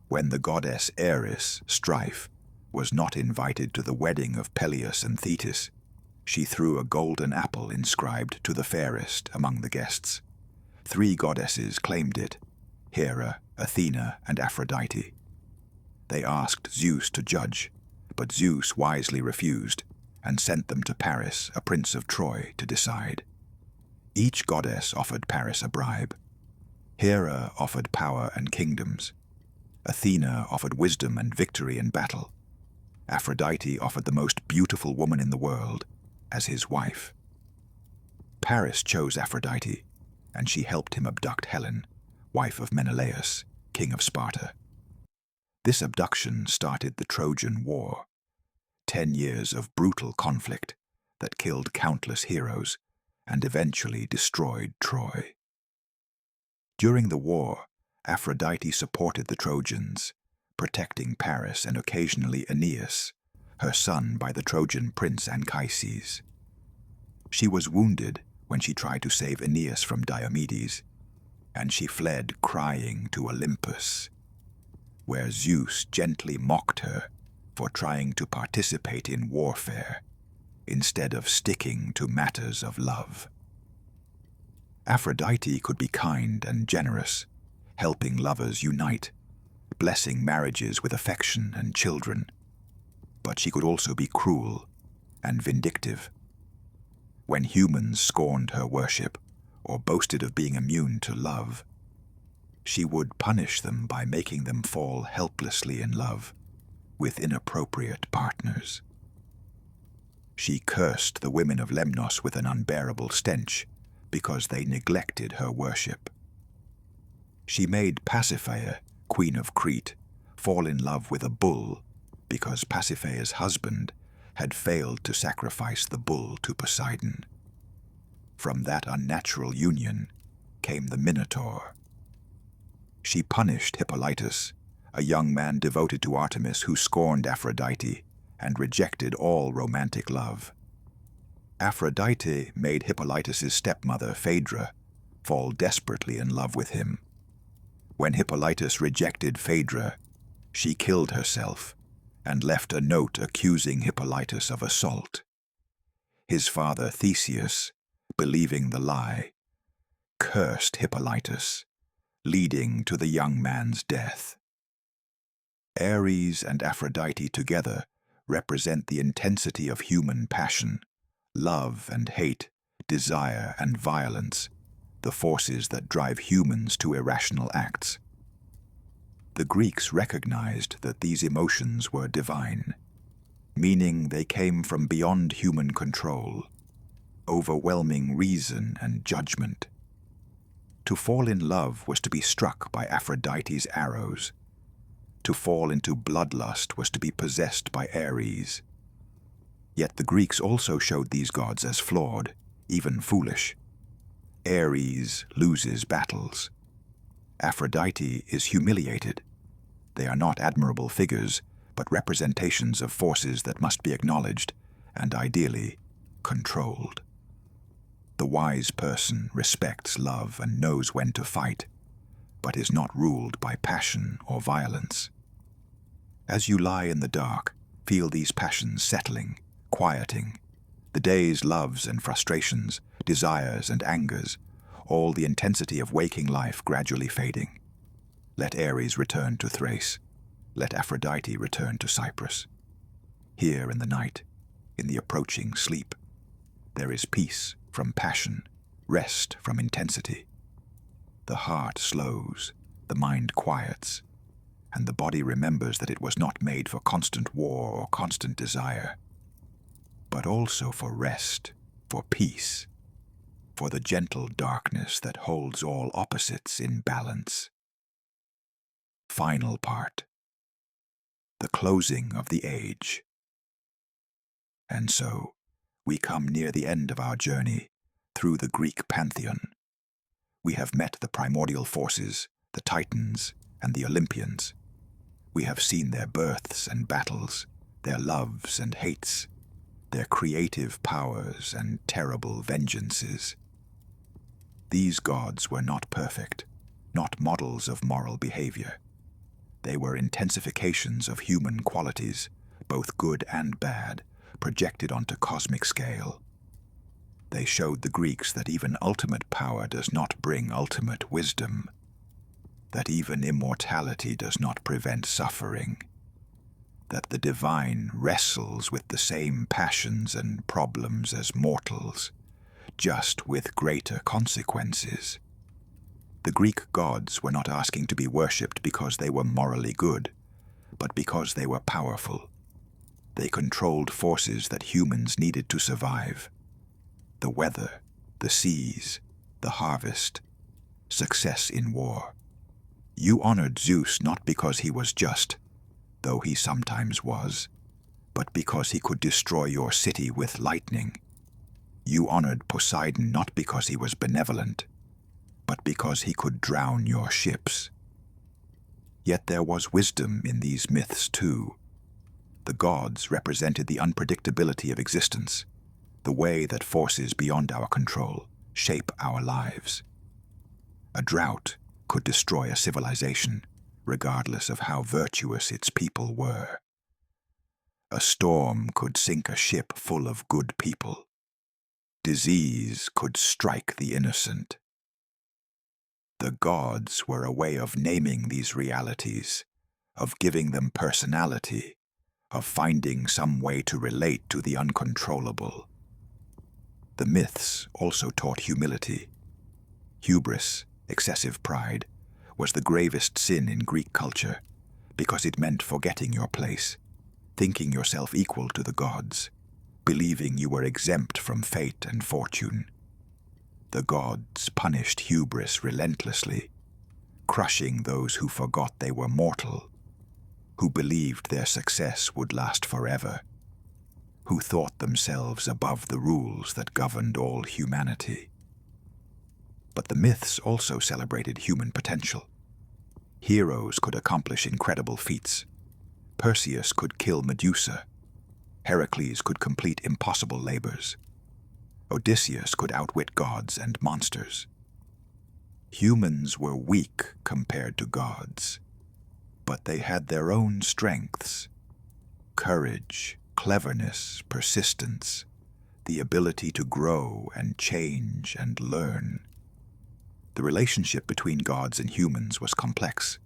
When the goddess Eris, Strife, was not invited to the wedding of Peleus and Thetis, she threw a golden apple inscribed to the fairest among the guests. 3 goddesses claimed it: Hera, Athena, and Aphrodite. They asked Zeus to judge, but Zeus wisely refused and sent them to Paris, a prince of Troy, to decide. Each goddess offered Paris a bribe. Hera offered power and kingdoms. Athena offered wisdom and victory in battle. Aphrodite offered the most beautiful woman in the world as his wife. Paris chose Aphrodite, and she helped him abduct Helen, wife of Menelaus, king of Sparta. This abduction started the Trojan War, 10 years of brutal conflict that killed countless heroes and eventually destroyed Troy. During the war, Aphrodite supported the Trojans, protecting Paris and occasionally Aeneas, her son by the Trojan prince Anchises. She was wounded when she tried to save Aeneas from Diomedes, and she fled crying to Olympus, where Zeus gently mocked her for trying to participate in warfare instead of sticking to matters of love. Aphrodite could be kind and generous, helping lovers unite, blessing marriages with affection and children. But she could also be cruel and vindictive. When humans scorned her worship or boasted of being immune to love, she would punish them by making them fall helplessly in love with inappropriate partners. She cursed the women of Lemnos with an unbearable stench because they neglected her worship. She made Pasiphae, queen of Crete, fall in love with a bull because Pasiphae's husband had failed to sacrifice the bull to Poseidon. From that unnatural union came the Minotaur. She punished Hippolytus, a young man devoted to Artemis who scorned Aphrodite and rejected all romantic love. Aphrodite made Hippolytus's stepmother, Phaedra, fall desperately in love with him. When Hippolytus rejected Phaedra, she killed herself and left a note accusing Hippolytus of assault. His father, Theseus, believing the lie, cursed Hippolytus, leading to the young man's death. Ares and Aphrodite together represent the intensity of human passion, love and hate, desire and violence, the forces that drive humans to irrational acts. The Greeks recognized that these emotions were divine, meaning they came from beyond human control, overwhelming reason and judgment. To fall in love was to be struck by Aphrodite's arrows. To fall into bloodlust was to be possessed by Ares. Yet the Greeks also showed these gods as flawed, even foolish. Ares loses battles. Aphrodite is humiliated. They are not admirable figures, but representations of forces that must be acknowledged and ideally, controlled. The wise person respects love and knows when to fight, but is not ruled by passion or violence. As you lie in the dark, feel these passions settling, quieting, the day's loves and frustrations, desires and angers, all the intensity of waking life gradually fading. Let Ares return to Thrace. Let Aphrodite return to Cyprus. Here in the night, in the approaching sleep, there is peace from passion, rest from intensity. The heart slows, the mind quiets, and the body remembers that it was not made for constant war or constant desire, but also for rest, for peace, for the gentle darkness that holds all opposites in balance. Final part. The closing of the age. And so, we come near the end of our journey through the Greek pantheon. We have met the primordial forces, the Titans and the Olympians. We have seen their births and battles, their loves and hates, their creative powers and terrible vengeances. These gods were not perfect, not models of moral behavior. They were intensifications of human qualities, both good and bad, projected onto cosmic scale. They showed the Greeks that even ultimate power does not bring ultimate wisdom, that even immortality does not prevent suffering, that the divine wrestles with the same passions and problems as mortals, just with greater consequences. The Greek gods were not asking to be worshipped because they were morally good, but because they were powerful. They controlled forces that humans needed to survive. The weather, the seas, the harvest, success in war. You honored Zeus not because he was just, though he sometimes was, but because he could destroy your city with lightning. You honored Poseidon not because he was benevolent, but because he could drown your ships. Yet there was wisdom in these myths too. The gods represented the unpredictability of existence, the way that forces beyond our control shape our lives. A drought could destroy a civilization, regardless of how virtuous its people were. A storm could sink a ship full of good people. Disease could strike the innocent. The gods were a way of naming these realities, of giving them personality, of finding some way to relate to the uncontrollable. The myths also taught humility. Hubris, excessive pride, was the gravest sin in Greek culture, because it meant forgetting your place, thinking yourself equal to the gods, believing you were exempt from fate and fortune. The gods punished hubris relentlessly, crushing those who forgot they were mortal, who believed their success would last forever, who thought themselves above the rules that governed all humanity. But the myths also celebrated human potential. Heroes could accomplish incredible feats. Perseus could kill Medusa. Heracles could complete impossible labors. Odysseus could outwit gods and monsters. Humans were weak compared to gods, but they had their own strengths: courage, cleverness, persistence, the ability to grow and change and learn. The relationship between gods and humans was complex.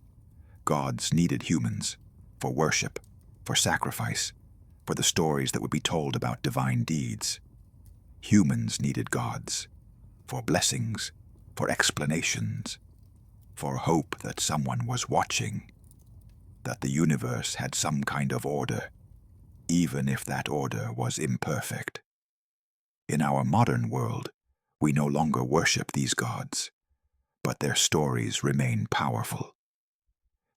Gods needed humans for worship, for sacrifice, for the stories that would be told about divine deeds. Humans needed gods for blessings, for explanations, for hope that someone was watching, that the universe had some kind of order, even if that order was imperfect. In our modern world, we no longer worship these gods, but their stories remain powerful.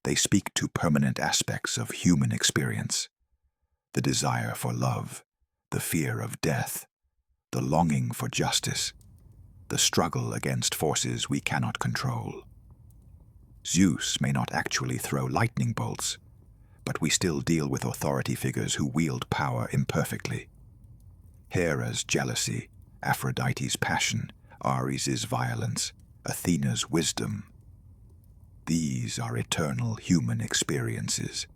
They speak to permanent aspects of human experience: the desire for love, the fear of death, the longing for justice, the struggle against forces we cannot control. Zeus may not actually throw lightning bolts, but we still deal with authority figures who wield power imperfectly. Hera's jealousy, Aphrodite's passion, Ares' violence, Athena's wisdom. These are eternal human experiences,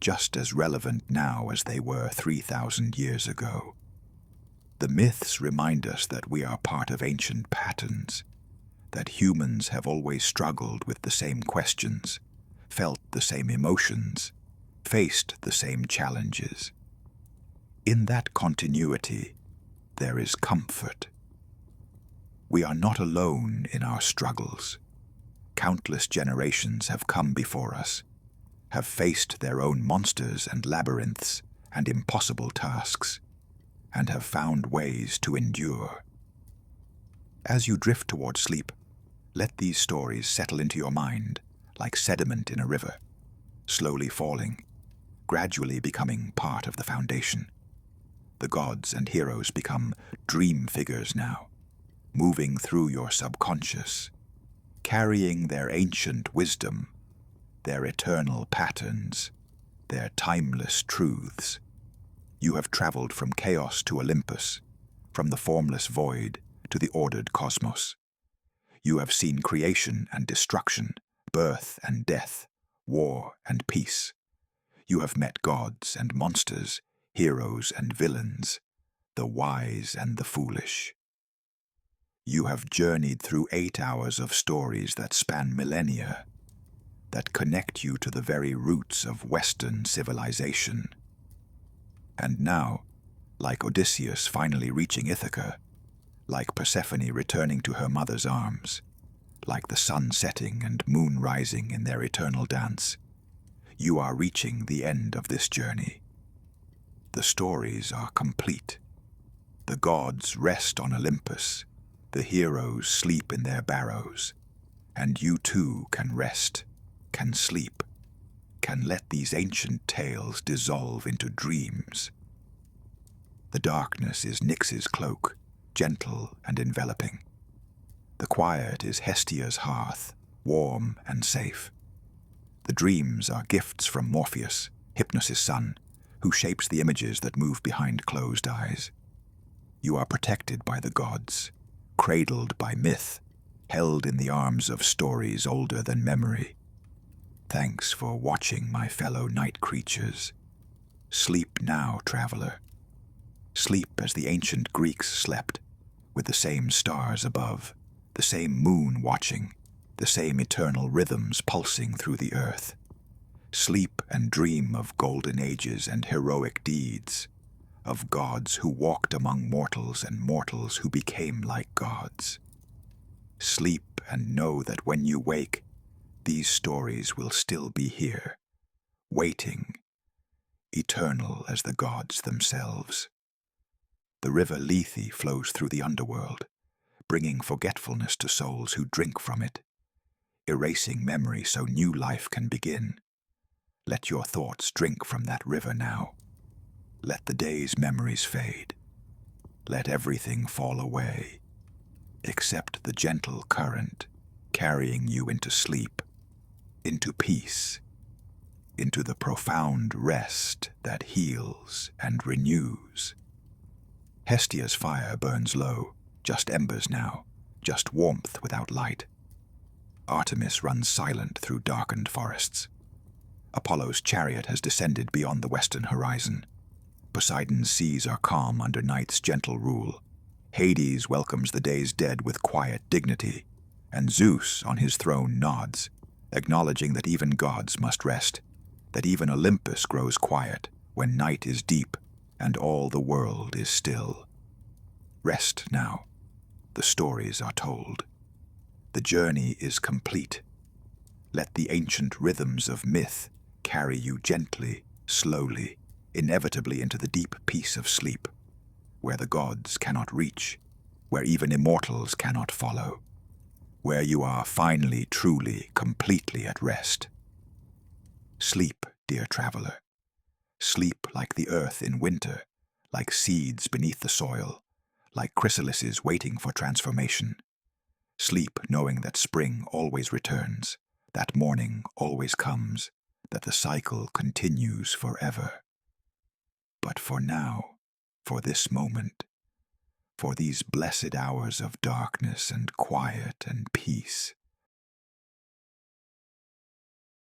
just as relevant now as they were 3,000 years ago. The myths remind us that we are part of ancient patterns, that humans have always struggled with the same questions, felt the same emotions, faced the same challenges. In that continuity, there is comfort. We are not alone in our struggles. Countless generations have come before us, have faced their own monsters and labyrinths and impossible tasks, and have found ways to endure. As you drift toward sleep, let these stories settle into your mind like sediment in a river, slowly falling, gradually becoming part of the foundation. The gods and heroes become dream figures now, moving through your subconscious, carrying their ancient wisdom, their eternal patterns, their timeless truths. You have traveled from chaos to Olympus, from the formless void to the ordered cosmos. You have seen creation and destruction, birth and death, war and peace. You have met gods and monsters, heroes and villains, the wise and the foolish. You have journeyed through 8 hours of stories that span millennia, that connect you to the very roots of Western civilization. And now, like Odysseus finally reaching Ithaca, like Persephone returning to her mother's arms, like the sun setting and moon rising in their eternal dance, you are reaching the end of this journey. The stories are complete. The gods rest on Olympus, the heroes sleep in their barrows, and you too can rest, can sleep, can let these ancient tales dissolve into dreams. The darkness is Nyx's cloak, gentle and enveloping. The quiet is Hestia's hearth, warm and safe. The dreams are gifts from Morpheus, Hypnos' son, who shapes the images that move behind closed eyes. You are protected by the gods, cradled by myth, held in the arms of stories older than memory. Thanks for watching, my fellow night creatures. Sleep now, traveler. Sleep as the ancient Greeks slept, with the same stars above, the same moon watching, the same eternal rhythms pulsing through the earth. Sleep and dream of golden ages and heroic deeds, of gods who walked among mortals and mortals who became like gods. Sleep and know that when you wake, these stories will still be here, waiting, eternal as the gods themselves. The river Lethe flows through the underworld, bringing forgetfulness to souls who drink from it, erasing memory so new life can begin. Let your thoughts drink from that river now. Let the day's memories fade. Let everything fall away, except the gentle current carrying you into sleep, into peace, into the profound rest that heals and renews. Hestia's fire burns low, just embers now, just warmth without light. Artemis runs silent through darkened forests. Apollo's chariot has descended beyond the western horizon. Poseidon's seas are calm under night's gentle rule. Hades welcomes the day's dead with quiet dignity, and Zeus on his throne nods, acknowledging that even gods must rest, that even Olympus grows quiet when night is deep and all the world is still. Rest now. The stories are told. The journey is complete. Let the ancient rhythms of myth carry you gently, slowly, inevitably into the deep peace of sleep, where the gods cannot reach, where even immortals cannot follow, where you are finally, truly, completely at rest. Sleep, dear traveler. Sleep like the earth in winter, like seeds beneath the soil, like chrysalises waiting for transformation. Sleep knowing that spring always returns, that morning always comes, that the cycle continues forever. But for now, for this moment, for these blessed hours of darkness and quiet and peace.